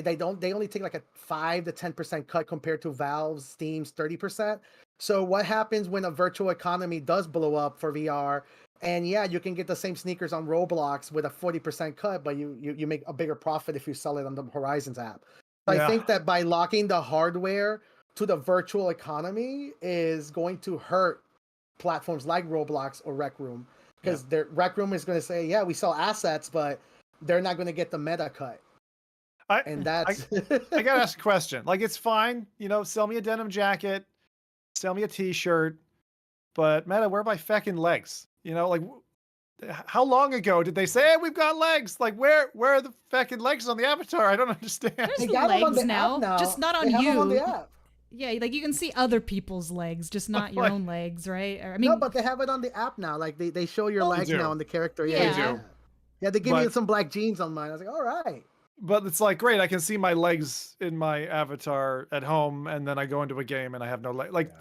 they only take like a 5 to 10% cut compared to Valve's, Steam's 30%. So what happens when a virtual economy does blow up for VR? And yeah, you can get the same sneakers on Roblox with a 40% cut, but you make a bigger profit if you sell it on the Horizons app. So I think that by locking the hardware to the virtual economy is going to hurt platforms like Roblox or Rec Room, because their Rec Room is going to say, yeah, we sell assets, but they're not going to get the meta cut. I gotta ask a question. Like, it's fine, sell me a denim jacket, sell me a t-shirt, but Meta, where are my feckin' legs? How long ago did they say, hey, we've got legs? Like, where are the feckin' legs on the avatar? I don't understand. There's legs now, just not on you. On the app. Yeah, like you can see other people's legs, just not your own legs, right? Or, no, but they have it on the app now. Like they show your legs now on the character. Yeah, they do. Yeah, they give me some black jeans on mine. I was like, all right. But it's like, great, I can see my legs in my avatar at home, and then I go into a game and I have no leg. Like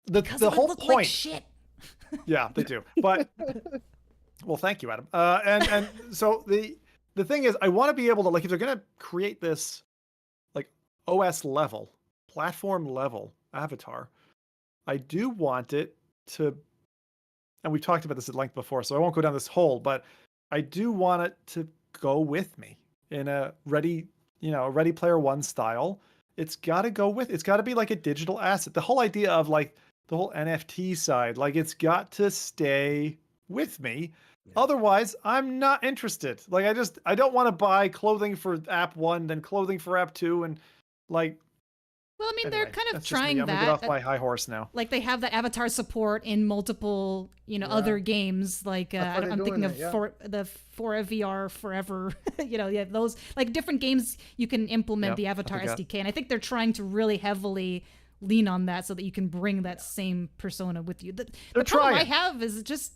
the whole point. Like shit. Yeah, they do. But well, thank you, Adam. And so the thing is, I want to be able to, like, if they're gonna create this like OS level, platform level avatar, I do want it to, and we've talked about this at length before, so I won't go down this hole, but I do want it to go with me in a Ready Player One style. It's got to be like a digital asset. The whole idea of like the whole NFT side, like it's got to stay with me. Yeah. Otherwise, I'm not interested. Like I don't want to buy clothing for app 1, then clothing for app 2, and like. Well, I mean, they're kind of trying that. I'm gonna get off my high horse now. Like they have the avatar support in multiple, other games. Like I'm thinking of the For VR Forever. Those like different games you can implement the avatar SDK, and I think they're trying to really heavily lean on that so that you can bring that same persona with you. The problem I have is it just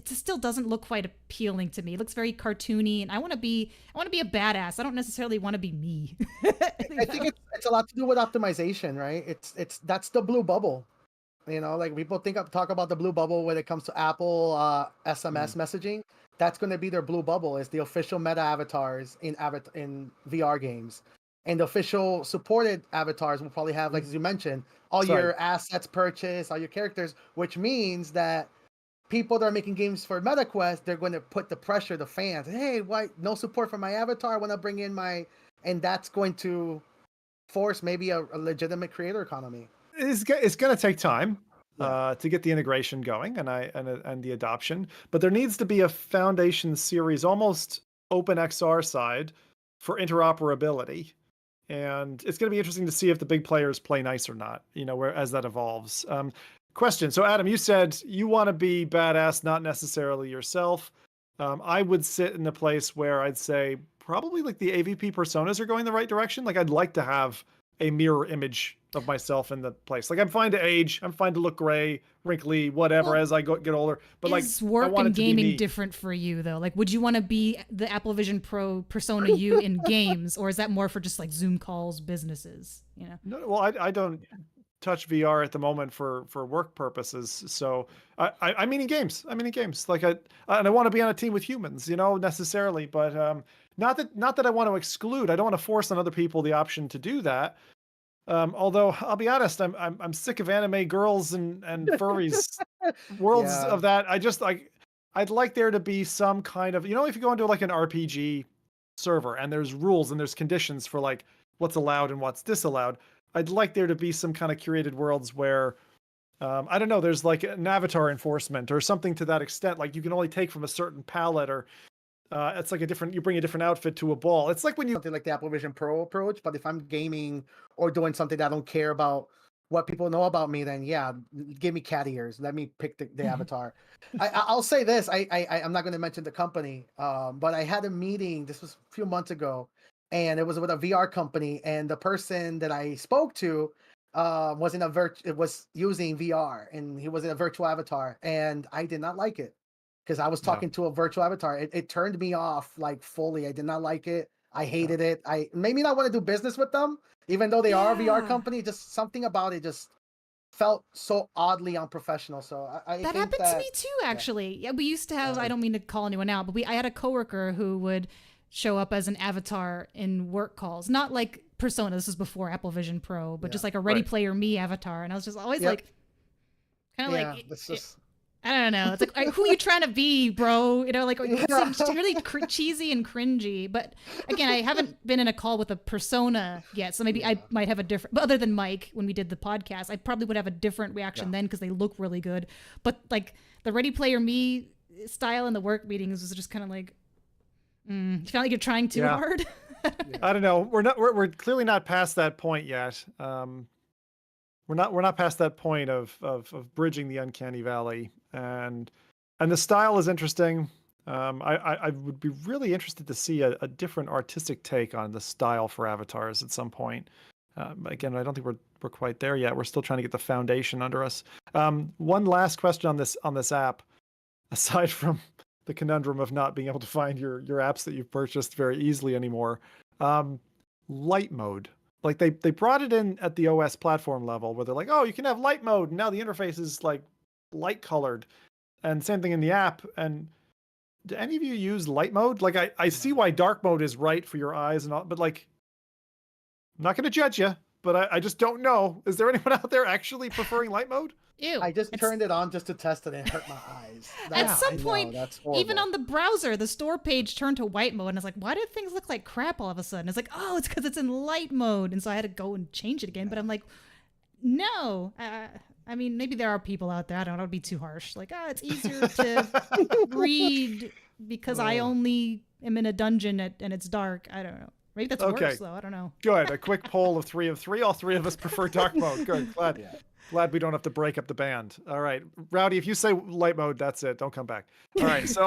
still doesn't look quite appealing to me. It looks very cartoony, and I want to be a badass. I don't necessarily want to be me. I think it's a lot to do with optimization, right? That's the blue bubble. Like people talk about the blue bubble when it comes to Apple SMS messaging. That's going to be their blue bubble, is the official meta avatars in VR games. And the official supported avatars will probably have, like as you mentioned, all your assets purchased, all your characters, which means that people that are making games for MetaQuest, they're going to put the pressure, the fans, hey, why no support for my avatar? I want to bring in and that's going to force maybe a legitimate creator economy. It's going to take time to get the integration going and the adoption, but there needs to be a foundation series, almost OpenXR side, for interoperability. And it's going to be interesting to see if the big players play nice or not, as that evolves. Question. So Adam, you said you want to be badass, not necessarily yourself. I would sit in a place where I'd say probably like the AVP personas are going the right direction. Like I'd like to have a mirror image of myself in the place. Like I'm fine to age, I'm fine to look gray, wrinkly, whatever Well, as I get older. But like is I work want and it to be gaming me. different for you though? Like, would you want to be the Apple Vision Pro persona you in games, or is that more for just like Zoom calls, businesses? You know? No, well, I don't touch VR at the moment for work purposes. So I mean in games. I mean in games. Like and I want to be on a team with humans, you know, necessarily. But not that I want to exclude. I don't want to force on other people the option to do that. Although I'll be honest, I'm sick of anime girls and furries worlds Yeah. of that. I just like I'd like there to be some kind of, you know, if you go into like an RPG server and there's rules and there's conditions for like what's allowed and what's disallowed. I'd like there to be some kind of curated worlds where I don't know, there's like an avatar enforcement or something to that extent. Like you can only take from a certain palette, or it's like you bring a different outfit to a ball. It's like when you Something like the Apple Vision Pro approach, but if I'm gaming or doing something that I don't care about what people know about me, then yeah, give me cat ears. Let me pick the avatar. I'll say this. I'm not going to mention the company, but I had a meeting. This was a few months ago, and it was with a VR company, and the person that I spoke to was using VR, and he was in a virtual avatar, and I did not like it because I was talking to a virtual avatar. It turned me off like fully. I did not like it. I hated it. I made me not want to do business with them, even though they are a VR company. Just something about it just felt so oddly unprofessional. So I That think happened to me too, actually. Yeah, we used to have, I don't mean to call anyone out, but I had a coworker who would show up as an avatar in work calls. Not like Persona, this was before Apple Vision Pro, but just like a Ready Player Me avatar. And I was just always like, kind of like, it's just I don't know. It's like, who are you trying to be, bro? You know, like it's really cheesy and cringy. But again, I haven't been in a call with a persona yet, so maybe I might have a different. But other than Mike, when we did the podcast, I probably would have a different reaction then because they look really good. But like the Ready Player Me style in the work meetings was just kind of like, you feel like you're trying too hard. I don't know. We're clearly not past that point yet. We're not past that point of bridging the uncanny valley, and the style is interesting. I would be really interested to see a different artistic take on the style for avatars at some point. Again, I don't think we're quite there yet. We're still trying to get the foundation under us. One last question on this app, aside from the conundrum of not being able to find your apps that you've purchased very easily anymore. Light mode. Like they brought it in at the OS platform level where they're like, oh, you can have light mode. And now the interface is like light colored, and same thing in the app. And do any of you use light mode? Like I see why dark mode is right for your eyes and all, but like, I'm not going to judge you, but I just don't know. Is there anyone out there actually preferring light mode? Ew. I just turned it on just to test it and it hurt my eyes. At some point, even on the browser, the store page turned to white mode, and I was like, why do things look like crap all of a sudden? It's like, oh, it's because it's in light mode. And so I had to go and change it again. But I'm like, no. I mean, maybe there are people out there, I don't know, it'd be too harsh. Like, it's easier to read because I only am in a dungeon and it's dark. I don't know. Maybe that's worse, though. I don't know. Good. A quick poll of 3 of 3. All 3 of us prefer dark mode. Good. Glad we don't have to break up the band. All right. Rowdy, if you say light mode, that's it. Don't come back. All right. So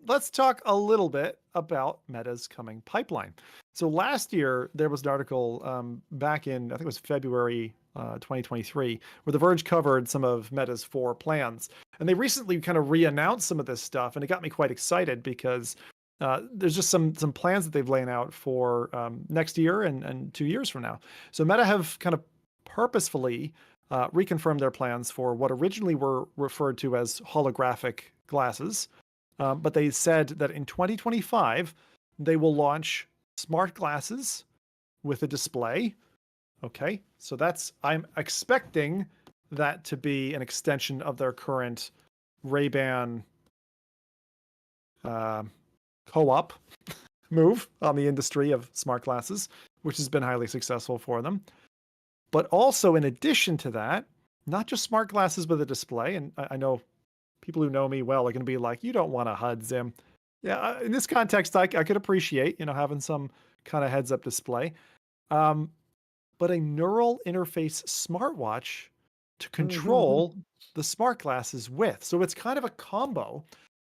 let's talk a little bit about Meta's coming pipeline. So last year, there was an article back in, I think it was February 2023, where The Verge covered some of Meta's 4 plans. And they recently kind of re-announced some of this stuff. And it got me quite excited because there's just some plans that they've laid out for next year and 2 years from now. So Meta have kind of purposefully reconfirmed their plans for what originally were referred to as holographic glasses. But they said that in 2025, they will launch smart glasses with a display. Okay, so I'm expecting that to be an extension of their current Ray-Ban co-op move on the industry of smart glasses, which has been highly successful for them. But also, in addition to that, not just smart glasses with a display, and I know people who know me well are going to be like, you don't want a HUD, Zim. Yeah, in this context, I could appreciate, having some kind of heads-up display. But a neural interface smartwatch to control the smart glasses with. So it's kind of a combo.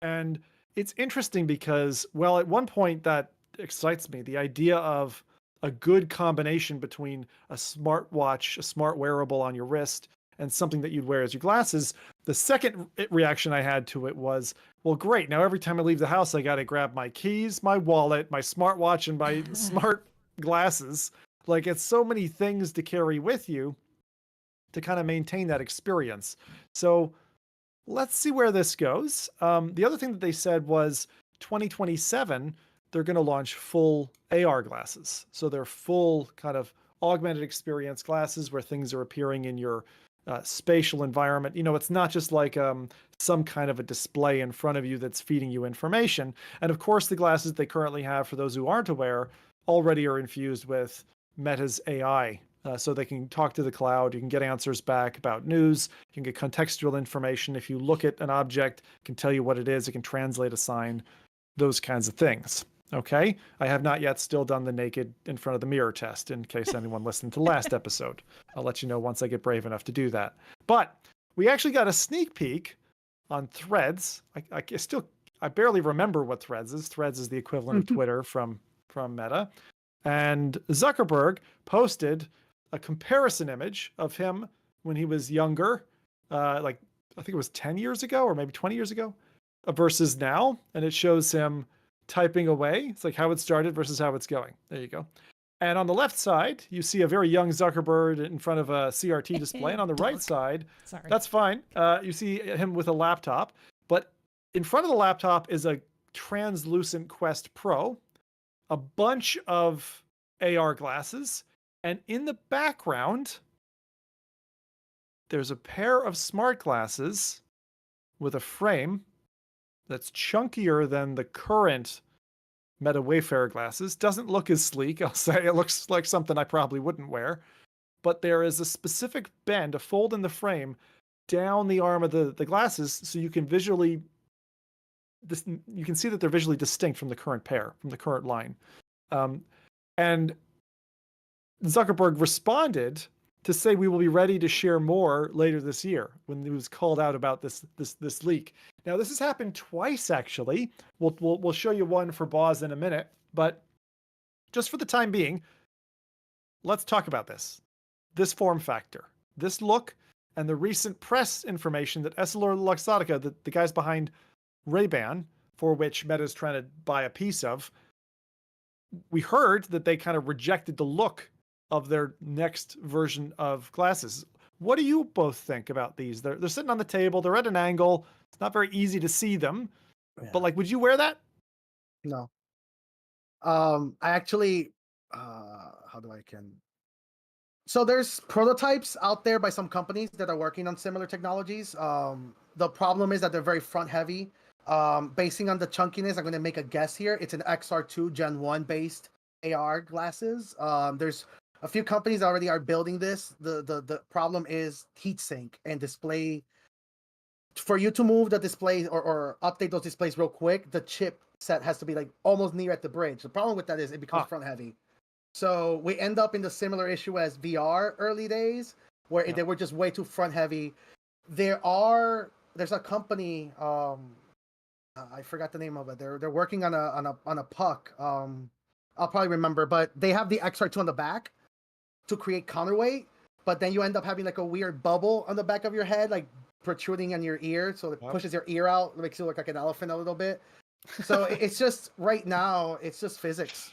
And it's interesting because, well, at one point that excites me, the idea of a good combination between a smartwatch, a smart wearable on your wrist, and something that you'd wear as your glasses. The second reaction I had to it was, well, great. Now every time I leave the house, I got to grab my keys, my wallet, my smartwatch, and my smart glasses. Like, it's so many things to carry with you to kind of maintain that experience. So let's see where this goes. The other thing that they said was 2027, they're going to launch full AR glasses. So they're full kind of augmented experience glasses where things are appearing in your spatial environment. You know, it's not just like some kind of a display in front of you that's feeding you information. And of course, the glasses they currently have, for those who aren't aware, already are infused with Meta's AI. So they can talk to the cloud, you can get answers back about news, you can get contextual information. If you look at an object, it can tell you what it is, it can translate a sign, those kinds of things. Okay, I have not yet still done the naked in front of the mirror test, in case anyone listened to the last episode. I'll let you know once I get brave enough to do that. But we actually got a sneak peek on Threads. I barely remember what Threads is. Threads is the equivalent of Twitter from Meta. And Zuckerberg posted a comparison image of him when he was younger, like I think it was 10 years ago or maybe 20 years ago, versus now. And it shows him typing away. It's like how it started versus how it's going. There you go. And on the left side, you see a very young Zuckerberg in front of a CRT display. And on the right side, that's fine. You see him with a laptop. But in front of the laptop is a translucent Quest Pro, a bunch of AR glasses, and in the background, there's a pair of smart glasses with a frame that's chunkier than the current Meta Wayfarer glasses. Doesn't look as sleek, I'll say. It looks like something I probably wouldn't wear. But there is a specific bend, a fold in the frame, down the arm of the glasses, so you can visually... you can see that they're visually distinct from the current pair, from the current line. And Zuckerberg responded to say we will be ready to share more later this year when he was called out about this leak. Now, this has happened twice, actually. We'll show you one for Boz in a minute, but just for the time being, let's talk about this form factor, this look, and the recent press information that EssilorLuxottica, the guys behind Ray-Ban, for which Meta is trying to buy a piece of, we heard that they kind of rejected the look of their next version of glasses. What do you both think about these? They're sitting on the table. They're at an angle. It's not very easy to see them. Yeah. But like, would you wear that? No. I actually, how do I can? So there's prototypes out there by some companies that are working on similar technologies. The problem is that they're very front heavy. Basing on the chunkiness, I'm going to make a guess here. It's an XR2 Gen 1 based AR glasses. There's a few companies already are building this. The problem is heatsink and display. For you to move the display or update those displays real quick, the chip set has to be like almost near at the bridge. The problem with that is it becomes front heavy. So we end up in the similar issue as VR early days, where they were just way too front heavy. There's a company, I forgot the name of it. They're working on a puck. I'll probably remember, but they have the XR2 on the back to create counterweight, but then you end up having like a weird bubble on the back of your head, like protruding on your ear, so it pushes your ear out, it makes you look like an elephant a little bit. So it's just right now, it's just physics.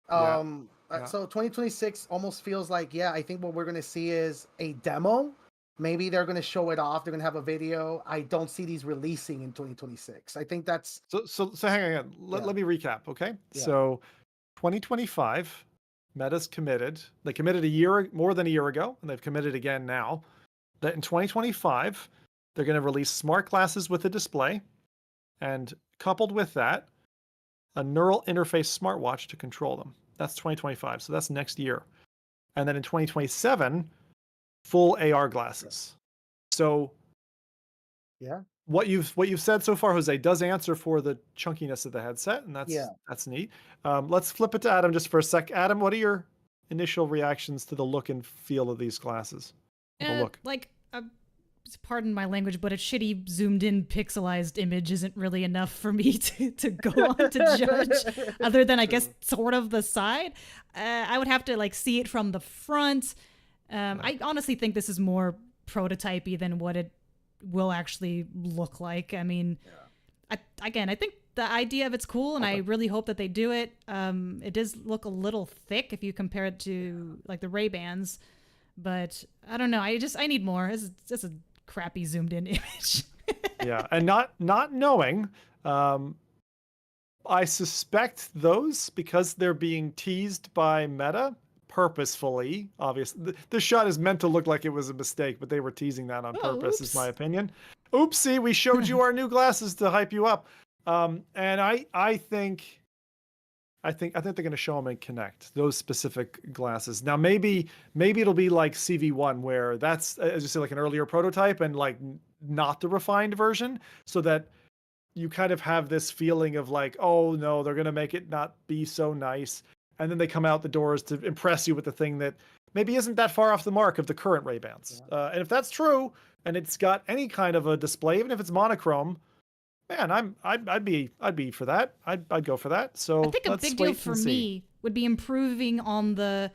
So 2026 almost feels like, I think what we're going to see is a demo. Maybe they're going to show it off. They're going to have a video. I don't see these releasing in 2026. I think that's... So hang on. Let me recap, okay? Yeah. So 2025, Meta's committed. They committed more than a year ago, and they've committed again now, that in 2025, they're going to release smart glasses with a display, and coupled with that, a neural interface smartwatch to control them. That's 2025, so that's next year. And then in 2027, full AR glasses. So what you've said so far, Jose, does answer for the chunkiness of the headset, and that's neat. Let's flip it to Adam just for a sec. Adam, what are your initial reactions to the look and feel of these glasses? Like pardon my language, but a shitty zoomed in pixelized image isn't really enough for me to go on to judge, other than I guess sort of the side. I would have to like see it from the front. I honestly think this is more prototypey than what it will actually look like. I mean, I think the idea of it's cool, and I really hope that they do it. It does look a little thick if you compare it to like the Ray-Bans, but I don't know. I need more. It's just a crappy zoomed in image. Yeah, and not knowing, I suspect those, because they're being teased by Meta purposefully. Obviously, the shot is meant to look like it was a mistake, but they were teasing that on purpose, is my opinion. Oopsie, we showed you our new glasses to hype you up. And I think they're going to show them in Connect, those specific glasses. Now, maybe it'll be like CV1, where that's, as you say, like an earlier prototype and like not the refined version, so that you kind of have this feeling of like, oh no, they're going to make it not be so nice. And then they come out the doors to impress you with the thing that maybe isn't that far off the mark of the current Ray-Bans. And if that's true, and it's got any kind of a display, even if it's monochrome, man, I'd be for that. I'd go for that. So I think a big deal for me would be improving on the,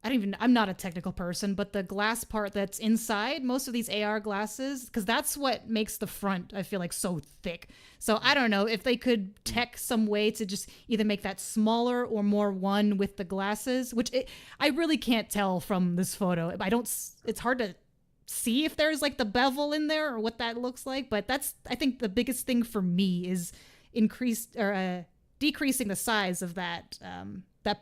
I'm not a technical person, but the glass part that's inside most of these AR glasses, because that's what makes the front, I feel like, so thick. So I don't know if they could tech some way to just either make that smaller or more one with the glasses, which I really can't tell from this photo. It's hard to see if there's like the bevel in there or what that looks like, but that's, I think, the biggest thing for me is decreasing the size of that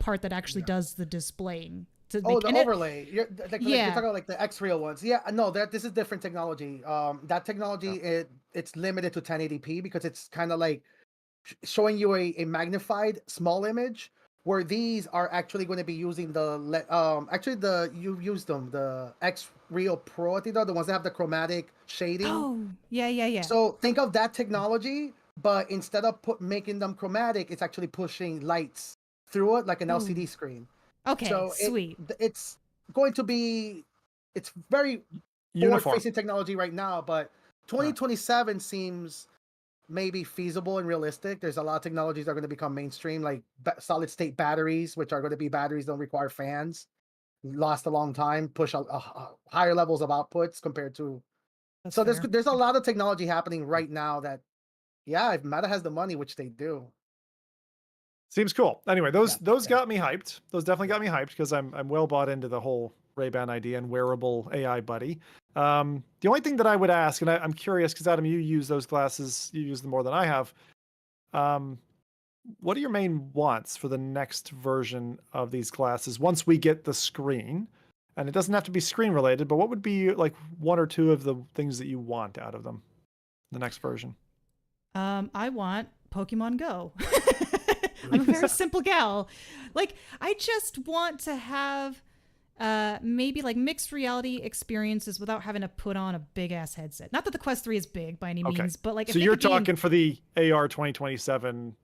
part that actually does the displaying. The overlay. You're talking about like the XReal ones. Yeah, no, this is different technology. That technology, it's limited to 1080p because it's kind of like showing you a magnified small image, where these are actually going to be using the XReal Pro, I think they're the ones that have the chromatic shading. Oh, yeah. So think of that technology, but instead of making them chromatic, it's actually pushing lights through it like an LCD screen. Okay, so sweet. It's going to be, it's very forward-facing technology right now, but 2027 seems maybe feasible and realistic. There's a lot of technologies that are going to become mainstream, like solid-state batteries, which are going to be batteries that don't require fans, last a long time, push a higher levels of outputs compared to. That's so fair. There's a lot of technology happening right now that, if Meta has the money, which they do. Seems cool. Anyway, those got me hyped. Those definitely got me hyped because I'm well bought into the whole Ray-Ban idea and wearable AI buddy. The only thing that I would ask, and I'm curious because Adam, you use those glasses, you use them more than I have. What are your main wants for the next version of these glasses once we get the screen? And it doesn't have to be screen related, but what would be like one or two of the things that you want out of them, the next version? I want Pokemon Go. I'm a very simple gal. Like, I just want to have maybe like mixed reality experiences without having to put on a big ass headset. Not that the Quest 3 is big by any means, but like, so you're talking for the AR 2027.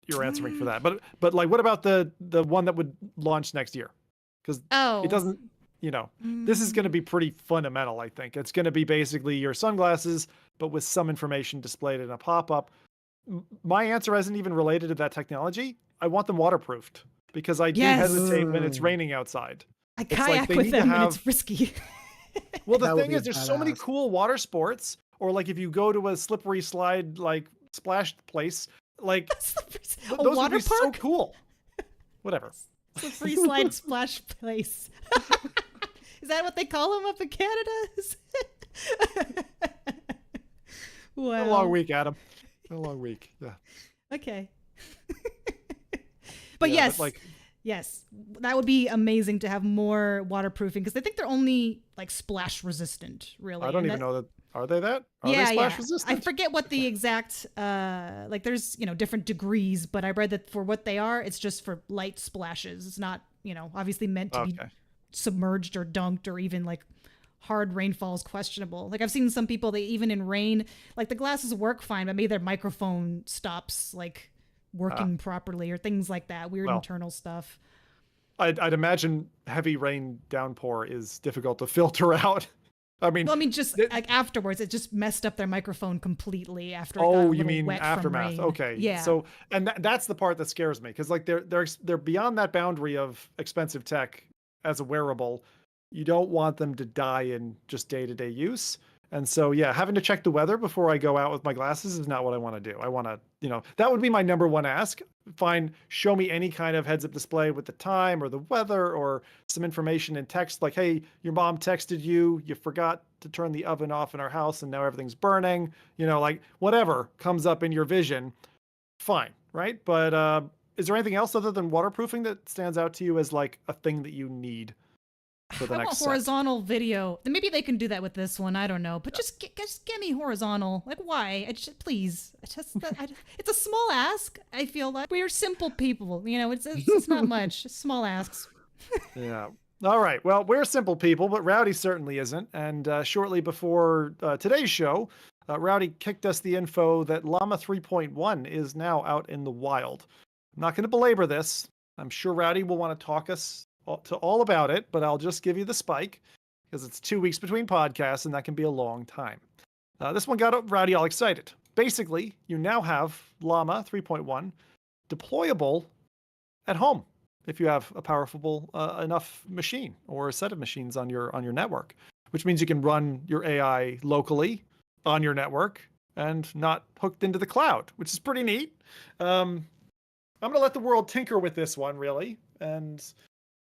You're answering for that, but like, what about the one that would launch next year? Because it doesn't. This is going to be pretty fundamental. I think it's going to be basically your sunglasses, but with some information displayed in a pop-up. My answer isn't even related to that technology. I want them waterproofed because I do hesitate when it's raining outside. I kayak with them and it's risky. Well, the thing is, there's so many cool water sports, or like if you go to a slippery slide, like splash place, like those would be so cool. Whatever. Slippery slide splash place. Is that what they call them up in Canada? Wow. A long week, Adam. A long week. Yeah. Okay. But yes, that would be amazing to have more waterproofing because I think they're only like splash resistant, really. I don't even know that. Are they that? Are they splash resistant? I forget what the exact, like there's, different degrees, but I read that for what they are, it's just for light splashes. It's not, obviously meant to be submerged or dunked or even like hard rainfall is questionable. Like I've seen some people, they even in rain, like the glasses work fine, but maybe their microphone stops like working properly or things like that. Weird internal stuff. I'd imagine heavy rain downpour is difficult to filter out. I mean, Well, I mean, just like afterwards, it just messed up their microphone completely after. It got a oh, you little mean wet from aftermath? rain. Okay, Yeah. So, and that's the part that scares me because like they're beyond that boundary of expensive tech as a wearable. You don't want them to die in just day-to-day use. And so, yeah, having to check the weather before I go out with my glasses is not what I want to do. I want to, that would be my number one ask. Fine, show me any kind of heads-up display with the time or the weather or some information in text like, hey, your mom texted you, you forgot to turn the oven off in our house and now everything's burning. Like whatever comes up in your vision, fine, right? But is there anything else other than waterproofing that stands out to you as like a thing that you need for the I next want set? horizontal video. Maybe they can do that with this one. I don't know, but just get me horizontal. Like why? Please. It's a small ask. I feel like we're simple people. It's not much. Small asks. Yeah. All right. Well, we're simple people, but Rowdy certainly isn't. And shortly before today's show, Rowdy kicked us the info that Llama 3.1 is now out in the wild. I'm not going to belabor this. I'm sure Rowdy will want to talk us to all about it, but I'll just give you the spike because it's 2 weeks between podcasts and that can be a long time. This one got Rowdy all excited. Basically, you now have Llama 3.1 deployable at home if you have a powerful enough machine or a set of machines on your network, which means you can run your AI locally on your network and not hooked into the cloud, which is pretty neat. I'm going to let the world tinker with this one, really. And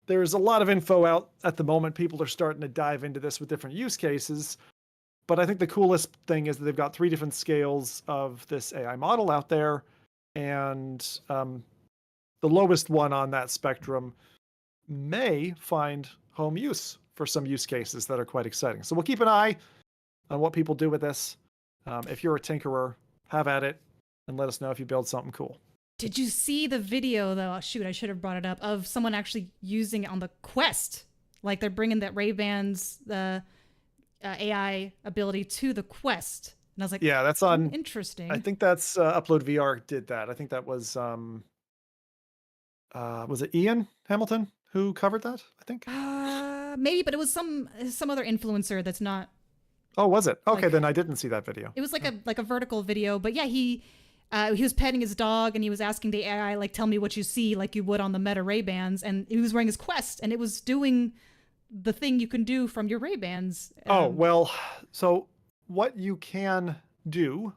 there's a lot of info out at the moment. People are starting to dive into this with different use cases. But I think the coolest thing is that they've got 3 different scales of this AI model out there. And the lowest one on that spectrum may find home use for some use cases that are quite exciting. So we'll keep an eye on what people do with this. If you're a tinkerer, have at it and let us know if you build something cool. Did you see the video though? Oh, shoot, I should have brought it up, of someone actually using it on the Quest. Like they're bringing that Ray-Ban's AI ability to the Quest. And I was like, yeah, that's on. Interesting. I think that's Upload VR did that. I think that was it Ian Hamilton who covered that? I think. Maybe, but it was some other influencer that's not. Oh, was it? Okay, like, then I didn't see that video. It was like a vertical video, but yeah, he was petting his dog and he was asking the AI, like, tell me what you see, like you would on the Meta Ray-Bans, and he was wearing his Quest and it was doing the thing you can do from your Ray-Bans. Oh, well, so what you can do,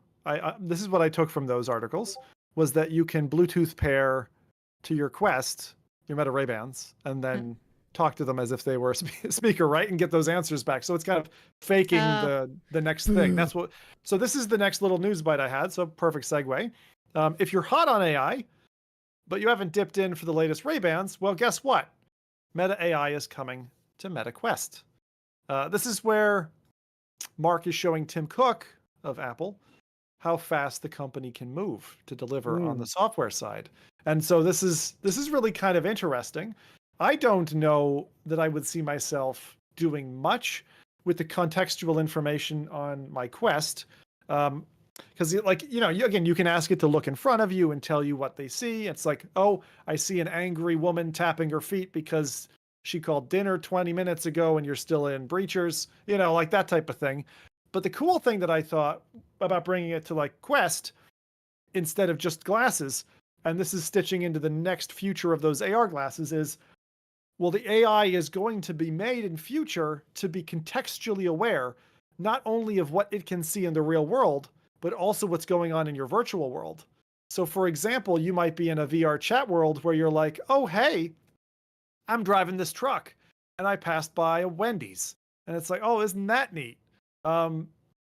this is what I took from those articles, was that you can Bluetooth pair to your Quest, your Meta Ray-Bans, and then talk to them as if they were a speaker, right? And get those answers back. So it's kind of faking the next thing. That's what. So this is the next little news bite I had. So perfect segue. If you're hot on AI, but you haven't dipped in for the latest Ray-Bans, well, guess what? Meta AI is coming to Meta Quest. This is where Mark is showing Tim Cook of Apple how fast the company can move to deliver on the software side. And so this is really kind of interesting. I don't know that I would see myself doing much with the contextual information on my Quest. Because you can ask it to look in front of you and tell you what they see. It's like, oh, I see an angry woman tapping her feet because she called dinner 20 minutes ago and you're still in breachers, like that type of thing. But the cool thing that I thought about bringing it to like Quest instead of just glasses, and this is stitching into the next future of those AR glasses, is, well, the AI is going to be made in future to be contextually aware, not only of what it can see in the real world, but also what's going on in your virtual world. So for example, you might be in a VR chat world where you're like, oh, hey, I'm driving this truck and I passed by a Wendy's. And it's like, oh, isn't that neat?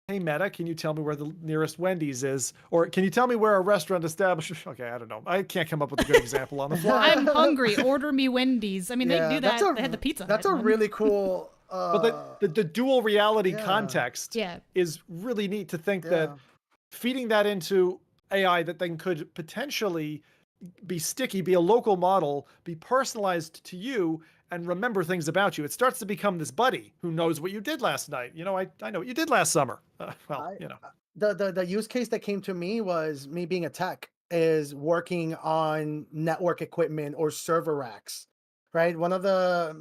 Hey, Meta, can you tell me where the nearest Wendy's is? Or can you tell me where a restaurant establishment... Okay, I don't know. I can't come up with a good example on the fly. I'm hungry. Order me Wendy's. I mean, they do that. They had the Pizza Hut. That's a really cool... But the dual reality context is really neat to think that feeding that into AI that then could potentially be sticky, be a local model, be personalized to you, and remember things about you. It starts to become this buddy who knows what you did last night. I know what you did last summer. The use case that came to me was me being a tech, is working on network equipment or server racks. right? One of the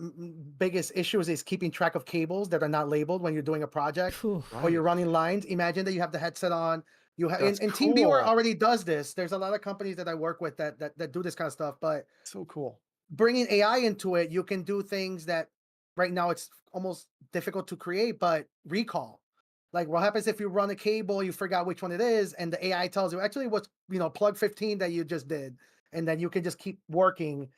biggest issues is keeping track of cables that are not labeled when you're doing a project Phew. or you're Right. running lines. Imagine that you have the headset on. You have That's and TeamViewer cool. already does this. There's a lot of companies that I work with that do this kind of stuff. But So cool. bringing AI into it, you can do things that right now it's almost difficult to create. But recall, like what happens if you run a cable, you forgot which one it is, and the AI tells you actually what's plug 15 that you just did, and then you can just keep working.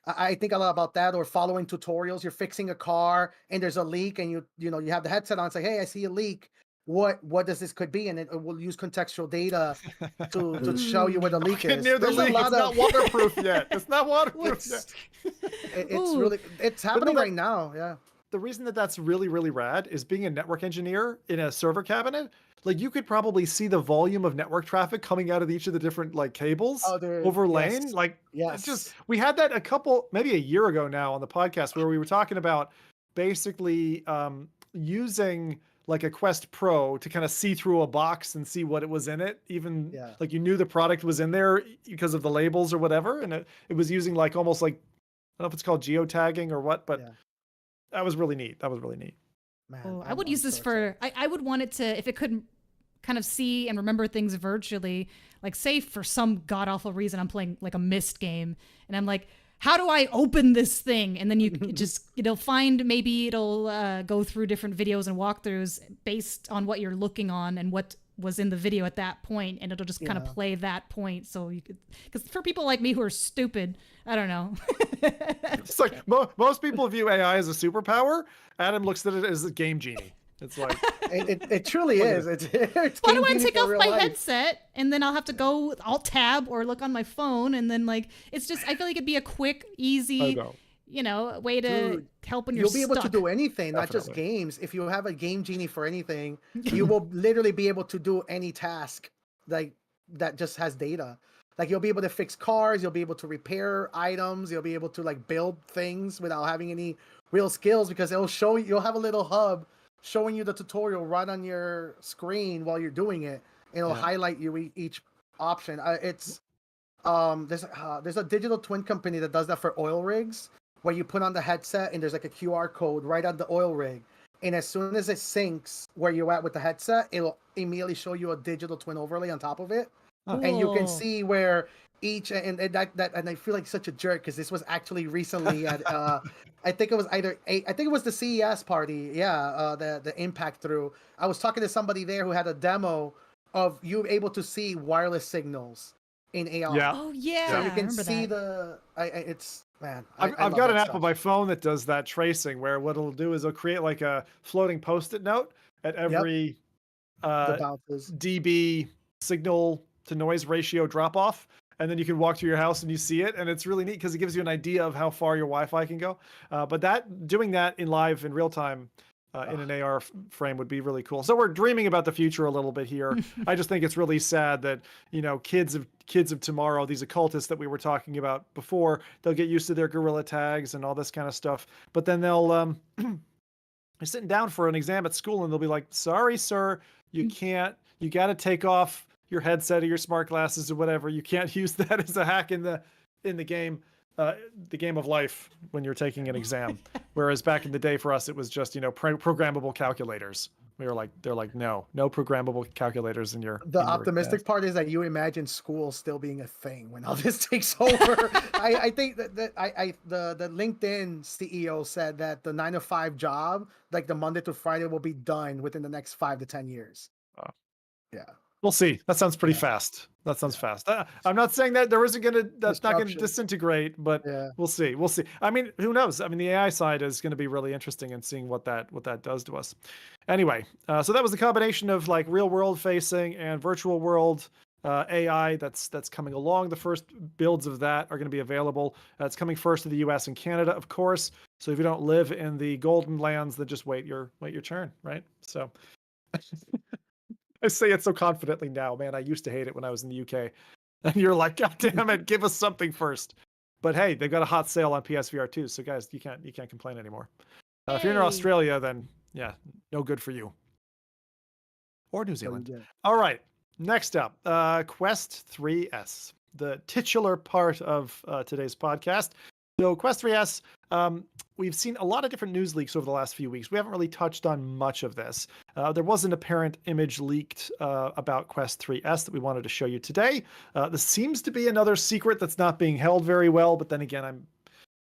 I think a lot about that, or following tutorials. You're fixing a car and there's a leak, and you have the headset on. It's like, hey, I see a leak. What does this could be? And it will use contextual data to show you where the Ooh. leak Don't get is. near the There's a leak. It's lot not of waterproof yet. It's not waterproof yet. it's Ooh. really it's But no, happening that, right now. Yeah. the reason that that's really, really rad is being a network engineer in a server cabinet. Like you could probably see the volume of network traffic coming out of each of the different like cables Oh, there. over lane. Yes. Like it just Yes. we had that maybe a year ago now on the podcast where we were talking about basically using like a Quest Pro to kind of see through a box and see what it was in it. Even Yeah. like you knew the product was in there because of the labels or whatever, and it was using like almost like I don't know if it's called geotagging or what, but Yeah. that was really neat. That was really neat. Man, Oh, I I'm would use so this excited. for, I would want it to, if it could kind of see and remember things virtually, like say for some god awful reason I'm playing like a Myst game and I'm like, how do I open this thing? And then it'll find, maybe it'll go through different videos and walkthroughs based on what you're looking on and what was in the video at that point, and it'll just kind of Yeah. play that point. So you could, because for people like me who are stupid, I don't know. It's like most people view AI as a superpower. Adam looks at it as a game genie. It's like It truly Look at is. It's Why do Game I Genie take for off real my life. headset and then I'll have to go alt tab or look on my phone, and then like it's just, I feel like it'd be a quick, easy, way to Dude, help when you're You'll be able to stuck. do anything, not just Definitely. games. If you have a Game Genie for anything, you will literally be able to do any task like that just has data. Like you'll be able to fix cars, you'll be able to repair items, you'll be able to like build things without having any real skills, because it'll show you, you'll have a little hub showing you the tutorial right on your screen while you're doing it. And it'll Yeah. highlight you each option. There's a digital twin company that does that for oil rigs, where you put on the headset and there's like a QR code right on the oil rig. And as soon as it syncs where you're at with the headset, it'll immediately show you a digital twin overlay on top of it. And you can Cool. see where each and I feel like such a jerk because this was actually recently at I think it was the CES party, the Impact through. I was talking to somebody there who had a demo of you able to see wireless signals in AR. Yeah. Oh yeah, So you I can remember see that. it's man. I've love got an that app stuff. on my phone that does that tracing, where what it'll do is it'll create like a floating post-it note at every The bounces. dB signal to noise ratio drop off, and then you can walk through your house and you see it, and it's really neat because it gives you an idea of how far your Wi-Fi can go. But doing that in real time in an AR frame would be really cool. So we're dreaming about the future a little bit here. I just think it's really sad that kids of tomorrow, these occultists that we were talking about before, they'll get used to their gorilla tags and all this kind of stuff, but then they'll they're sitting down for an exam at school and they'll be like, sorry sir, you can't, you got to take off your headset or your smart glasses or whatever. You can't use that as a hack in the game of life when you're taking an exam. Whereas back in the day for us, it was just programmable calculators. They're like no programmable calculators in your. The in your optimistic exams. part is that you imagine school still being a thing when all this takes over. I think that the LinkedIn CEO said that the 9 to 5 job, like the Monday to Friday, will be done within the next 5 to 10 years. Wow. Yeah. We'll see. That sounds pretty Yeah. fast. That sounds fast. I'm not saying that that's not going to Disruption. disintegrate, but Yeah. we'll see. We'll see. I mean, who knows? I mean, the AI side is going to be really interesting and seeing what that does to us. Anyway, so that was the combination of like real world facing and virtual world AI that's coming along. The first builds of that are going to be available. It's coming first to the US and Canada, of course. So if you don't live in the golden lands, then just wait your turn, right? So I say it so confidently now, man. I used to hate it when I was in the UK. And you're like, God damn it, give us something first. But hey, they've got a hot sale on PSVR2, so guys, you can't complain anymore. If you're in Hey. Australia, then yeah, no good for you. Or New Zealand. Yeah. All right, next up, Quest 3S, the titular part of today's podcast. So Quest 3S, we've seen a lot of different news leaks over the last few weeks. We haven't really touched on much of this. There was an apparent image leaked about Quest 3S that we wanted to show you today. This seems to be another secret that's not being held very well, but then again,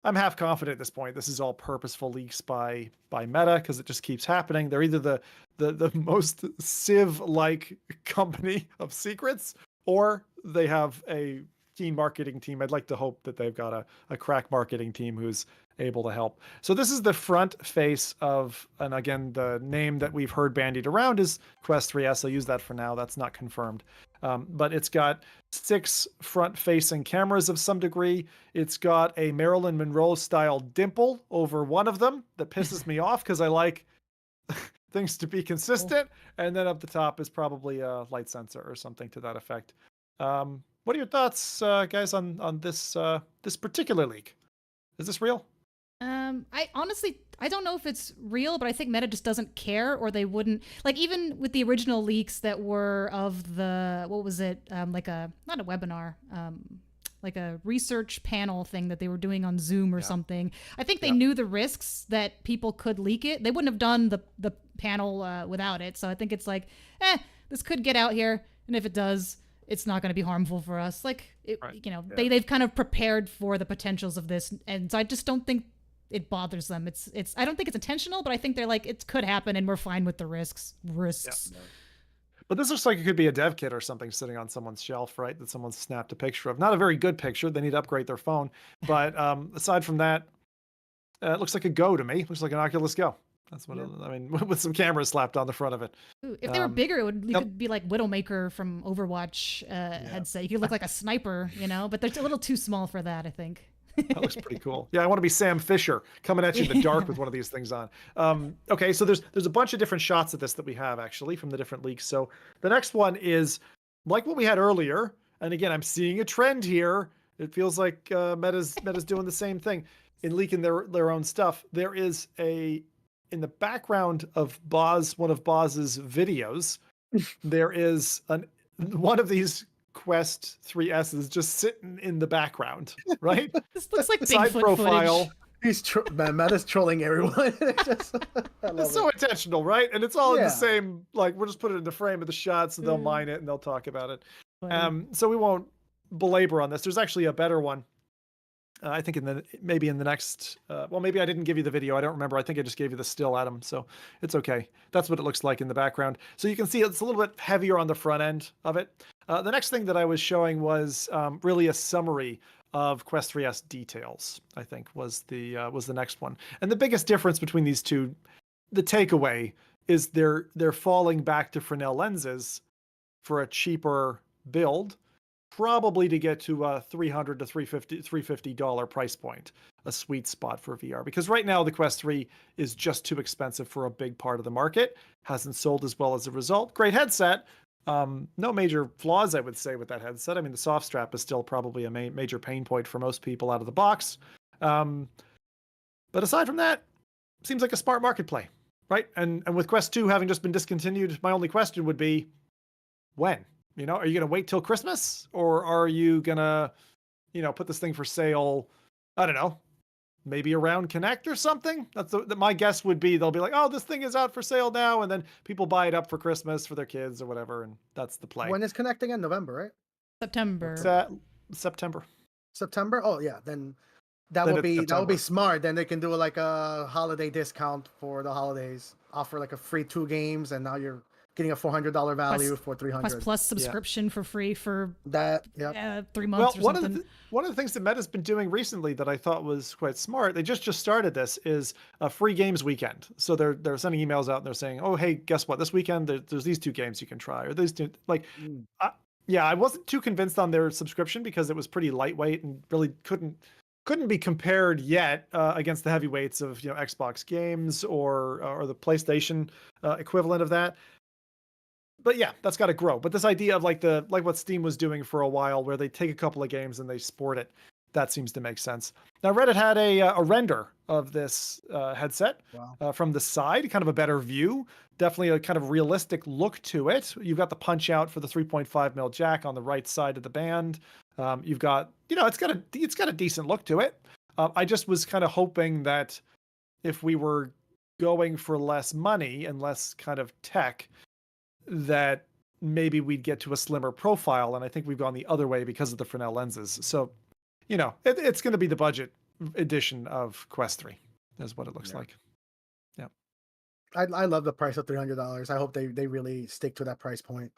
I'm half confident at this point. This is all purposeful leaks by Meta because it just keeps happening. They're either the most Civ-like company of secrets, or they have a keen marketing team. I'd like to hope that they've got a crack marketing team who's able to help. So this is the front face of, and again, the name that we've heard bandied around is Quest 3S. I'll use that for now. That's not confirmed. But it's got 6 front-facing cameras of some degree. It's got a Marilyn Monroe-style dimple over one of them that pisses me off because I like things to be consistent. And then up the top is probably a light sensor or something to that effect. What are your thoughts, guys, on this this particular leak? Is this real? I honestly, I don't know if it's real, but I think Meta just doesn't care, or they wouldn't. Like, even with the original leaks that were of the, what was it? Like not a webinar, like a research panel thing that they were doing on Zoom or something. I think they knew the risks that people could leak it. They wouldn't have done the panel without it. So I think it's like, this could get out here. And if it does, it's not going to be harmful for us. Like, they've kind of prepared for the potentials of this. And so I just don't think it bothers them. I don't think it's intentional, but I think they're like, it could happen and we're fine with the risks. Yeah. But this looks like it could be a dev kit or something sitting on someone's shelf, right? That someone snapped a picture of. Not a very good picture. They need to upgrade their phone. But aside from that, it looks like a Go to me. It looks like an Oculus Go. That's what I mean, with some cameras slapped on the front of it. Ooh, if they were bigger, you could be like Widowmaker from Overwatch headset. You could look like a sniper, but they're a little too small for that, I think. That looks pretty cool. Yeah, I want to be Sam Fisher coming at you in the dark with one of these things on. Okay, so there's a bunch of different shots of this that we have actually from the different leaks. So the next one is like what we had earlier. And again, I'm seeing a trend here. It feels like Meta's doing the same thing in leaking their own stuff. There is in the background of one of Boz's videos, there is one of these Quest 3S's just sitting in the background, right? This looks like side Bigfoot profile. footage. Meta's trolling everyone. It's so intentional, right? And it's all in the same, like, we'll just put it in the frame of the shot so they'll mine it and they'll talk about it. So we won't belabor on this. There's actually a better one. I think maybe in the next, maybe I didn't give you the video. I don't remember. I think I just gave you the still, Adam. So it's okay. That's what it looks like in the background. So you can see it's a little bit heavier on the front end of it. The next thing that I was showing was really a summary of Quest 3S details, I think was the next one. And the biggest difference between these two, the takeaway is they're falling back to Fresnel lenses for a cheaper build, probably to get to a $300 to $350 price point, a sweet spot for VR. Because right now the Quest 3 is just too expensive for a big part of the market, hasn't sold as well as a result. Great headset. No major flaws, I would say, with that headset. I mean, the soft strap is still probably a major pain point for most people out of the box. But aside from that, seems like a smart market play, right? And with Quest 2 having just been discontinued, my only question would be, when? Are you going to wait till Christmas, or are you going to, put this thing for sale? I don't know, maybe around Connect or something. That's my guess would be they'll be like, oh, this thing is out for sale now. And then people buy it up for Christmas for their kids or whatever. And that's the play. When is Connect again? November, right? September. September. Oh yeah. Then that would be smart. Then they can do like a holiday discount for the holidays, offer like a free 2 games. And now you're getting a $400 value for $300. Quest Plus subscription for free for that. 3 months or something. One of the things that Meta's been doing recently that I thought was quite smart, they just started this, is a free games weekend. So they're sending emails out and they're saying, oh, hey, guess what? This weekend there's these 2 games you can try, or these 2. Like, I wasn't too convinced on their subscription because it was pretty lightweight and really couldn't be compared yet against the heavyweights of Xbox games or the PlayStation equivalent of that. But yeah, that's got to grow. But this idea of like what Steam was doing for a while, where they take a couple of games and they sport it, that seems to make sense. Now, Reddit had a render of this headset from the side, kind of a better view. Definitely a kind of realistic look to it. You've got the punch out for the 3.5 jack on the right side of the band. You've got, it's got a decent look to it. I just was kind of hoping that if we were going for less money and less kind of tech, that maybe we'd get to a slimmer profile. And I think we've gone the other way because of the Fresnel lenses. So, it's going to be the budget edition of Quest 3 is what it looks like. Yeah. I love the price of $300. I hope they really stick to that price point.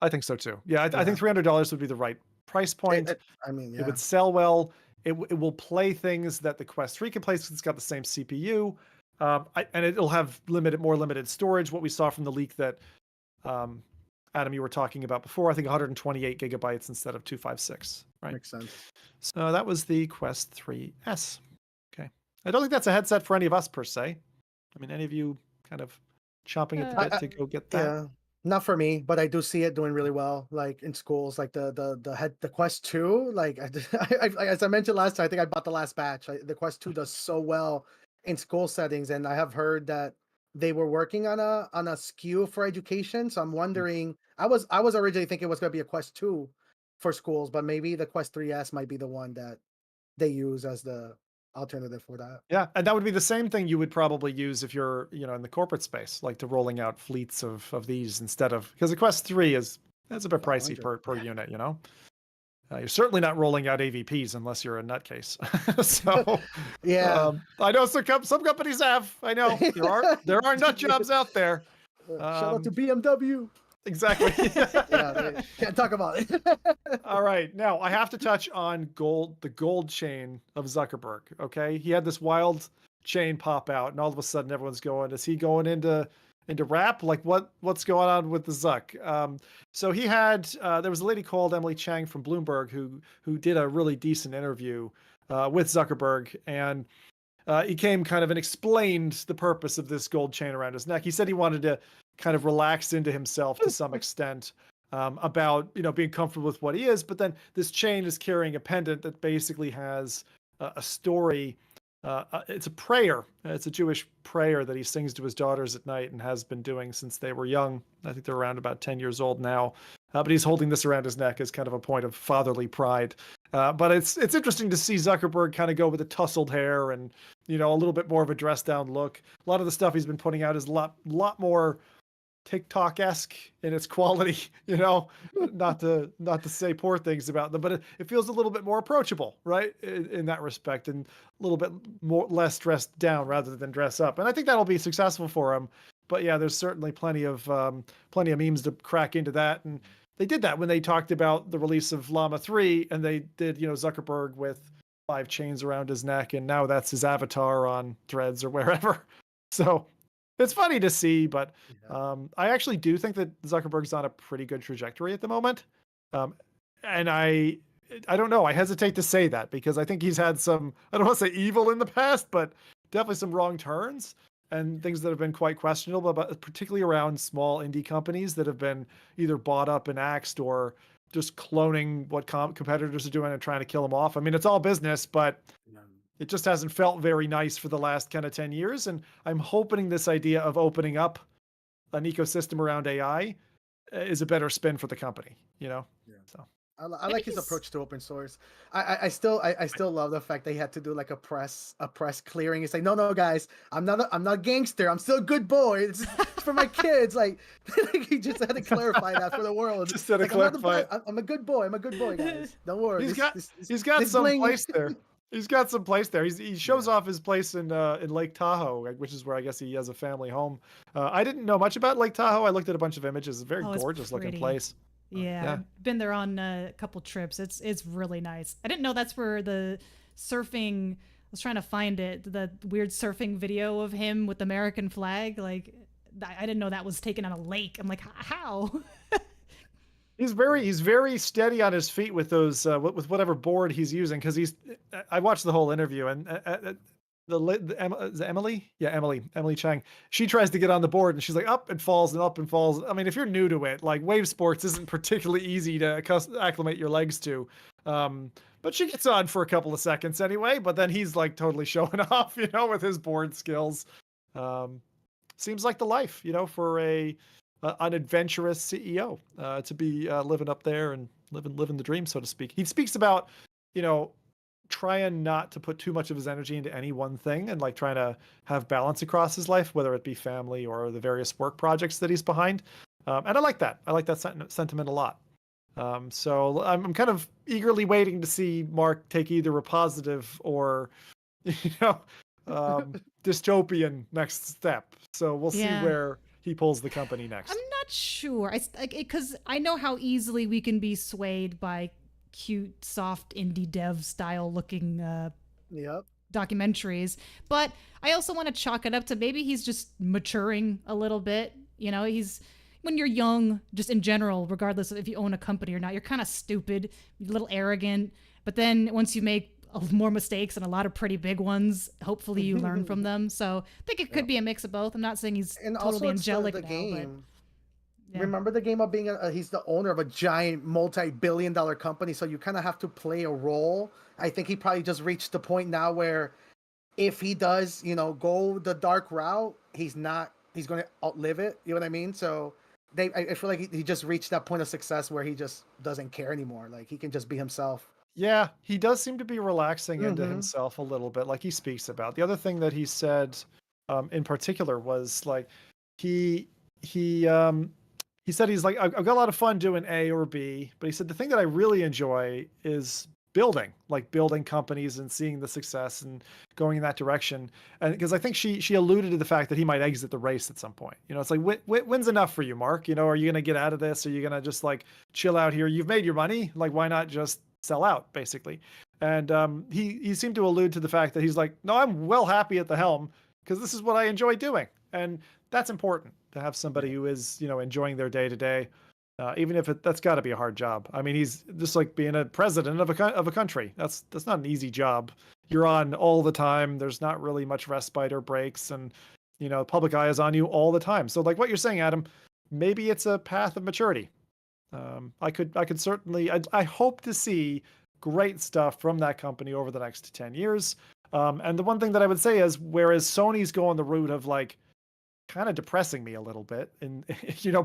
I think so too. Yeah. I think $300 would be the right price point. It would sell well. It will play things that the Quest 3 can play because it's got the same CPU. And it'll have more limited storage. What we saw from the leak that Adam, you were talking about before, I think 128 gigabytes instead of 256, right? Makes sense. So that was the Quest 3S. Okay. I don't think that's a headset for any of us per se. I mean, any of you kind of chomping at the bit to go get that? Yeah, not for me, but I do see it doing really well, like in schools, like the Quest 2. Like as I mentioned last time, I think I bought the last batch. The Quest 2 does so well in school settings, and I have heard that they were working on a SKU for education. So I'm wondering, I was originally thinking it was going to be a Quest 2 for schools, but maybe the Quest 3S might be the one that they use as the alternative for that. Yeah, and that would be the same thing you would probably use if you're, in the corporate space, like to rolling out fleets of these instead of, because the Quest 3 that's a bit pricey per unit, You're certainly not rolling out AVPs unless you're a nutcase. So yeah, I know some companies have. I know there are nut jobs out there. Shout out to BMW. Exactly. Yeah, can't talk about it. All right, now I have to touch on the gold chain of Zuckerberg. Okay, he had this wild chain pop out, and all of a sudden everyone's going, "Is he going into rap? Like what's going on with the Zuck?" So he had there was a lady called Emily Chang from Bloomberg who did a really decent interview with Zuckerberg, and he came kind of and explained the purpose of this gold chain around his neck. He said he wanted to kind of relax into himself to some extent about being comfortable with what he is, but then this chain is carrying a pendant that basically has a story. It's a prayer. It's a Jewish prayer that he sings to his daughters at night and has been doing since they were young. I think they're around about 10 years old now. But he's holding this around his neck as kind of a point of fatherly pride. But it's interesting to see Zuckerberg kind of go with the tousled hair and a little bit more of a dressed down look. A lot of the stuff he's been putting out is a lot more TikTok-esque in its quality, not to say poor things about them, but it feels a little bit more approachable, right? In that respect, and a little bit less dressed down rather than dress up. And I think that'll be successful for him. But yeah, there's certainly plenty of memes to crack into that. And they did that when they talked about the release of Llama 3, and they did, Zuckerberg with 5 chains around his neck, and now that's his avatar on Threads or wherever. So it's funny to see, but I actually do think that Zuckerberg's on a pretty good trajectory at the moment. And I don't know. I hesitate to say that because I think he's had some, I don't want to say evil in the past, but definitely some wrong turns and things that have been quite questionable, but particularly around small indie companies that have been either bought up and axed or just cloning what competitors are doing and trying to kill them off. I mean, it's all business, but it just hasn't felt very nice for the last kind of 10 years. And I'm hoping this idea of opening up an ecosystem around AI is a better spin for the company, So I like his approach to open source. I still love the fact that he had to do like a press clearing. It's like, no, guys, I'm not a gangster. I'm still a good boy. It's for my kids. Like he just had to clarify that for the world. Just had to clarify. I'm a good boy. I'm a good boy, guys. Don't worry. He's got some place there. He's got some place there. He shows off his place in Lake Tahoe, which is where I guess he has a family home. I didn't know much about Lake Tahoe. I looked at a bunch of images. It's a very gorgeous looking place. Yeah, been there on a couple trips. It's really nice. I didn't know that's where the surfing. I was trying to find it. The weird surfing video of him with the American flag. Like, I didn't know that was taken on a lake. I'm like, how? He's very steady on his feet with those with whatever board he's using, because I watched the whole interview, and Emily Chang, she tries to get on the board and she's like up and falls. I mean, if you're new to it, like wave sports isn't particularly easy to acclimate your legs to. But she gets on for a couple of seconds anyway, but then he's like totally showing off, with his board skills. Seems like the life, for an adventurous CEO to be living up there and living the dream, so to speak. He speaks about, trying not to put too much of his energy into any one thing and like trying to have balance across his life, whether it be family or the various work projects that he's behind. And I like that. I like that sentiment a lot. So I'm kind of eagerly waiting to see Mark take either a positive or, dystopian next step. So we'll see where he pulls the company next. I'm not sure. Because I know how easily we can be swayed by cute, soft indie dev style looking documentaries. But I also want to chalk it up to maybe he's just maturing a little bit. When you're young, just in general, regardless of if you own a company or not, you're kind of stupid, you're a little arrogant. But then once you make more mistakes and a lot of pretty big ones, hopefully you learn from them. So I think it could be a mix of both. I'm not saying he's totally angelic now, game. But remember the game of being he's the owner of a giant multi-billion-dollar company, so you kind of have to play a role. I think he probably just reached the point now where if he does, go the dark route, he's going to outlive it. You know what I mean? So I feel like he just reached that point of success where he just doesn't care anymore. Like he can just be himself. Yeah, he does seem to be relaxing into himself a little bit, like he speaks about. The other thing that he said in particular was like he said he's like, I've got a lot of fun doing A or B, but he said the thing that I really enjoy is building companies and seeing the success and going in that direction. And because I think she alluded to the fact that he might exit the race at some point. It's like, when's enough for you, Mark? Are you going to get out of this? Are you going to just like chill out here? You've made your money. Like, why not just sell out, basically? And he seemed to allude to the fact that he's like, no, I'm well happy at the helm because this is what I enjoy doing. And that's important to have somebody who is, enjoying their day to day, even if that's got to be a hard job. I mean, he's just like being a president of a country. That's not an easy job. You're on all the time. There's not really much respite or breaks, and public eye is on you all the time. So like what you're saying, Adam, maybe it's a path of maturity. I could certainly, I hope to see great stuff from that company over the next 10 years. And the one thing that I would say is, whereas Sony's going the route of like kind of depressing me a little bit and,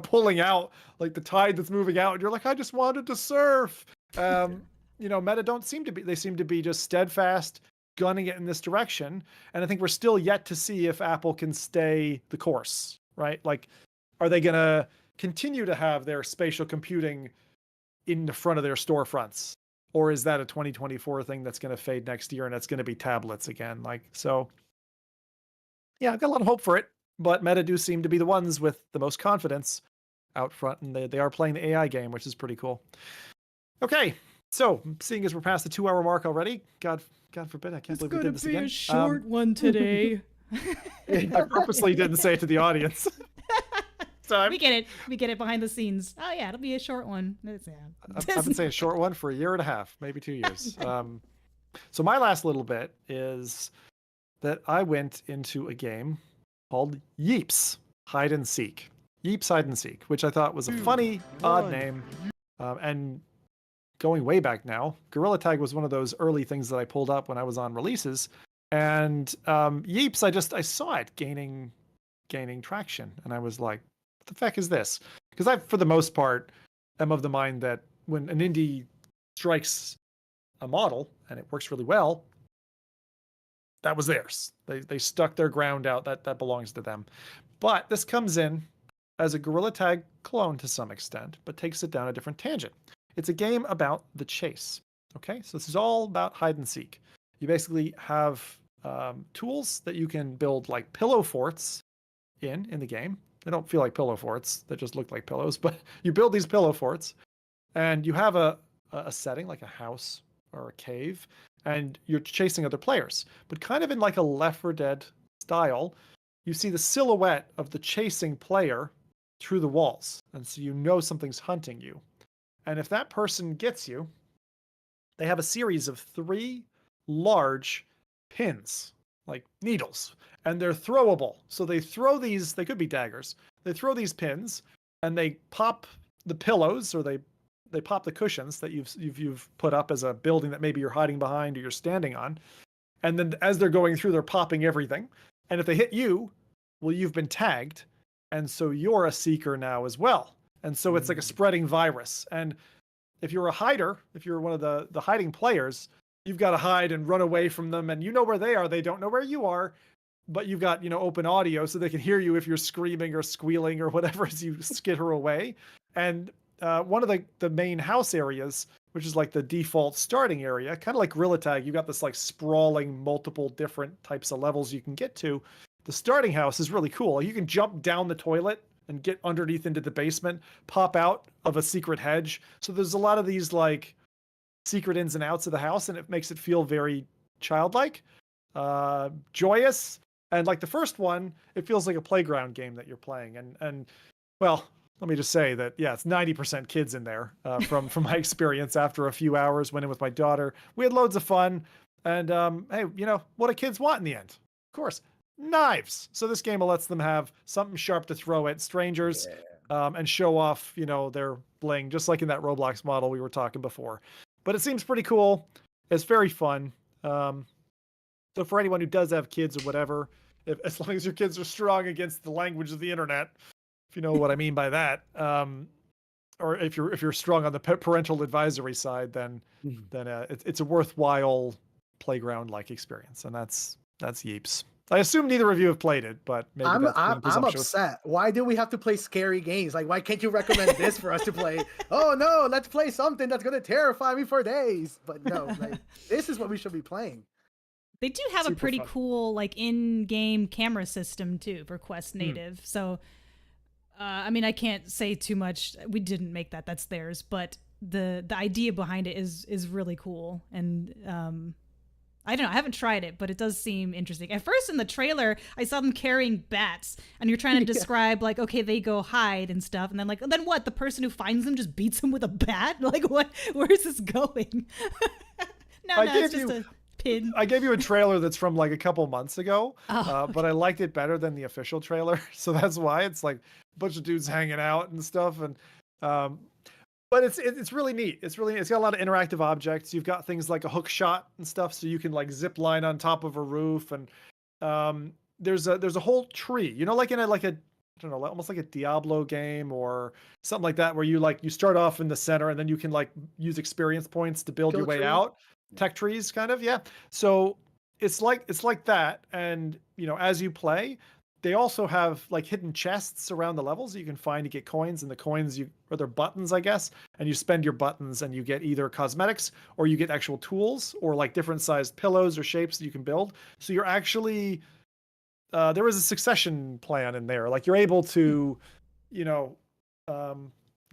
pulling out like the tide that's moving out, and you're like, I just wanted to surf. Meta they seem to be just steadfast, gunning it in this direction. And I think we're still yet to see if Apple can stay the course, right? Like, are they going to continue to have their spatial computing in the front of their storefronts? Or is that a 2024 thing that's going to fade next year and it's going to be tablets again? So yeah, I've got a lot of hope for it, but Meta do seem to be the ones with the most confidence out front, and they are playing the AI game, which is pretty cool. Okay, so seeing as we're past the 2-hour mark already, God forbid, I can't believe we did this again. It's gonna be a short one today. I purposely didn't say it to the audience. So we get it behind the scenes. Oh yeah, it'll be a short one. I've been saying short one for a year and a half, maybe 2 years. So my last little bit is that I went into a game called Yeeps Hide and Seek. Yeeps Hide and Seek, which I thought was a funny, odd name. And going way back now, Gorilla Tag was one of those early things that I pulled up when I was on releases. And Yeeps, I saw it gaining traction, and I was like, what the heck is this? Because I, for the most part, am of the mind that when an indie strikes a model and it works really well, that was theirs. They stuck their ground out. That belongs to them. But this comes in as a Gorilla Tag clone to some extent, but takes it down a different tangent. It's a game about the chase. Okay, so this is all about hide and seek. You basically have tools that you can build like pillow forts in the game. They don't feel like pillow forts. They just look like pillows, but you build these pillow forts, and you have a setting like a house or a cave, and you're chasing other players. But kind of in like a Left 4 Dead style, you see the silhouette of the chasing player through the walls, and so you know something's hunting you. And if that person gets you, they have a series of 3 large pins, like needles, and they're throwable. So they throw these, they could be daggers. They throw these pins, and they pop the pillows, or they pop the cushions that you've put up as a building that maybe you're hiding behind or you're standing on. And then as they're going through, they're popping everything. And if they hit you, well, you've been tagged, and so you're a seeker now as well. And so it's like a spreading virus. And if you're a hider, if you're one of the hiding players, you've got to hide and run away from them, and you know where they are. They don't know where you are, but you've got, open audio so they can hear you if you're screaming or squealing or whatever as you skitter away. And one of the main house areas, which is like the default starting area, kind of like Gorilla Tag, you got this like sprawling multiple different types of levels you can get to. The starting house is really cool. You can jump down the toilet and get underneath into the basement, pop out of a secret hedge. So there's a lot of these like secret ins and outs of the house, and it makes it feel very childlike, joyous. And like the first one, it feels like a playground game that you're playing. And well, let me just say that, yeah, it's 90% kids in there from my experience after a few hours. Went in with my daughter. We had loads of fun. And hey, what do kids want in the end? Of course, knives. So this game lets them have something sharp to throw at strangers, and show off, their bling, just like in that Roblox model we were talking before. But it seems pretty cool. It's very fun. So for anyone who does have kids or whatever, as long as your kids are strong against the language of the internet, if you know what I mean by that, or if you're strong on the parental advisory side, then it's a worthwhile playground-like experience, and that's Yeeps. I assume neither of you have played it, but maybe I'm I'm upset. Why do we have to play scary games? Like, why can't you recommend this for us to play? Oh no, let's play something that's gonna terrify me for days. But no, like, this is what we should be playing. They do have a pretty cool like in-game camera system too for Quest Native. So, I mean, I can't say too much. We didn't make that; that's theirs. But the idea behind it is really cool, and I don't know. I haven't tried it, but it does seem interesting. At first, in the trailer, I saw them carrying bats, and you're trying to describe like, okay, they go hide and stuff, and then what? The person who finds them just beats them with a bat? Like, what? Where is this going? no, it's just a pin. I gave you a trailer that's from like a couple months ago, but I liked it better than the official trailer, so that's why it's like a bunch of dudes hanging out and stuff, and but it's really neat. It's got a lot of interactive objects. You've got things like a hook shot and stuff, so you can like zip line on top of a roof, and there's a whole tree. Like in I don't know, almost like a Diablo game or something like that, where you start off in the center and then you can like use experience points to build your way out. Tech trees, kind of, yeah. So it's like that, and as you play, they also have like hidden chests around the levels that you can find to get coins, and the coins or they're buttons, I guess, and you spend your buttons and you get either cosmetics or you get actual tools or like different sized pillows or shapes that you can build. So you're actually there is a succession plan in there. Like you're able to,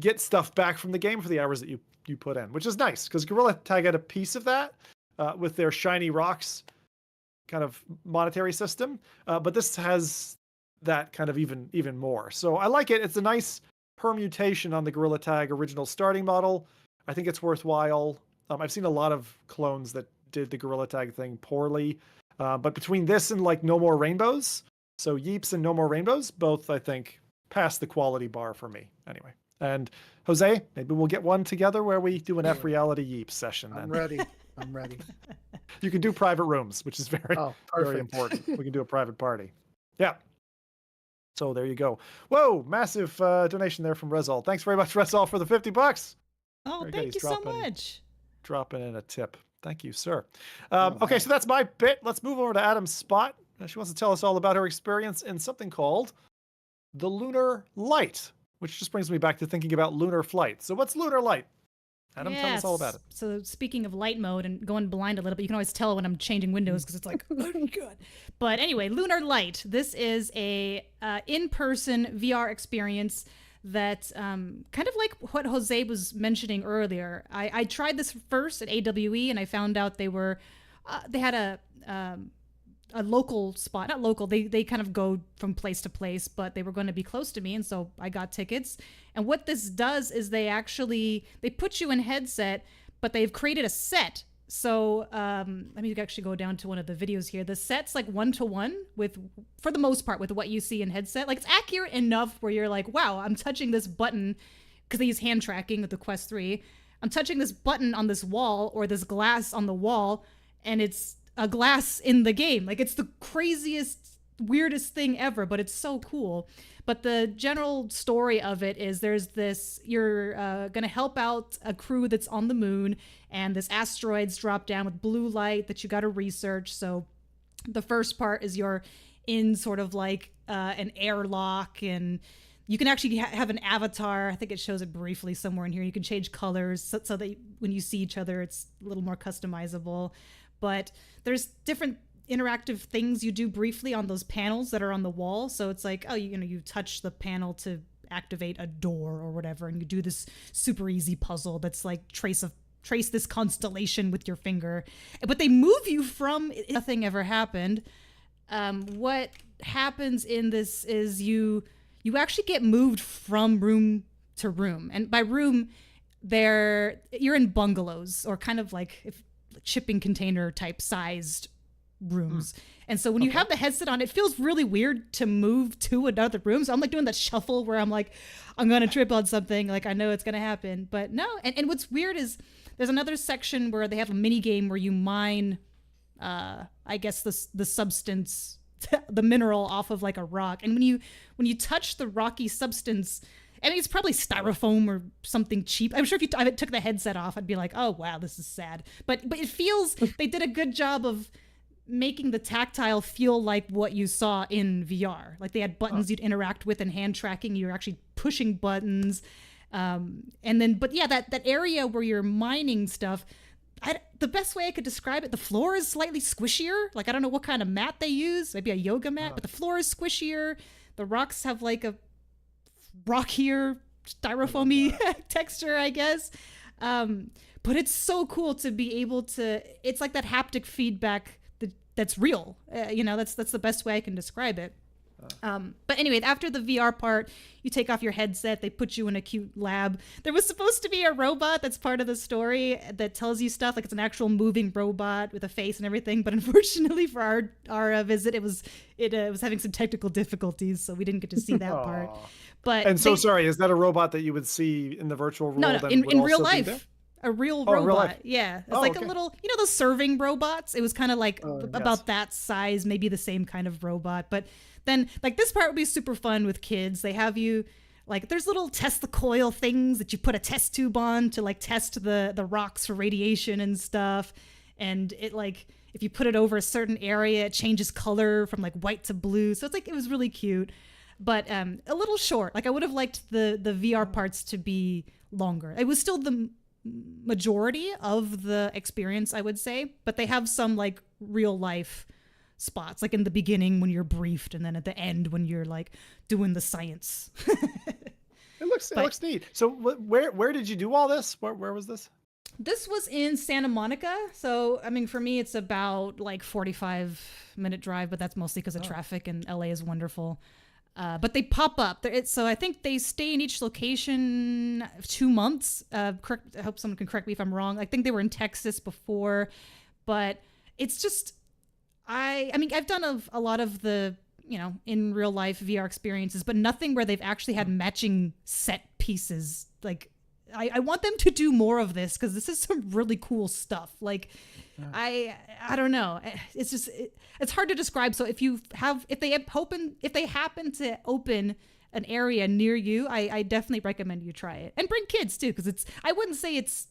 get stuff back from the game for the hours that you put in, which is nice because Gorilla Tag had a piece of that with their shiny rocks kind of monetary system, but this has that kind of even more. So I like it. It's a nice permutation on the Gorilla Tag original starting model. I think it's worthwhile. I've seen a lot of clones that did the Gorilla Tag thing poorly, but between this and like No More Rainbows, so Yeeps and No More Rainbows, both I think pass the quality bar for me anyway. And Jose, maybe we'll get one together where we do an FReality Yeeps session. Then. I'm ready. You can do private rooms, which is very important. We can do a private party. Yeah. So there you go. Whoa, massive donation there from Rezal. Thanks very much, Rezal, for the $50. Oh, very thank you so much. Dropping in a tip. Thank you, sir. Okay, so that's my bit. Let's move over to Adam's spot. She wants to tell us all about her experience in something called the Lunar Light, which just brings me back to thinking about lunar flight. So what's Lunar Light? Adam, tell us all about it. So speaking of light mode and going blind a little bit, you can always tell when I'm changing windows because it's like, oh my God. But anyway, Lunar Light. This is a in-person VR experience that kind of like what Jose was mentioning earlier. I tried this first at AWE and I found out they had a local spot, not local, they kind of go from place to place, but they were going to be close to me, and so I got tickets. And what this does is they put you in headset, but they've created a set. So let me actually go down to one of the videos here. The set's like 1-to-1 for the most part, with what you see in headset. Like it's accurate enough where you're like, wow, I'm touching this button, because they use hand tracking with the Quest 3. I'm touching this button on this wall or this glass on the wall, and it's a glass in the game. Like it's the craziest weirdest thing ever, but it's so cool. But the general story of it is you're going to help out a crew that's on the moon, and this asteroids drop down with blue light that you got to research. So the first part is you're in sort of like an airlock, and you can actually have an avatar. I think it shows it briefly somewhere in here. You can change colors so that when you see each other, it's a little more customizable. But there's different interactive things you do briefly on those panels that are on the wall. So it's like, oh, you touch the panel to activate a door or whatever, and you do this super easy puzzle that's like trace this constellation with your finger. But they move you from, nothing ever happened. What happens in this is you actually get moved from room to room, and by room, you're in bungalows or kind of like shipping container type sized rooms. And so when you have the headset on, it feels really weird to move to another room. So I'm like doing that shuffle where I'm like, I'm going to trip on something. Like I know it's going to happen, but no. And what's weird is there's another section where they have a mini game where you mine, I guess the substance, the mineral off of like a rock. And when you touch the rocky substance, I mean, it's probably styrofoam or something cheap. I'm sure if I took the headset off, I'd be like, oh, wow, this is sad. But it feels, they did a good job of making the tactile feel like what you saw in VR. Like they had buttons you'd interact with and hand tracking. You're actually pushing buttons. And then, but yeah, that area where you're mining stuff, the best way I could describe it, the floor is slightly squishier. Like, I don't know what kind of mat they use, maybe a yoga mat, but the floor is squishier. The rocks have like a rockier, styrofoamy texture, I guess. But it's so cool to be able to, it's like that haptic feedback that's real. That's the best way I can describe it. But anyway, after the VR part, you take off your headset, they put you in a cute lab. There was supposed to be a robot that's part of the story that tells you stuff, like it's an actual moving robot with a face and everything. But unfortunately for our visit, it was having some technical difficulties, so we didn't get to see that part. But sorry, is that a robot that you would see in the virtual world? No, in real life. A real robot. Real life. Yeah. It's like a little, those serving robots. It was kind of like about that size, maybe the same kind of robot. But then like this part would be super fun with kids. They have you like, there's little test the coil things that you put a test tube on to like test the rocks for radiation and stuff. And it like, if you put it over a certain area, it changes color from like white to blue. So it's like, it was really cute, but a little short. Like I would have liked the VR parts to be longer. It was still the majority of the experience, I would say, but they have some like real life spots, like in the beginning when you're briefed, and then at the end when you're like doing the science. It looks neat. So where did you do all this? Where was this? This was in Santa Monica. So I mean, for me, it's about like 45-minute drive, but that's mostly because of traffic, and LA is wonderful. But they pop up. So I think they stay in each location 2 months. I hope someone can correct me if I'm wrong. I think they were in Texas before, but it's just, I mean, I've done a lot of the, in real life VR experiences, but nothing where they've actually had matching set pieces. Like I want them to do more of this, because this is some really cool stuff. Like I don't know. It's just, it's hard to describe. So if they happen to open an area near you, I definitely recommend you try it, and bring kids too. Cause I wouldn't say it's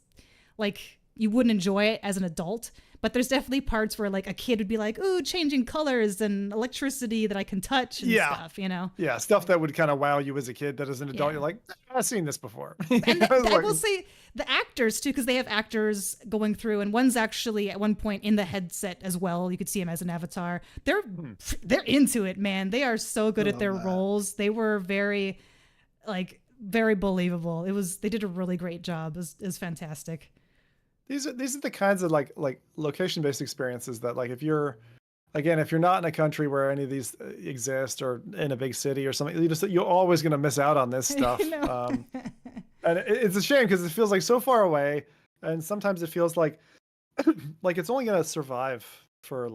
like you wouldn't enjoy it as an adult, but there's definitely parts where like a kid would be like, ooh, changing colors and electricity that I can touch and stuff, Yeah, stuff that would kind of wow you as a kid, that as an adult, you're like, I've seen this before. And I will say the actors too, because they have actors going through, and one's actually at one point in the headset as well. You could see him as an avatar. They're into it, man. They are so good at their roles. They were very believable. They did a really great job. It was fantastic. These are the kinds of like location-based experiences that, like, if you're not in a country where any of these exist, or in a big city or something, you're always going to miss out on this stuff. And it's a shame, because it feels like so far away, and sometimes it feels like like it's only going to survive for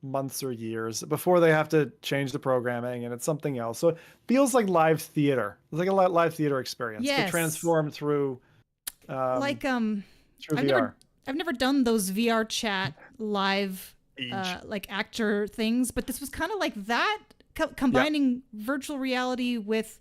months or years before they have to change the programming and it's something else. So it feels like live theater. It's like a live theater experience to transform through. Through VR. I've never done those VR chat live like actor things, but this was kind of like that, combining virtual reality with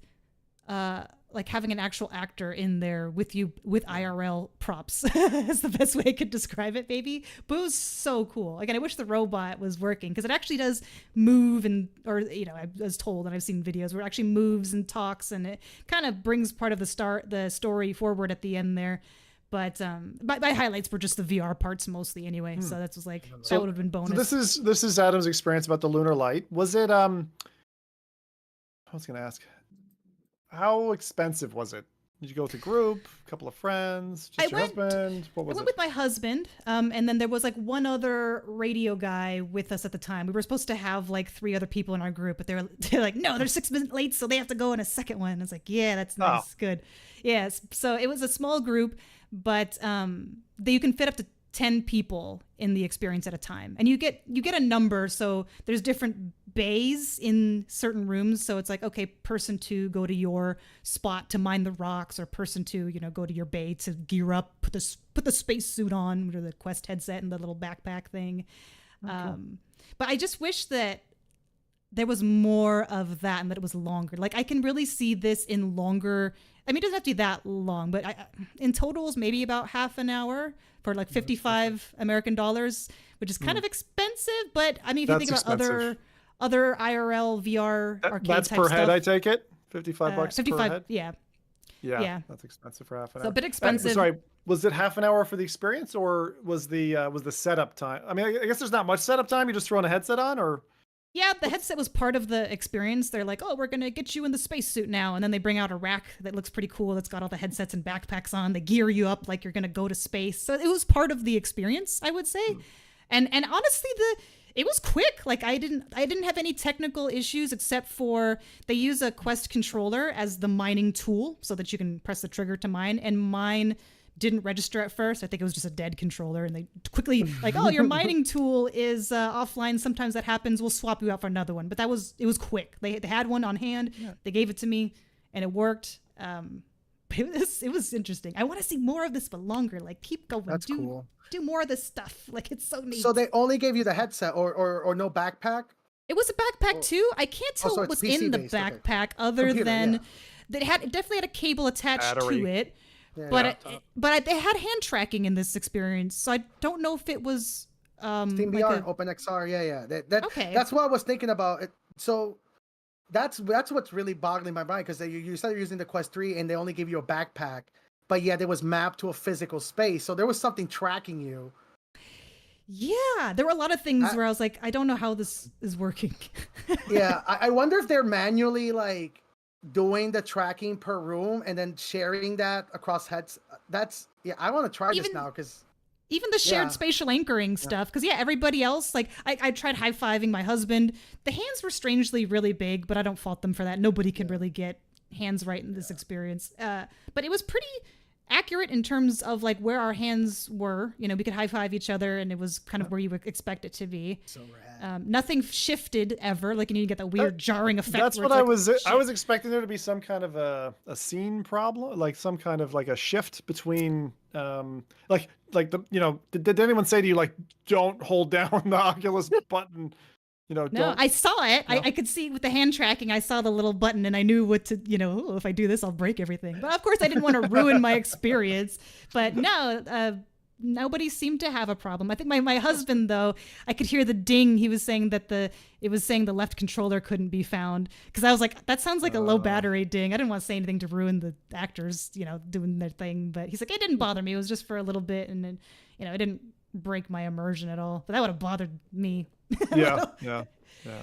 like having an actual actor in there with you with IRL props is the best way I could describe it, maybe. But it was so cool. Again, I wish the robot was working because it actually does move or I was told and I've seen videos where it actually moves and talks, and it kind of brings part of the story forward at the end there. But my highlights were just the VR parts mostly anyway. So that was like, that would have been bonus. So this is Adam's experience about the Lunar Light. Was it, I was going to ask, how expensive was it? Did you go with a group, a couple of friends, just your husband? What was it? I went with my husband, and then there was like one other radio guy with us at the time. We were supposed to have like 3 other people in our group, but they're like, no, they're 6 minutes late, so they have to go in a second one. It's like, yeah, that's nice, good. Yes, so it was a small group, but you can fit up to 10 people in the experience at a time, and you get a number. So there's different bays in certain rooms. So it's like, okay, person 2, go to your spot to mine the rocks, or person 2, go to your bay to gear up, put the space suit on, or the Quest headset and the little backpack thing. Okay. But I just wish that there was more of that and that it was longer. Like, I can really see this in longer. I mean, it doesn't have to be that long, but in totals, maybe about half an hour for like 55 American dollars, which is kind of expensive. But I mean, if you think about other IRL VR arcade that's type per stuff, head, I take it. $55 per head. Yeah, that's expensive for half an hour. So a bit expensive. Sorry, was it half an hour for the experience, or was the setup time? I mean, I guess there's not much setup time. You just throwing a headset on, or? Yeah, the headset was part of the experience. They're like, oh, we're going to get you in the spacesuit now. And then they bring out a rack that looks pretty cool. That's got all the headsets and backpacks on. They gear you up like you're going to go to space. So it was part of the experience, I would say. And honestly, it was quick. Like, I didn't have any technical issues, except for they use a Quest controller as the mining tool so that you can press the trigger to mine. And mine didn't register at first. I think it was just a dead controller, and they quickly like, oh, your mining tool is offline. Sometimes that happens. We'll swap you out for another one. But it was quick. They had one on hand. Yeah. They gave it to me, and it worked. It was interesting. I want to see more of this, but longer. Like, keep going. That's cool. Do more of this stuff. Like, it's so neat. So they only gave you the headset, or no backpack? It was a backpack too. I can't tell what was in the backpack other than that it definitely had a cable attached to it. Yeah, but they had hand tracking in this experience, so I don't know if it was Steam VR, OpenXR. Okay. That's what I was thinking about. So that's what's really boggling my mind, because you started using the Quest 3 and they only gave you a backpack, but yet it was mapped to a physical space, so there was something tracking you. Yeah, there were a lot of things where I was like, I don't know how this is working. Yeah, I wonder if they're manually like doing the tracking per room and then sharing that across heads. I want to try this now, because even the shared spatial anchoring stuff, because everybody else, like I tried high-fiving my husband. The hands were strangely really big, but I don't fault them for that. Nobody can really get hands right in this experience, but it was pretty accurate in terms of like where our hands were. We could high-five each other, and it was kind of where you would expect it to be. So rad. Nothing shifted ever. Like, you get that weird jarring effect. That's what I was expecting there to be some kind of a scene problem, like some kind of like a shift between like did anyone say to you, like, don't hold down the Oculus button? No, I saw it. No. I could see with the hand tracking. I saw the little button, and I knew what to, if I do this, I'll break everything. But of course, I didn't want to ruin my experience. But no, nobody seemed to have a problem. I think my husband, though, I could hear the ding. He was saying that it was saying the left controller couldn't be found, because I was like, that sounds like a low battery ding. I didn't want to say anything to ruin the actors, doing their thing. But he's like, it didn't bother me. It was just for a little bit, and then, it didn't break my immersion at all. But that would have bothered me. Yeah.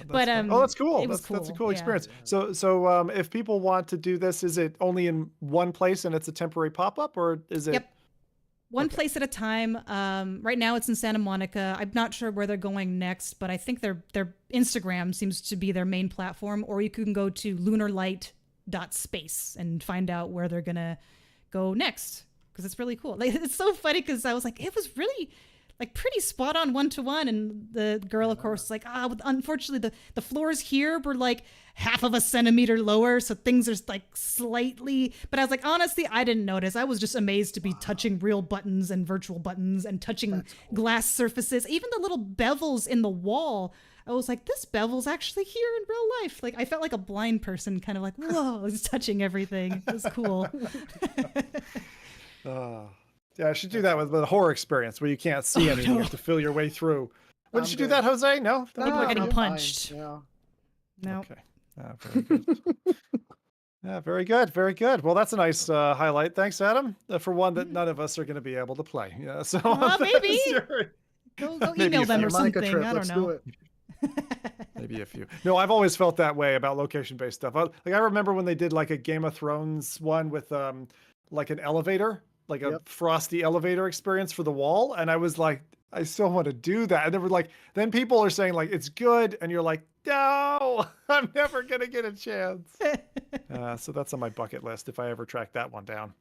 But that's cool. That's a cool experience. So if people want to do this, is it only in one place and it's a temporary pop-up, or is it? Yep. One place at a time. Right now it's in Santa Monica. I'm not sure where they're going next, but I think their Instagram seems to be their main platform, or you can go to lunarlight.space and find out where they're gonna go next, because it's really cool. Like, it's so funny, because I was like, it was really like pretty spot on 1-to-1. And the girl, of course, is like, unfortunately, the floors here were like half of a centimeter lower, so things are like slightly. But I was like, honestly, I didn't notice. I was just amazed to be touching real buttons and virtual buttons and touching glass surfaces, even the little bevels in the wall. I was like, this bevel's actually here in real life. Like, I felt like a blind person, kind of like, whoa, I was touching everything. It was cool. Yeah, I should do that with a horror experience where you can't see anything. You have to feel your way through. Wouldn't you do that, Jose? No? People are getting I'm punched. fine. Yeah. No. Okay. Very good. Yeah, very good. Very good. Well, that's a nice highlight. Thanks, Adam. For one that none of us are going to be able to play. Yeah, so maybe. Go Maybe email them or Monica something. trip, I don't let's know. do it. Maybe a few. No, I've always felt that way about location-based stuff. Like I remember when they did like a Game of Thrones one with like an elevator, like a frosty elevator experience for the wall, and I was like, I still want to do that. And they were like, then people are saying like it's good, and you're like, no, I'm never gonna get a chance. So that's on my bucket list if I ever track that one down.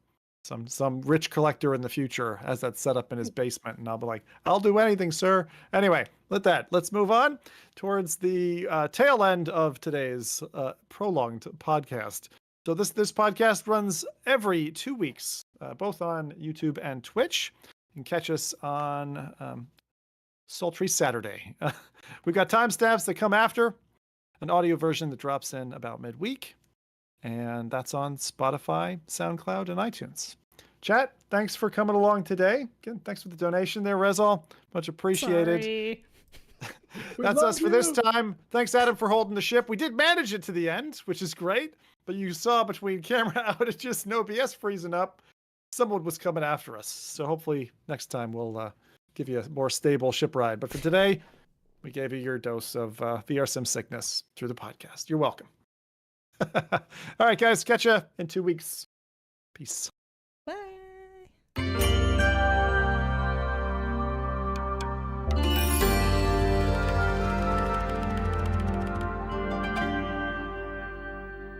Some rich collector in the future has that set up in his basement, and I'll be like, I'll do anything, sir. Anyway, let's move on towards the tail end of today's prolonged podcast. So this podcast runs every 2 weeks, both on YouTube and Twitch. You can catch us on sultry Saturday. We've got timestamps that come after, an audio version that drops in about midweek. And that's on Spotify, SoundCloud, and iTunes. Chat, thanks for coming along today. Again, thanks for the donation there, Rezal. Much appreciated. Sorry. That's us for this time. Thanks, Adam, for holding the ship. We did manage it to the end, which is great. But you saw between camera outages, no BS freezing up, someone was coming after us. So hopefully next time we'll give you a more stable ship ride. But for today, we gave you your dose of VR sim sickness through the podcast. You're welcome. All right, guys, catch you in 2 weeks. Peace. Bye.